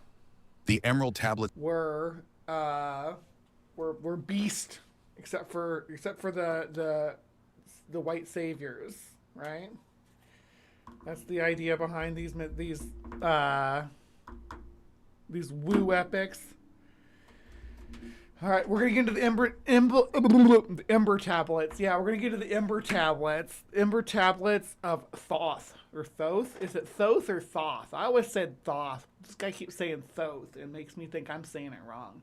the Emerald Tablet were beast, except for the white saviors, right? That's the idea behind these woo epics. All right, we're gonna get into the Ember tablets. Yeah, we're gonna get into the Ember tablets. Ember tablets of Thoth or Thoth. Is it Thoth or Thoth? I always said Thoth. This guy keeps saying Thoth. It makes me think I'm saying it wrong.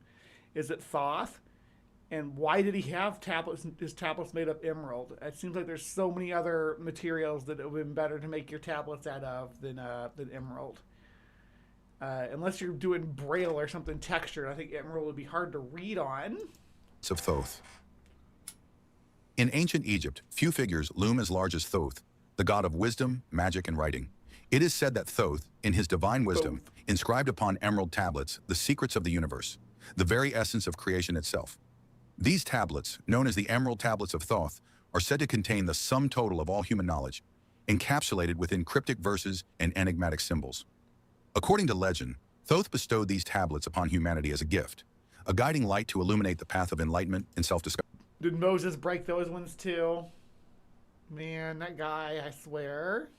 Is it Thoth? And why did he have tablets? His tablets made of emerald. It seems like there's so many other materials that it would have been better to make your tablets out of than emerald. Unless you're doing braille or something textured, I think emerald would be hard to read on. Of Thoth. In ancient Egypt, few figures loom as large as Thoth, the god of wisdom, magic, and writing. It is said that Thoth, in his divine wisdom, inscribed upon emerald tablets the secrets of the universe, the very essence of creation itself. These tablets, known as the Emerald Tablets of Thoth, are said to contain the sum total of all human knowledge, encapsulated within cryptic verses and enigmatic symbols. According to legend, Thoth bestowed these tablets upon humanity as a gift, a guiding light to illuminate the path of enlightenment and self-discovery. Did Moses break those ones too? Man, that guy, I swear.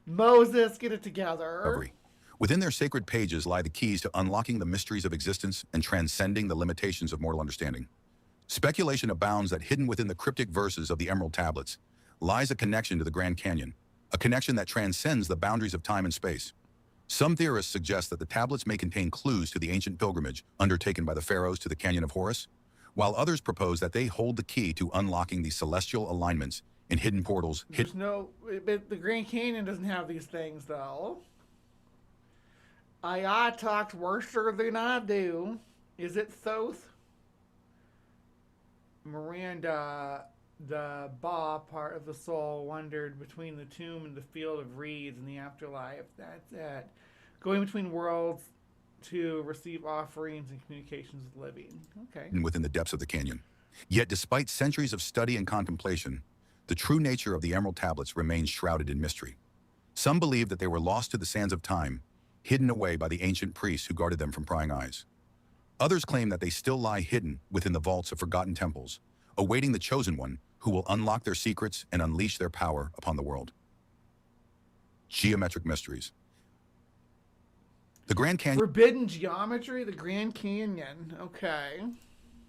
Moses, get it together. Within their sacred pages lie the keys to unlocking the mysteries of existence and transcending the limitations of mortal understanding. Speculation abounds that hidden within the cryptic verses of the Emerald Tablets lies a connection to the Grand Canyon, a connection that transcends the boundaries of time and space. Some theorists suggest that the tablets may contain clues to the ancient pilgrimage undertaken by the pharaohs to the Canyon of Horus, while others propose that they hold the key to unlocking the celestial alignments and hidden portals. But the Grand Canyon doesn't have these things, though. I talks worse than I do. Is it Thoth? Miranda, the Ba part of the soul, wandered between the tomb and the field of reeds in the afterlife. That's it. Going between worlds to receive offerings and communications with living. Okay. Within the depths of the canyon. Yet despite centuries of study and contemplation, the true nature of the Emerald Tablets remains shrouded in mystery. Some believe that they were lost to the sands of time, hidden away by the ancient priests who guarded them from prying eyes. Others claim that they still lie hidden within the vaults of forgotten temples, awaiting the chosen one who will unlock their secrets and unleash their power upon the world. Geometric mysteries. The Grand Canyon. Forbidden geometry, the Grand Canyon. Okay.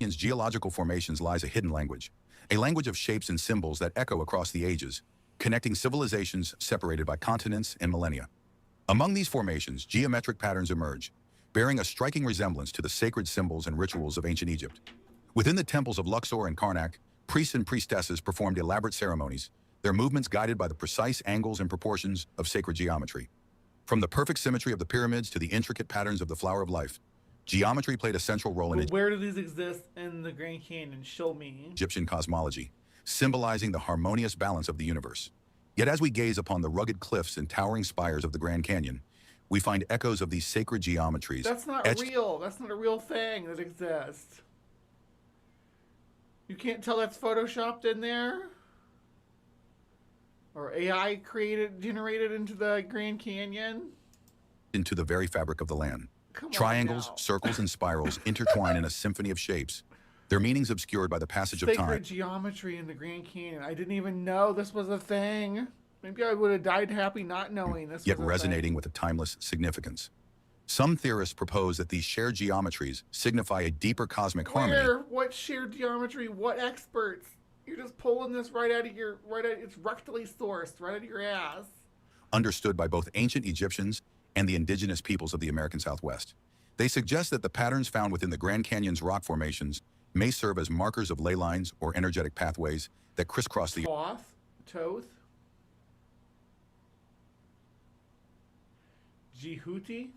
Canyon's geological formations lies a hidden language, a language of shapes and symbols that echo across the ages, connecting civilizations separated by continents and millennia. Among these formations, geometric patterns emerge, bearing a striking resemblance to the sacred symbols and rituals of ancient Egypt. Within the temples of Luxor and Karnak, priests and priestesses performed elaborate ceremonies, their movements guided by the precise angles and proportions of sacred geometry. From the perfect symmetry of the pyramids to the intricate patterns of the flower of life, geometry played a central role in Where do these exist in the Grand Canyon? Show me. Egyptian cosmology, symbolizing the harmonious balance of the universe. Yet as we gaze upon the rugged cliffs and towering spires of the Grand Canyon, we find echoes of these sacred geometries. That's not real. That's not a real thing that exists. You can't tell that's photoshopped in there? Or AI generated into the Grand Canyon? Into the very fabric of the land. Triangles, circles, and spirals intertwine in a symphony of shapes, their meanings obscured by the passage of time. Sacred geometry in the Grand Canyon. I didn't even know this was a thing. Maybe I would have died happy not knowing this Yet was a resonating thing. with a timeless significance. Some theorists propose that these shared geometries signify a deeper cosmic harmony. Where? What shared geometry? What experts? You're just pulling this it's rectally sourced, right out of your ass. Understood by both ancient Egyptians and the indigenous peoples of the American Southwest. They suggest that the patterns found within the Grand Canyon's rock formations may serve as markers of ley lines or energetic pathways that crisscross the Thoth? Jehuti?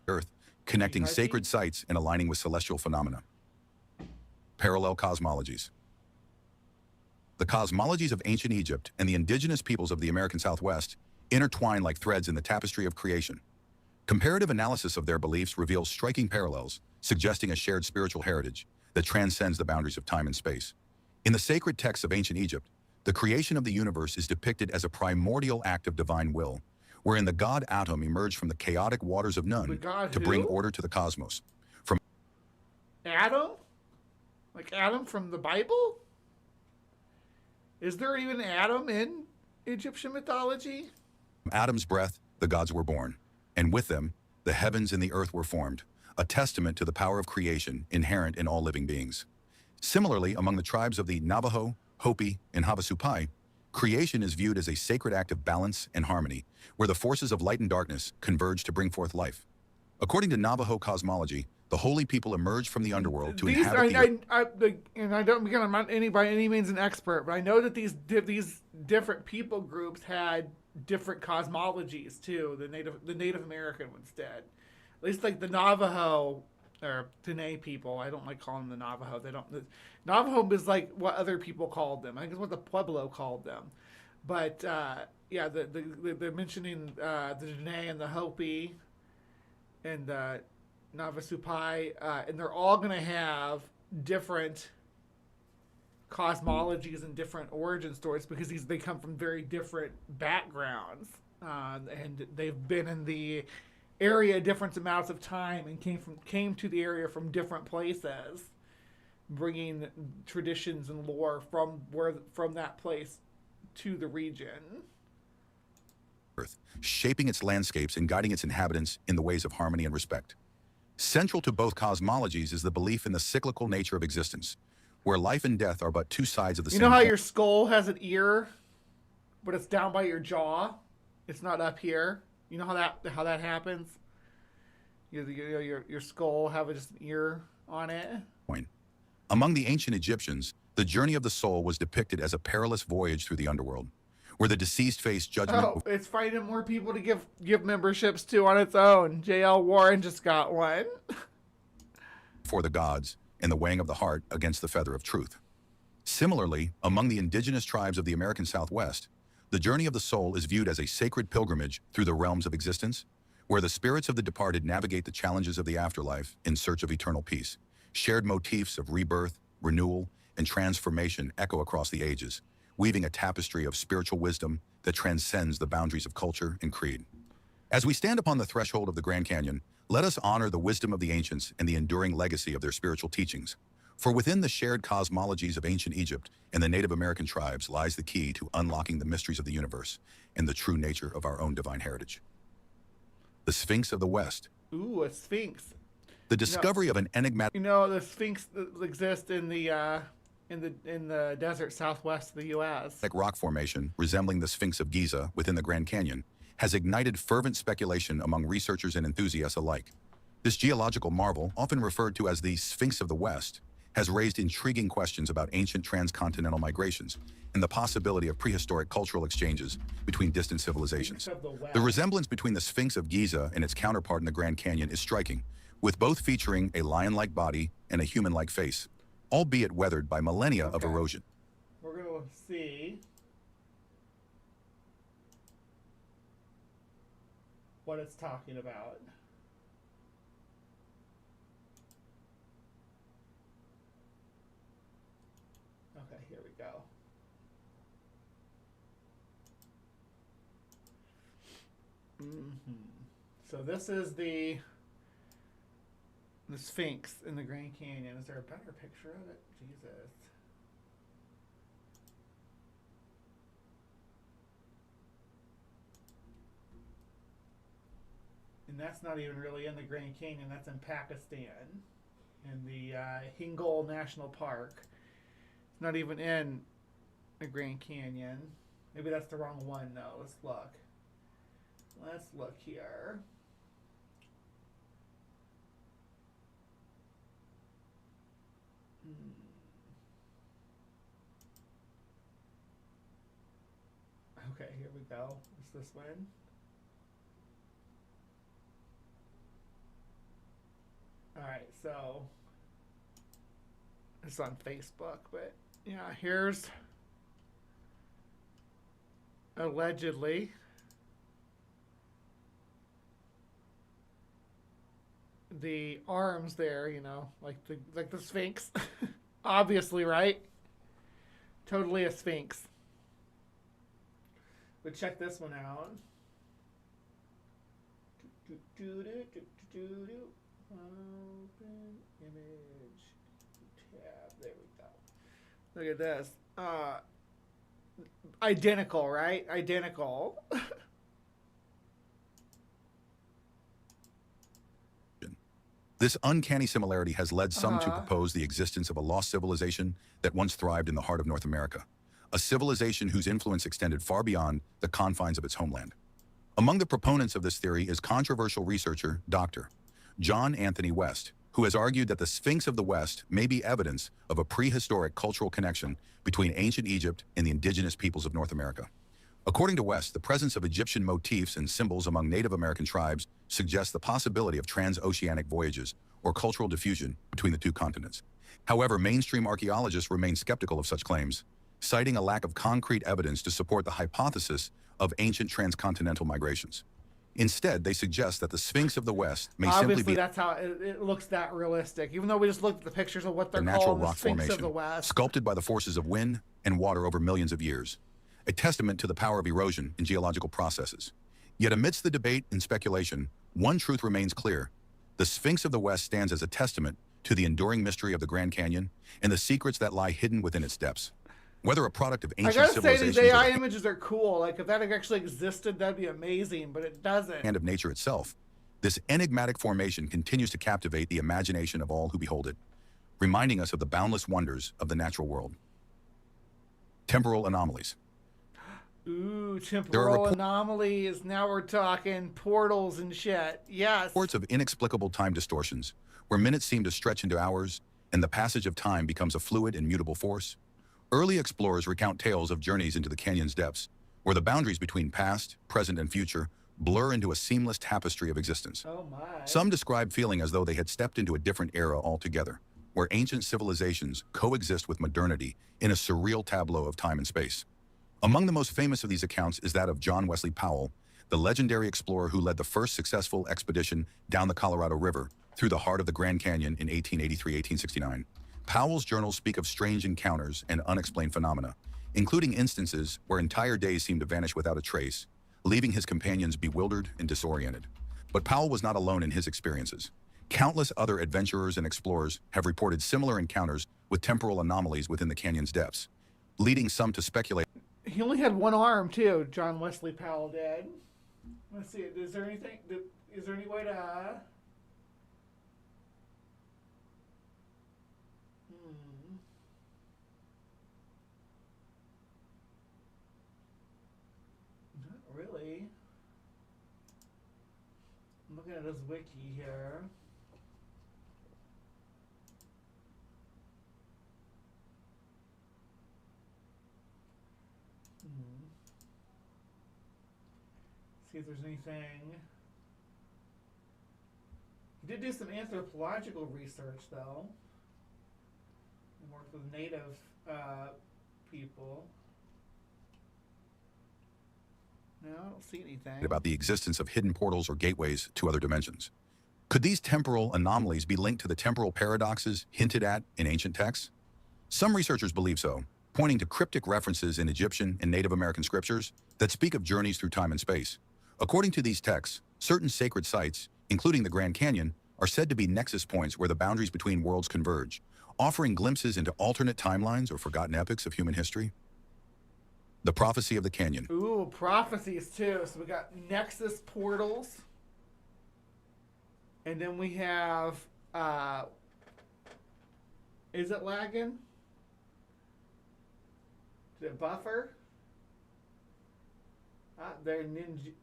Earth, connecting sacred sites and aligning with celestial phenomena. Parallel cosmologies. The cosmologies of ancient Egypt and the indigenous peoples of the American Southwest intertwine like threads in the tapestry of creation. Comparative analysis of their beliefs reveals striking parallels, suggesting a shared spiritual heritage that transcends the boundaries of time and space. In the sacred texts of ancient Egypt, the creation of the universe is depicted as a primordial act of divine will, wherein the god Atum emerged from the chaotic waters of Nun to bring order to the cosmos. From Adam? Like Adam from the Bible? Is there even Adam in Egyptian mythology? Adam's breath, the gods were born, and with them, the heavens and the earth were formed, a testament to the power of creation inherent in all living beings. Similarly, among the tribes of the Navajo, Hopi, and Havasupai, creation is viewed as a sacred act of balance and harmony, where the forces of light and darkness converge to bring forth life. According to Navajo cosmology, the holy people emerged from the underworld to inhabit the earth. And I don't because I'm not by any means an expert, but I know that these different people groups had different cosmologies too. The Native American ones did. At least like the Navajo or Tene people. I don't like calling them the Navajo. Navajo is like what other people called them. I think it's what the Pueblo called them. But yeah, they're mentioning the Dene and the Hopi and the Navasupai, and they're all going to have different cosmologies and different origin stories because they come from very different backgrounds. and they've been in the area different amounts of time and came to the area from different places, bringing traditions and lore from that place to the region. Earth, shaping its landscapes and guiding its inhabitants in the ways of harmony and respect. Central to both cosmologies is the belief in the cyclical nature of existence, where life and death are but two sides of the same You know how coin. your skull has an ear, but it's down by your jaw? It's not up here. You know how that happens? Your skull have just an ear on it. Among the ancient Egyptians, the journey of the soul was depicted as a perilous voyage through the underworld, where the deceased faced judgment. Oh, it's finding more people to give memberships to on its own. JL Warren just got one. For the gods and the weighing of the heart against the feather of truth. Similarly, among the indigenous tribes of the American Southwest, the journey of the soul is viewed as a sacred pilgrimage through the realms of existence, where the spirits of the departed navigate the challenges of the afterlife in search of eternal peace. Shared motifs of rebirth, renewal, and transformation echo across the ages, weaving a tapestry of spiritual wisdom that transcends the boundaries of culture and creed. As we stand upon the threshold of the Grand Canyon, let us honor the wisdom of the ancients and the enduring legacy of their spiritual teachings. For within the shared cosmologies of ancient Egypt and the Native American tribes lies the key to unlocking the mysteries of the universe and the true nature of our own divine heritage. The Sphinx of the West. Ooh, a sphinx. The discovery of an enigmatic. You know, the sphinx that exists in the desert southwest of the U.S. rock formation resembling the Sphinx of Giza within the Grand Canyon has ignited fervent speculation among researchers and enthusiasts alike. This geological marvel, often referred to as the Sphinx of the West, has raised intriguing questions about ancient transcontinental migrations and the possibility of prehistoric cultural exchanges between distant civilizations. The resemblance between the Sphinx of Giza and its counterpart in the Grand Canyon is striking, with both featuring a lion-like body and a human-like face, albeit weathered by millennia of erosion. We're going to see what it's talking about. Okay, here we go. So this is the Sphinx in the Grand Canyon. Is there a better picture of it? Jesus. And that's not even really in the Grand Canyon. That's in Pakistan, in the Hingol National Park. It's not even in the Grand Canyon. Maybe that's the wrong one, though. Let's look. Let's look here. Okay, here we go. Is this one? Alright, so it's on Facebook, but yeah, here's allegedly the arms there, you know, like the Sphinx. Obviously, right? Totally a Sphinx. But check this one out. Open image tab. There we go. Look at this. Identical, right? Identical. This uncanny similarity has led some to propose the existence of a lost civilization that once thrived in the heart of North America, a civilization whose influence extended far beyond the confines of its homeland. Among the proponents of this theory is controversial researcher Dr. John Anthony West, who has argued that the Sphinx of the West may be evidence of a prehistoric cultural connection between ancient Egypt and the indigenous peoples of North America. According to West, the presence of Egyptian motifs and symbols among Native American tribes suggests the possibility of transoceanic voyages or cultural diffusion between the two continents. However, mainstream archaeologists remain skeptical of such claims, citing a lack of concrete evidence to support the hypothesis of ancient transcontinental migrations. Instead, they suggest that the Sphinx of the West may simply be that's how it looks that realistic. Even though we just looked at the pictures of what they're a natural calling the rock Sphinx formation, of the West. sculpted by the forces of wind and water over millions of years, a testament to the power of erosion in geological processes. Yet amidst the debate and speculation, one truth remains clear. The Sphinx of the West stands as a testament to the enduring mystery of the Grand Canyon and the secrets that lie hidden within its depths. Whether a product of ancient I gotta say, these civilizations AI images are cool. Like, if that actually existed, that'd be amazing, but it doesn't. and of nature itself, this enigmatic formation continues to captivate the imagination of all who behold it, reminding us of the boundless wonders of the natural world. Temporal anomalies. Ooh, temporal anomalies. Now we're talking portals and shit. Yes. Reports of inexplicable time distortions, where minutes seem to stretch into hours, and the passage of time becomes a fluid and mutable force. Early explorers recount tales of journeys into the canyon's depths, where the boundaries between past, present, and future blur into a seamless tapestry of existence. Oh my. Some describe feeling as though they had stepped into a different era altogether, where ancient civilizations coexist with modernity in a surreal tableau of time and space. Among the most famous of these accounts is that of John Wesley Powell, the legendary explorer who led the first successful expedition down the Colorado River through the heart of the Grand Canyon in 1883-1869. Powell's journals speak of strange encounters and unexplained phenomena, including instances where entire days seemed to vanish without a trace, leaving his companions bewildered and disoriented. But Powell was not alone in his experiences. Countless other adventurers and explorers have reported similar encounters with temporal anomalies within the canyon's depths, leading some to speculate. He only had one arm, too, John Wesley Powell did. Let's see, is there any way to... Not really. I'm looking at his wiki here. See if there's anything. He did do some anthropological research, though. He worked with native people. No, I don't see anything. About the existence of hidden portals or gateways to other dimensions. Could these temporal anomalies be linked to the temporal paradoxes hinted at in ancient texts? Some researchers believe so, pointing to cryptic references in Egyptian and Native American scriptures that speak of journeys through time and space. According to these texts, certain sacred sites, including the Grand Canyon, are said to be nexus points where the boundaries between worlds converge, offering glimpses into alternate timelines or forgotten epics of human history. The Prophecy of the Canyon. Ooh, prophecies too. So we got nexus portals. And then we have, is it lagging? Did it buffer? Their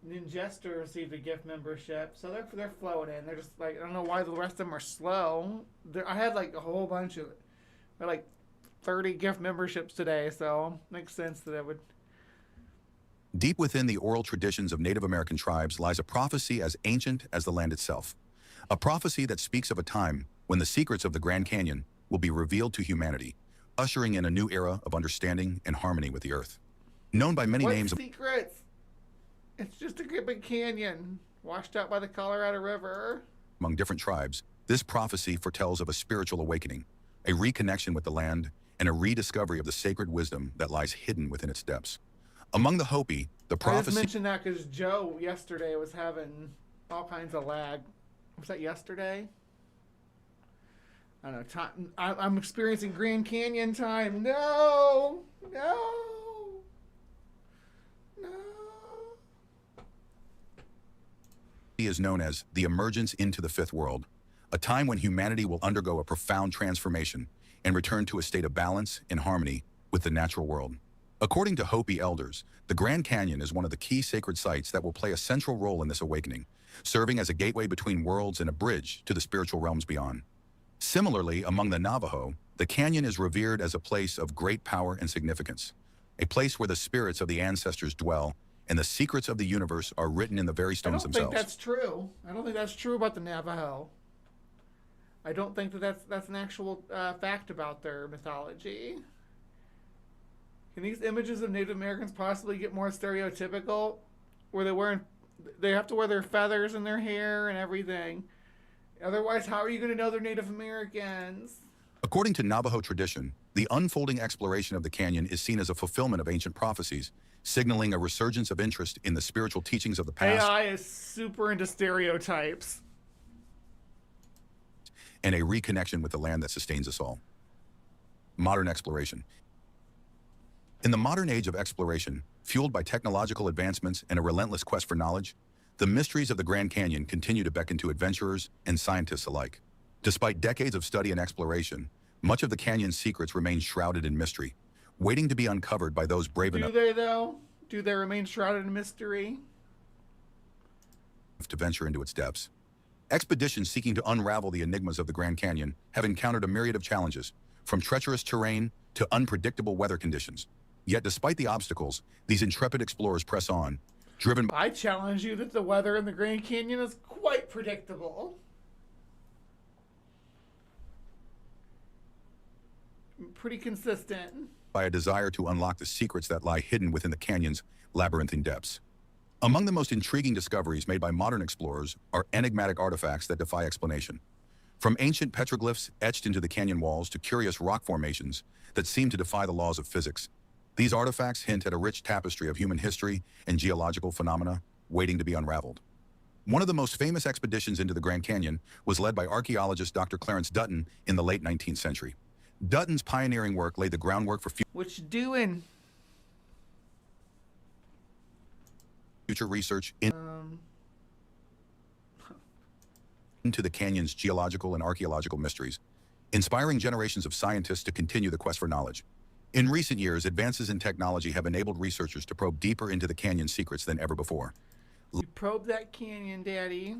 Ninjester received a gift membership, so they're flowing in. They're just like, I don't know why the rest of them are slow. I had like a whole bunch of, like 30 gift memberships today, so it makes sense that it would. Deep within the oral traditions of Native American tribes lies a prophecy as ancient as the land itself. A prophecy that speaks of a time when the secrets of the Grand Canyon will be revealed to humanity, ushering in a new era of understanding and harmony with the earth. Known by many names. What secrets? It's just a big canyon washed out by the Colorado River. Among different tribes, this prophecy foretells of a spiritual awakening, a reconnection with the land, and a rediscovery of the sacred wisdom that lies hidden within its depths. Among the Hopi, the prophecy... I just mentioned that because Joe yesterday was having all kinds of lag. Was that yesterday? I don't know. I'm experiencing Grand Canyon time. No! No! No! is known as the emergence into the fifth world, a time when humanity will undergo a profound transformation and return to a state of balance and harmony with the natural world. According to Hopi elders, the Grand Canyon is one of the key sacred sites that will play a central role in this awakening, serving as a gateway between worlds and a bridge to the spiritual realms beyond. Similarly, among the Navajo, the canyon is revered as a place of great power and significance, a place where the spirits of the ancestors dwell and the secrets of the universe are written in the very stones themselves. I don't think that's true. I don't think that's true about the Navajo. I don't think that's an actual fact about their mythology. Can these images of Native Americans possibly get more stereotypical, where they have to wear their feathers in their hair and everything? Otherwise, how are you going to know they're Native Americans? According to Navajo tradition, The unfolding exploration of the canyon is seen as a fulfillment of ancient prophecies, signaling a resurgence of interest in the spiritual teachings of the past. AI is super into stereotypes. And a reconnection with the land that sustains us all. Modern exploration. In the modern age of exploration, fueled by technological advancements and a relentless quest for knowledge, the mysteries of the Grand Canyon continue to beckon to adventurers and scientists alike. Despite decades of study and exploration, much of the canyon's secrets remain shrouded in mystery, waiting to be uncovered by those brave enough. Do they, though? Do they remain shrouded in mystery? To venture into its depths. Expeditions seeking to unravel the enigmas of the Grand Canyon have encountered a myriad of challenges, from treacherous terrain to unpredictable weather conditions. Yet despite the obstacles, these intrepid explorers press on, driven by... I challenge you that the weather in the Grand Canyon is quite predictable. Pretty consistent. By a desire to unlock the secrets that lie hidden within the canyon's labyrinthine depths. Among the most intriguing discoveries made by modern explorers are enigmatic artifacts that defy explanation. From ancient petroglyphs etched into the canyon walls to curious rock formations that seem to defy the laws of physics, these artifacts hint at a rich tapestry of human history and geological phenomena waiting to be unraveled. One of the most famous expeditions into the Grand Canyon was led by archaeologist Dr. Clarence Dutton in the late 19th century. Dutton's pioneering work laid the groundwork for what you doing? Future research into the canyon's geological and archaeological mysteries, inspiring generations of scientists to continue the quest for knowledge. In recent years, advances in technology have enabled researchers to probe deeper into the canyon's secrets than ever before. You probe that canyon, Daddy.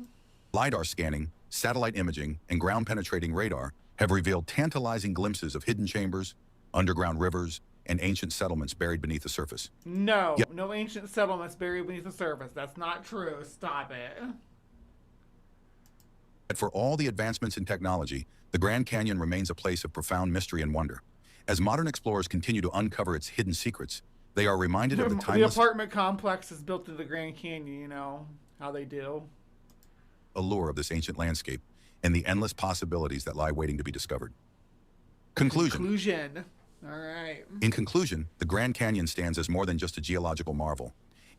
LiDAR scanning, satellite imaging, and ground-penetrating radar have revealed tantalizing glimpses of hidden chambers, underground rivers, and ancient settlements buried beneath the surface. No, no ancient settlements buried beneath the surface. That's not true. Stop it. But for all the advancements in technology, the Grand Canyon remains a place of profound mystery and wonder. As modern explorers continue to uncover its hidden secrets, they are reminded of the timeless... The apartment complex is built in the Grand Canyon, you know how they do. ...allure of this ancient landscape and the endless possibilities that lie waiting to be discovered. Conclusion. All right. In conclusion, the Grand Canyon stands as more than just a geological marvel.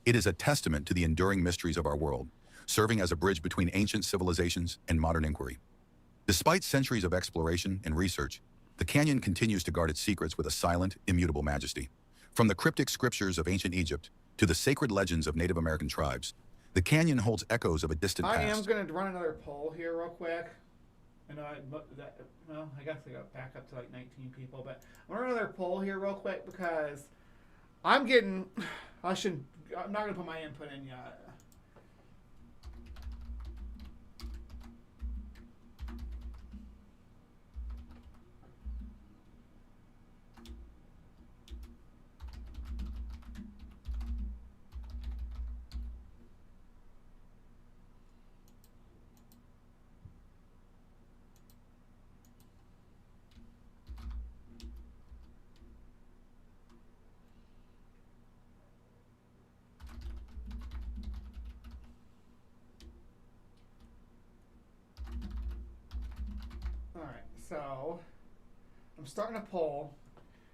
It is a testament to the enduring mysteries of our world, serving as a bridge between ancient civilizations and modern inquiry. Despite centuries of exploration and research, the canyon continues to guard its secrets with a silent, immutable majesty. From the cryptic scriptures of ancient Egypt to the sacred legends of Native American tribes, the canyon holds echoes of a distant past. I am going to run another poll here real quick. I know I guess I got back up to like 19 people, but I'm going to run another poll here real quick because I'm not going to put my input in yet. Alright, so I'm starting a poll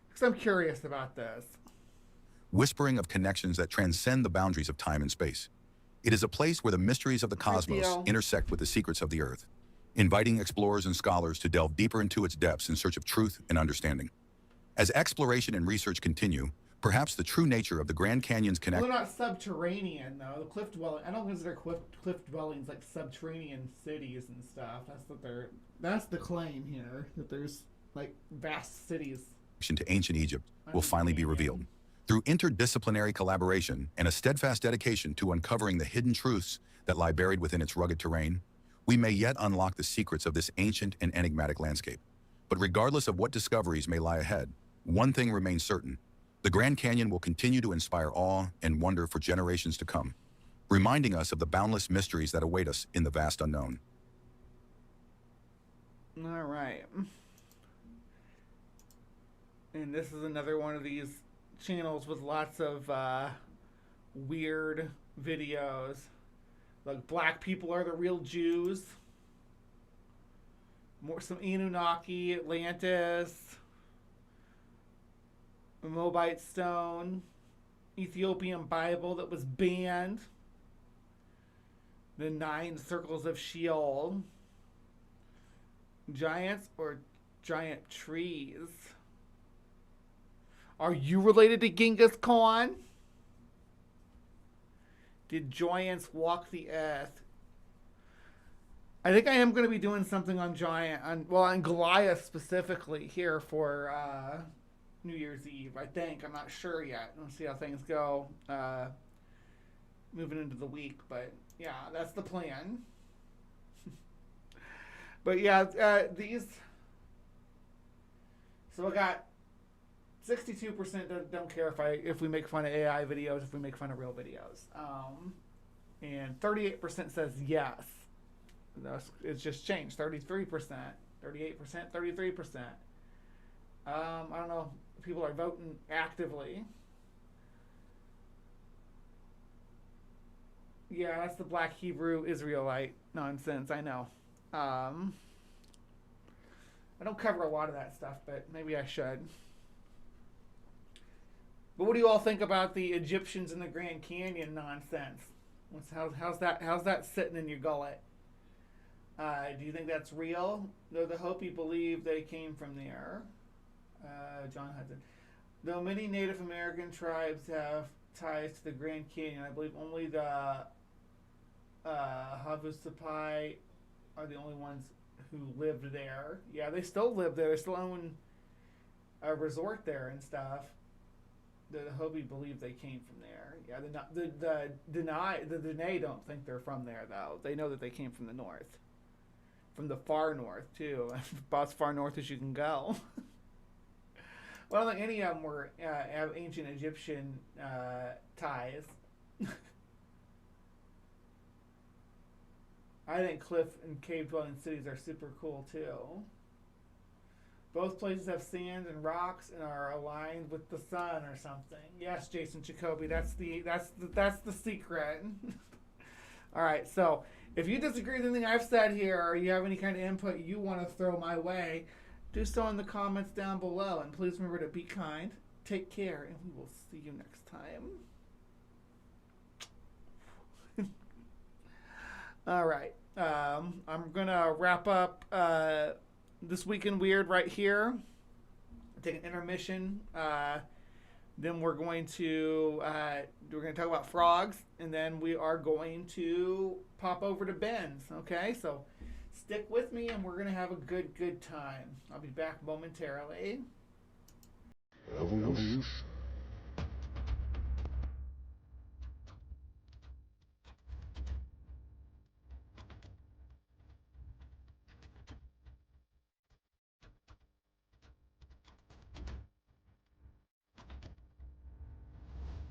because I'm curious about this. Whispering of connections that transcend the boundaries of time and space. It is a place where the mysteries of the cosmos intersect with the secrets of the Earth, inviting explorers and scholars to delve deeper into its depths in search of truth and understanding. As exploration and research continue, perhaps the true nature of the Grand Canyon's connection... Well, they're not subterranean, though. The cliff dwelling. I don't consider cliff dwellings like subterranean cities and stuff. That's the claim here, that there's like vast cities. ...to ancient Egypt will finally be revealed. Through interdisciplinary collaboration and a steadfast dedication to uncovering the hidden truths that lie buried within its rugged terrain, we may yet unlock the secrets of this ancient and enigmatic landscape. But regardless of what discoveries may lie ahead, one thing remains certain. The Grand Canyon will continue to inspire awe and wonder for generations to come, reminding us of the boundless mysteries that await us in the vast unknown. All right. And this is another one of these channels with lots of weird videos. Like black people are the real Jews. Some Anunnaki, Atlantis. Moabite stone, Ethiopian Bible that was banned, the 9 circles of Sheol, giants or giant trees. Are you related to Genghis Khan? Did giants walk the earth? I think I am going to be doing something on on Goliath specifically here for New Year's Eve. I think. I'm not sure yet. We'll see how things go moving into the week. But yeah, that's the plan. But yeah, these. So I got 62% don't care if we make fun of AI videos, if we make fun of real videos, and 38% says yes. It's just changed. 33%, 38%, 33%. I don't know. People are voting actively. Yeah, that's the Black Hebrew Israelite nonsense. I know. I don't cover a lot of that stuff, but maybe I should. But what do you all think about the Egyptians in the Grand Canyon nonsense? How's that sitting in your gullet? Do you think that's real? Though the Hopi believe they came from there. John Hudson. Though many Native American tribes have ties to the Grand Canyon, I believe only the Havasupai are the only ones who lived there. Yeah, they still live there. They still own a resort there and stuff. The Hopi believe they came from there. Yeah, the Dene don't think they're from there though. They know that they came from the north, from the far north too, about as far north as you can go. Well, I don't think any of them have ancient Egyptian ties. I think cliff and cave dwelling cities are super cool too. Both places have sand and rocks and are aligned with the sun or something. Yes, Jason Jacoby, that's the secret. All right, so if you disagree with anything I've said here, or you have any kind of input you want to throw my way, do so in the comments down below. And please remember to be kind, take care, and we will see you next time. All right, I'm gonna wrap up This Week in Weird right here. Take an intermission. Then we're going to talk about frogs, and then we are going to pop over to Ben's. Okay, so stick with me, and we're gonna have a good time. I'll be back momentarily.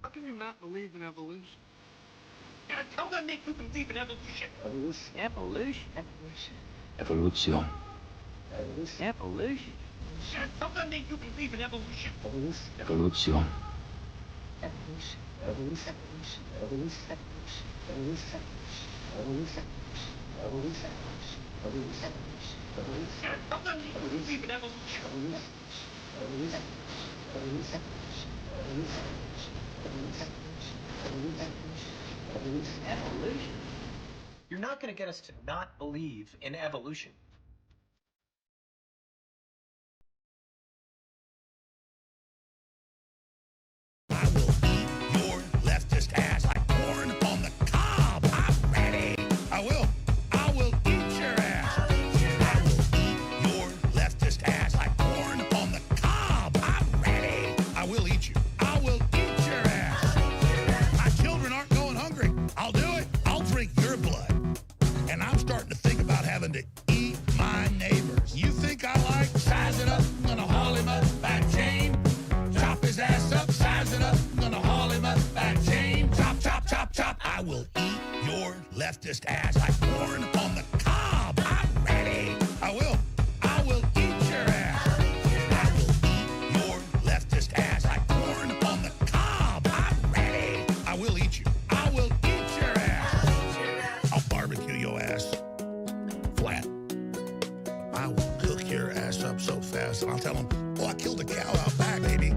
How can you not believe in evolution? How can make you believe in evolution? Evolution. Evolution. Evolution. Evolution. How can make you believe in evolution? Evolution. Evolution. Evolution. Evolution. Evolution. Evolution. Evolution. Evolution. Evolution. How can make you believe in evolution? Evolution. Evolution. Evolution. Evolution. You're not going to get us to not believe in evolution. I will eat your leftist ass like corn on the cob. I'm ready. I will eat your ass. I will eat your leftist ass like corn on the cob. I'm ready. I will eat you. I will eat your ass. My children aren't going hungry. I'll do it. I'll drink your blood. And I'm starting to think about having to eat my neighbors. You think I like size it up? I'm gonna haul him up by chain. Chop his ass up, size it up. I'm gonna haul him up by chain. Chop, chop, chop, chop. I will eat your leftist ass like corn on the cob. I'm ready. I will eat your ass. I will eat your leftist ass like corn on the cob. I'm ready. I will eat you. I will eat your ass. I'll barbecue your ass flat. I will cook your ass up so fast. And I'll tell them, oh, I killed a cow out back, baby.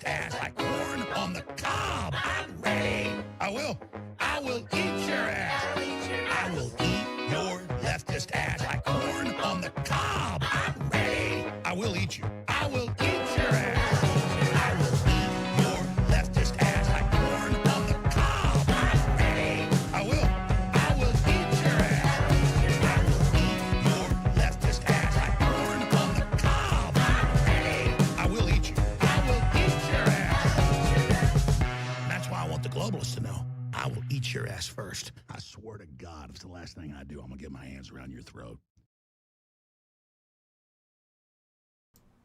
ass like corn on the cob. I'm ready. I will eat your ass. I will eat your leftist ass like corn on the cob. I'm ready. I will eat you. I will eat your ass. I will eat your leftist ass like corn on the cob. I'm ready. I will eat your ass. I will eat your leftist ass like corn on the cob. I'm ready. I will eat you. I will eat your ass. That's why I want the globalists to know. I will eat your ass first. I swear to God, if it's the last thing I do, I'm gonna get my hands around your throat.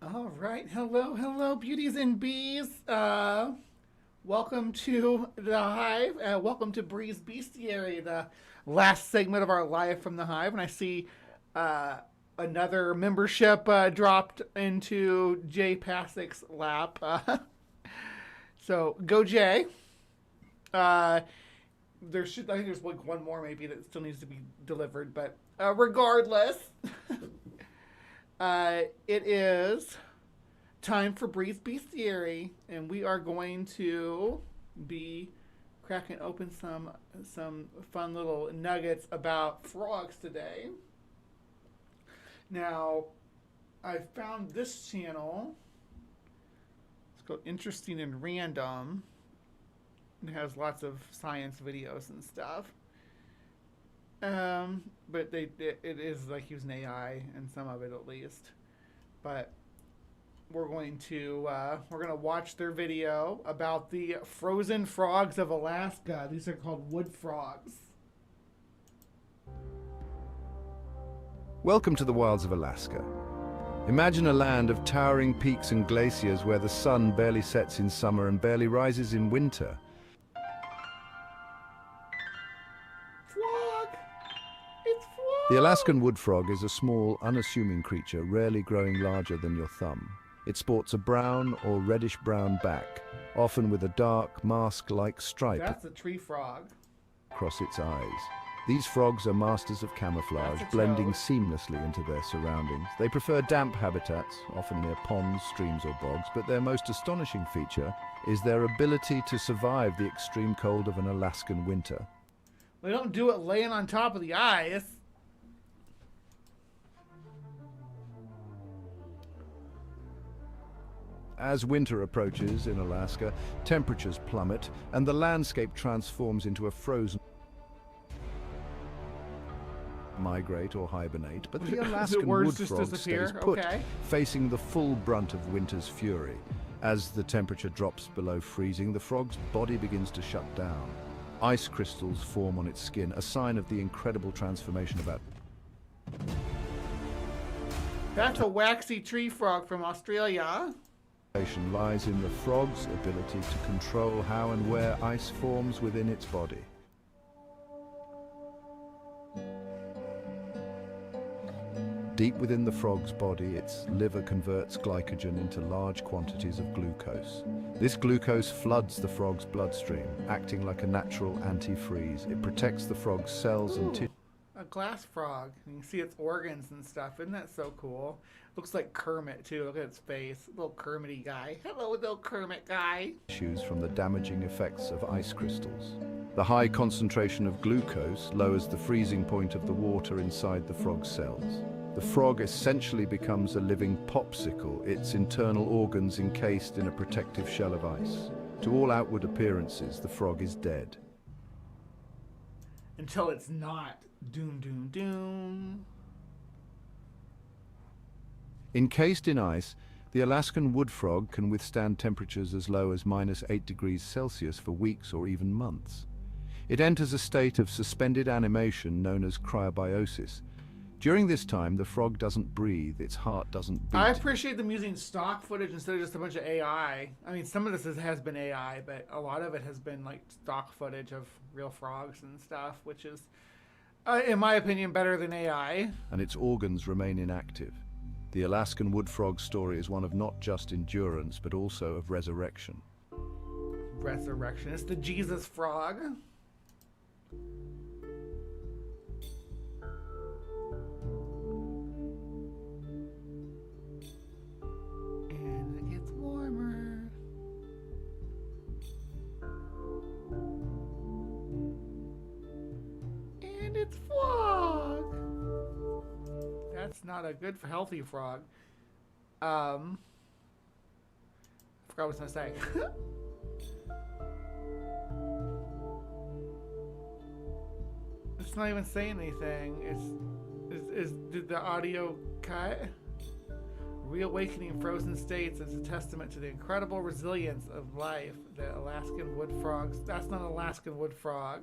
All right, hello, beauties and bees. Welcome to the Hive. Welcome to Bree's Bestiary, the last segment of our Live from the Hive. And I see another membership dropped into Jay Passick's lap. So go, Jay. I think there's like one more maybe that still needs to be delivered, but regardless. It is time for Bree's Bestiary, and we are going to be cracking open some fun little nuggets about frogs today. Now, I found this channel. It's called Interesting and Random. It has lots of science videos and stuff. But it is like using AI and some of it at least. But we're going to watch their video about the frozen frogs of Alaska. These are called wood frogs. Welcome to the wilds of Alaska. Imagine a land of towering peaks and glaciers where the sun barely sets in summer and barely rises in winter. The Alaskan wood frog is a small, unassuming creature, rarely growing larger than your thumb. It sports a brown or reddish-brown back, often with a dark, mask-like stripe That's a tree frog. across its eyes. These frogs are masters of camouflage, blending seamlessly into their surroundings. They prefer damp habitats, often near ponds, streams or bogs, but their most astonishing feature is their ability to survive the extreme cold of an Alaskan winter. They don't do it laying on top of the ice. As winter approaches in Alaska, temperatures plummet and the landscape transforms into a frozen migrate or hibernate, but the Alaskan wood frog stays put, facing the full brunt of winter's fury. As the temperature drops below freezing, the frog's body begins to shut down. Ice crystals form on its skin, a sign of the incredible transformation about. That's a waxy tree frog from Australia. Lies in the frog's ability to control how and where ice forms within its body. Deep within the frog's body, its liver converts glycogen into large quantities of glucose. This glucose floods the frog's bloodstream, acting like a natural antifreeze. It protects the frog's cells and tissues. A glass frog. You can see its organs and stuff. Isn't that so cool? Looks like Kermit too. Look at its face. Little Kermity guy. Hello, little Kermit guy. From the damaging effects of ice crystals. The high concentration of glucose lowers the freezing point of the water inside the frog's cells. The frog essentially becomes a living popsicle, its internal organs encased in a protective shell of ice. To all outward appearances, the frog is dead. Until it's not. Doom, doom, doom. Encased in ice, the Alaskan wood frog can withstand temperatures as low as -8 degrees Celsius for weeks or even months. It enters a state of suspended animation known as cryobiosis. During this time, the frog doesn't breathe, its heart doesn't beat. I appreciate them using stock footage instead of just a bunch of AI. I mean, some of this has been AI, but a lot of it has been like stock footage of real frogs and stuff, which is, in my opinion, better than AI. And its organs remain inactive. The Alaskan wood frog story is one of not just endurance, but also of resurrection. Resurrection. It's the Jesus frog. And it gets warmer. not a good, healthy frog. I forgot what I was gonna say. It's not even saying anything. Did the audio cut? Reawakening frozen states is a testament to the incredible resilience of life. The Alaskan wood frogs. That's not an Alaskan wood frog.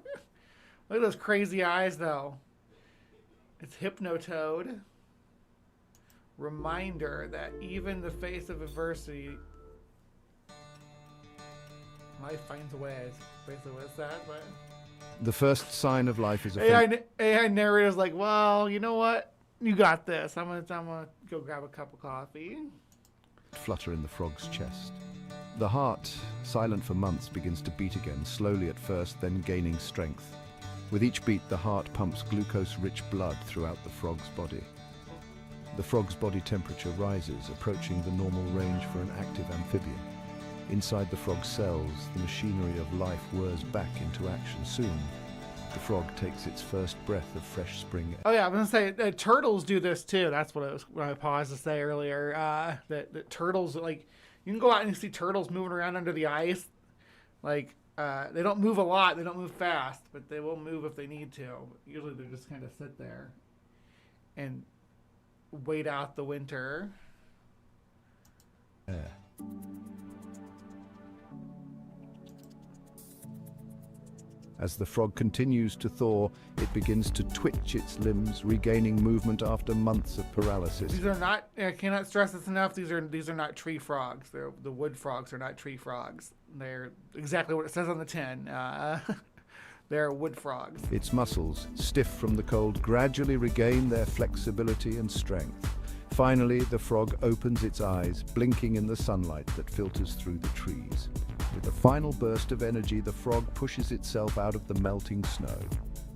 Look at those crazy eyes, though. It's Hypnotoad. Reminder that even in the face of adversity, life finds a way. Basically, what's that? But The first sign of life is a AI narrator's like, well, you know what? You got this. I'm gonna go grab a cup of coffee. flutter in the frog's chest. The heart, silent for months, begins to beat again, slowly at first, then gaining strength. With each beat, the heart pumps glucose-rich blood throughout the frog's body. The frog's body temperature rises, approaching the normal range for an active amphibian. Inside the frog's cells, the machinery of life whirs back into action. Soon, the frog takes its first breath of fresh spring air. Oh yeah, I was gonna say turtles do this too. That's what I paused to say earlier. That turtles, like, you can go out and you see turtles moving around under the ice. Like, they don't move a lot, they don't move fast, but they will move if they need to. Usually they just kind of sit there and wait out the winter. As the frog continues to thaw, it begins to twitch its limbs, regaining movement after months of paralysis. These are not, I cannot stress this enough, these are not tree frogs. The wood frogs are not tree frogs. They're exactly what it says on the tin. They're wood frogs. Its muscles, stiff from the cold, gradually regain their flexibility and strength. Finally, the frog opens its eyes, blinking in the sunlight that filters through the trees. With a final burst of energy, the frog pushes itself out of the melting snow.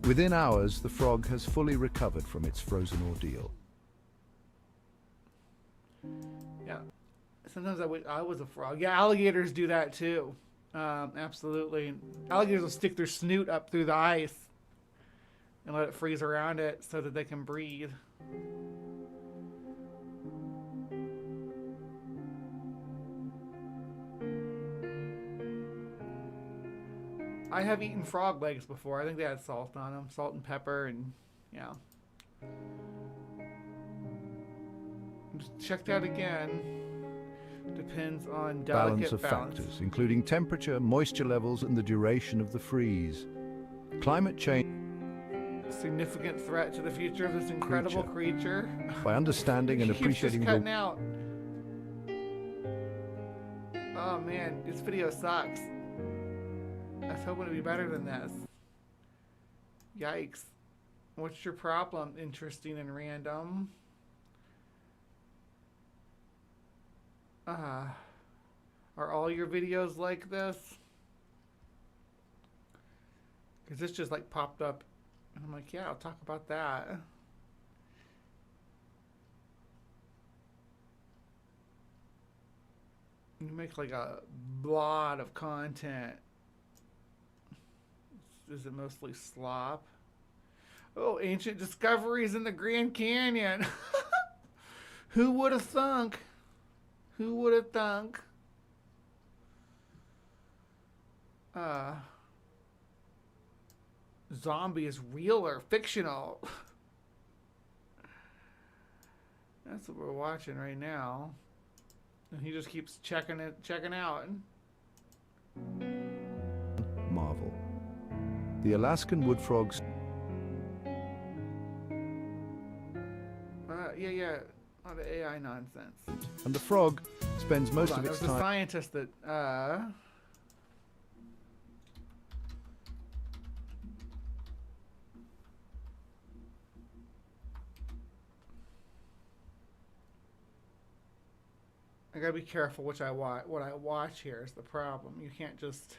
Within hours, the frog has fully recovered from its frozen ordeal. Yeah, sometimes I wish I was a frog. Yeah, alligators do that too. Absolutely. Alligators will stick their snoot up through the ice and let it freeze around it so that they can breathe. I have eaten frog legs before. I think they had salt on them, salt and pepper, and yeah. Just checked out again. Depends on delicate balance factors, including temperature, moisture levels, and the duration of the freeze. Climate change. Significant threat to the future of this incredible creature. By understanding and appreciating just cutting out. Oh man, this video sucks. I was hoping to be better than this. Yikes. What's your problem? Interesting and random. Are all your videos like this? Because this just like popped up. And I'm like, yeah, I'll talk about that. You make like a lot of content. Is it mostly slop? Oh, ancient discoveries in the Grand Canyon. Who would have thunk? Who would have thunk? Zombie is real or fictional? That's what we're watching right now. And he just keeps checking out. Marvel. The Alaskan wood frogs. Yeah. All the AI nonsense. And the frog spends most of its time. There was a scientist that. I gotta be careful what I watch here is the problem. You can't just.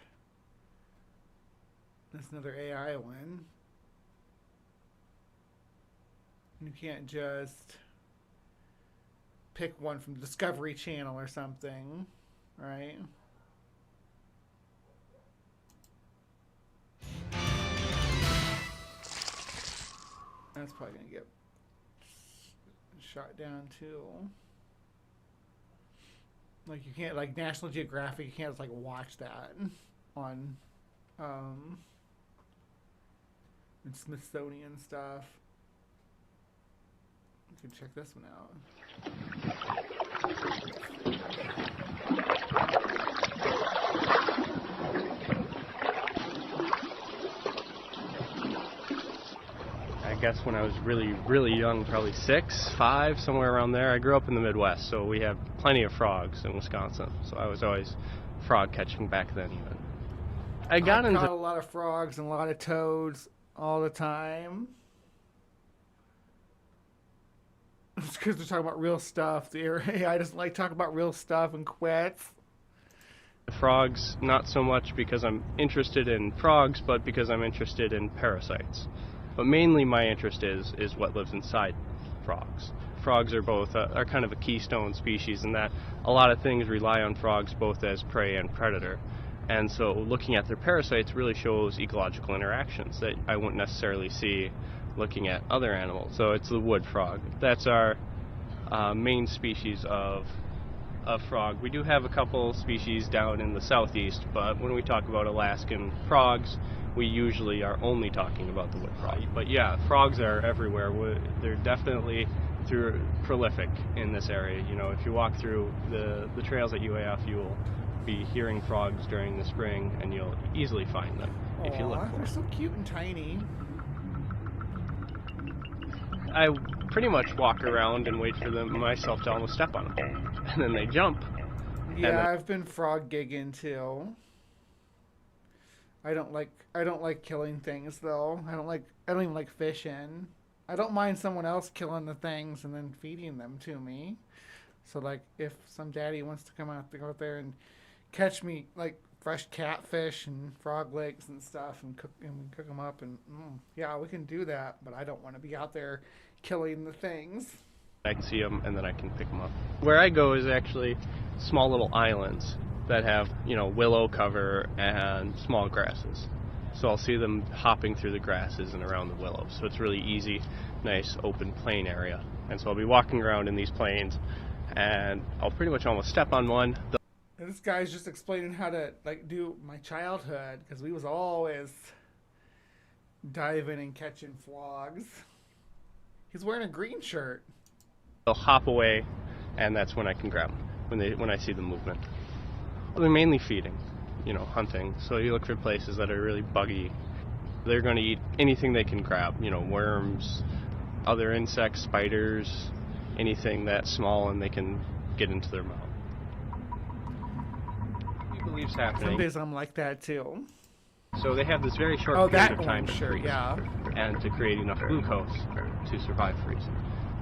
That's another AI one. You can't just pick one from Discovery Channel or something, right? That's probably gonna get shot down too. Like you can't, like National Geographic, you can't just like watch that on and Smithsonian stuff. You can check this one out. I guess when I was really young, probably 6, 5, somewhere around there. I grew up in the Midwest, so we have plenty of frogs in Wisconsin. So I was always frog catching back then even. I caught a lot of frogs and a lot of toads all the time. It's because they're talking about real stuff. I just like talking about real stuff and quits. Frogs, not so much because I'm interested in frogs, but because I'm interested in parasites. But mainly my interest is what lives inside frogs. Frogs are both are kind of a keystone species in that a lot of things rely on frogs both as prey and predator. And so looking at their parasites really shows ecological interactions that I wouldn't necessarily see looking at other animals. So it's the wood frog. That's our main species of frog. We do have a couple species down in the southeast, but when we talk about Alaskan frogs, we usually are only talking about the wood frog. But yeah, frogs are everywhere. They're definitely prolific in this area. You know, if you walk through the trails at UAF, you'll be hearing frogs during the spring, and you'll easily find them if you look for them. They're so cute and tiny. I pretty much walk around and wait for myself to almost step on them, and then they jump. Yeah, I've been frog gigging too. I don't like killing things though. I don't even like fishing. I don't mind someone else killing the things and then feeding them to me. So like if some daddy wants to go out there and catch me like fresh catfish and frog legs and stuff and cook them up and yeah, we can do that, but I don't want to be out there killing the things. I can see them and then I can pick them up. Where I go is actually small little islands that have, you know, willow cover and small grasses. So I'll see them hopping through the grasses and around the willows. So it's really easy, nice open plain area. And so I'll be walking around in these plains and I'll pretty much almost step on one. And this guy's just explaining how to like do my childhood, because we was always diving and catching frogs. He's wearing a green shirt. They'll hop away, and that's when I can grab them, when I see the movement. Well, they're mainly feeding, you know, hunting. So you look for places that are really buggy. They're going to eat anything they can grab, you know, worms, other insects, spiders, anything that's small and they can get into their mouth. What he believes happening. Some days I'm like that too. So they have this very short period of time to freeze and to create enough glucose to survive freezing.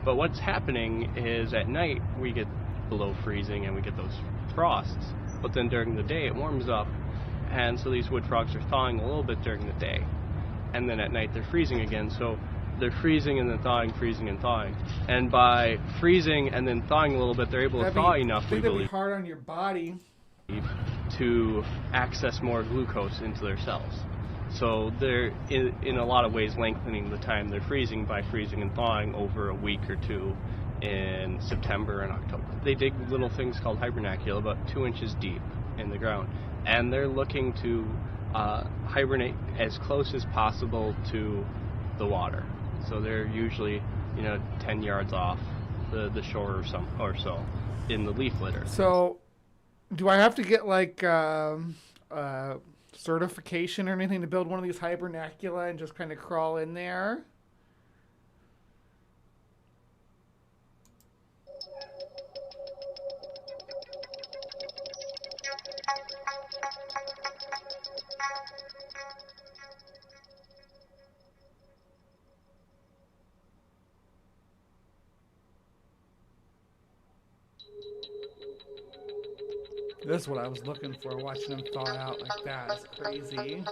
But what's happening is at night we get below freezing and we get those frosts. But then during the day it warms up, and so these wood frogs are thawing a little bit during the day. And then at night they're freezing again, so they're freezing and then thawing, freezing and thawing. And by freezing and then thawing a little bit, they're able to thaw enough, we believe, hard on your body to access more glucose into their cells. So they're in a lot of ways lengthening the time they're freezing by freezing and thawing over a week or two in September and October. They dig little things called hibernacula about 2 inches deep in the ground, and they're looking to hibernate as close as possible to the water. So they're usually, 10 yards off the shore or so in the leaf litter. So do I have to get like certification or anything to build one of these hibernacula and just kind of crawl in there? This is what I was looking for, watching them thaw out like that. It's crazy.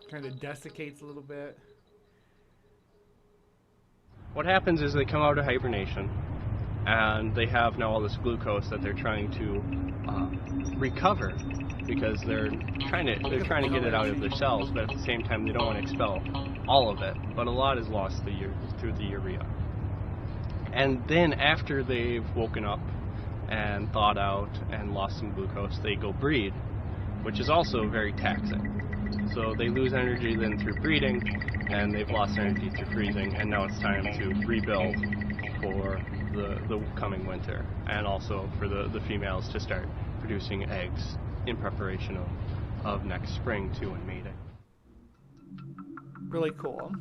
Kind of desiccates a little bit. What happens is they come out of hibernation, and they have now all this glucose that they're trying to recover, because they're trying to get it out of their cells, but at the same time they don't want to expel all of it. But a lot is lost through the urea. And then after they've woken up and thawed out and lost some glucose, they go breed, which is also very taxing. So they lose energy then through breeding, and they've lost energy through freezing, and now it's time to rebuild for the coming winter, and also for the females to start producing eggs in preparation of next spring too, and mating. Really cool.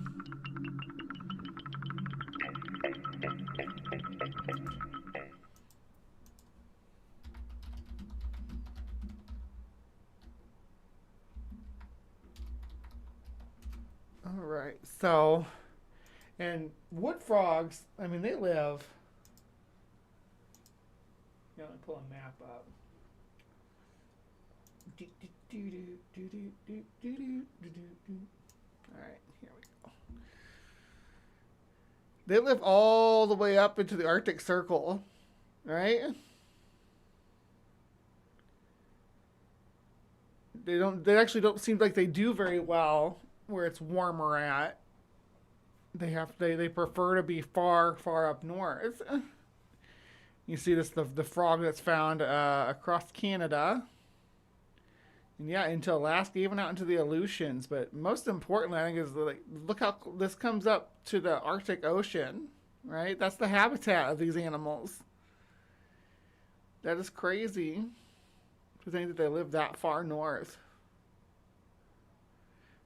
All right, so, and wood frogs, I mean, they live, let me pull a map up. All right, here we go. They live all the way up into the Arctic Circle, right? They actually don't seem like they do very well where it's warmer at. They prefer to be far up north. You see this, the frog that's found across Canada. And yeah, into Alaska, even out into the Aleutians. But most importantly, I think, is like, look how this comes up to the Arctic Ocean, right? That's the habitat of these animals. That is crazy to think that they live that far north.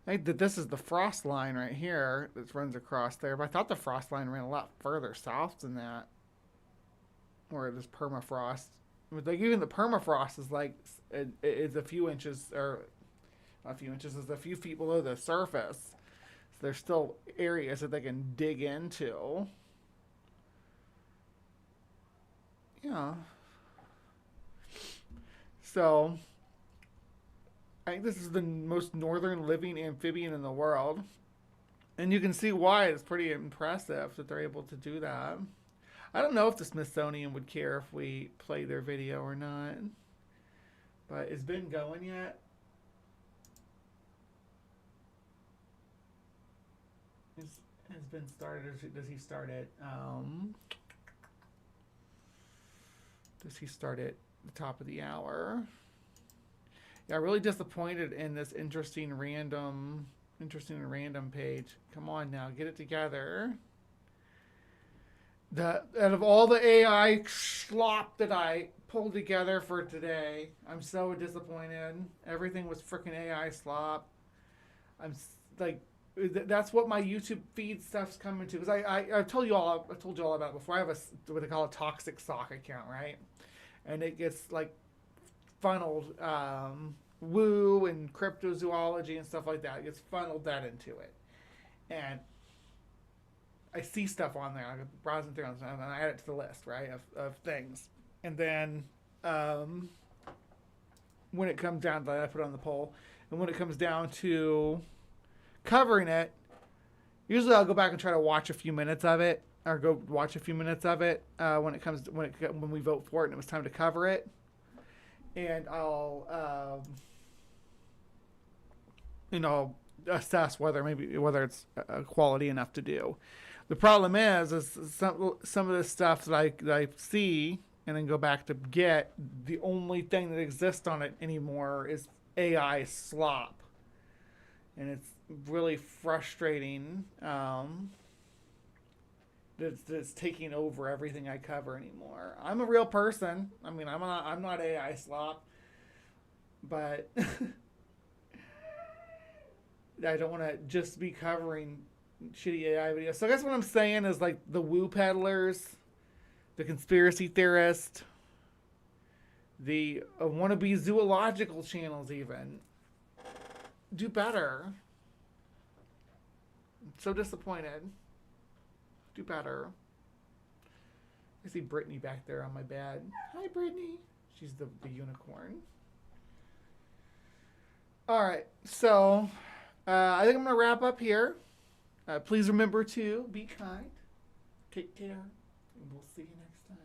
I think that this is the frost line right here that runs across there. But I thought the frost line ran a lot further south than that, where it is permafrost. But like, even the permafrost is like, it's a few inches, or not a few inches, it's a few feet below the surface. So there's still areas that they can dig into. Yeah. So I think this is the most northern living amphibian in the world. And you can see why. It's pretty impressive that they're able to do that. I don't know if the Smithsonian would care if we play their video or not. But is Ben going yet? Has Ben started, or does he start at the top of the hour? Yeah, really disappointed in this interesting and random page. Come on now, get it together. Out of all the AI slop that I pulled together for today, I'm so disappointed. Everything was freaking AI slop. I'm like, that's what my YouTube feed stuff's coming to. Because I told you all about it before. I have what they call a toxic sock account, right? And it gets like funneled woo and cryptozoology and stuff like that. It gets funneled that into it, and I see stuff on there. I'm browsing through and I add it to the list, right, of things. And then when it comes down to, I put it on the poll, and when it comes down to covering it, usually I'll go back and try to watch a few minutes of it, or go watch a few minutes of it when we vote for it and it was time to cover it. And I'll assess whether it's quality enough to do. The problem is some of the stuff that I see and then go back to get, the only thing that exists on it anymore is AI slop. And it's really frustrating that it's taking over everything I cover anymore. I'm a real person. I mean, I'm not AI slop, but I don't want to just be covering shitty AI videos. So I guess what I'm saying is, like, the woo peddlers, the conspiracy theorists, the wannabe zoological channels even, do better. I'm so disappointed. Do better. I see Brittany back there on my bed. Hi, Brittany. She's the unicorn. All right, so I think I'm going to wrap up here. Please remember to be kind, take care, and we'll see you next time.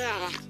Yeah.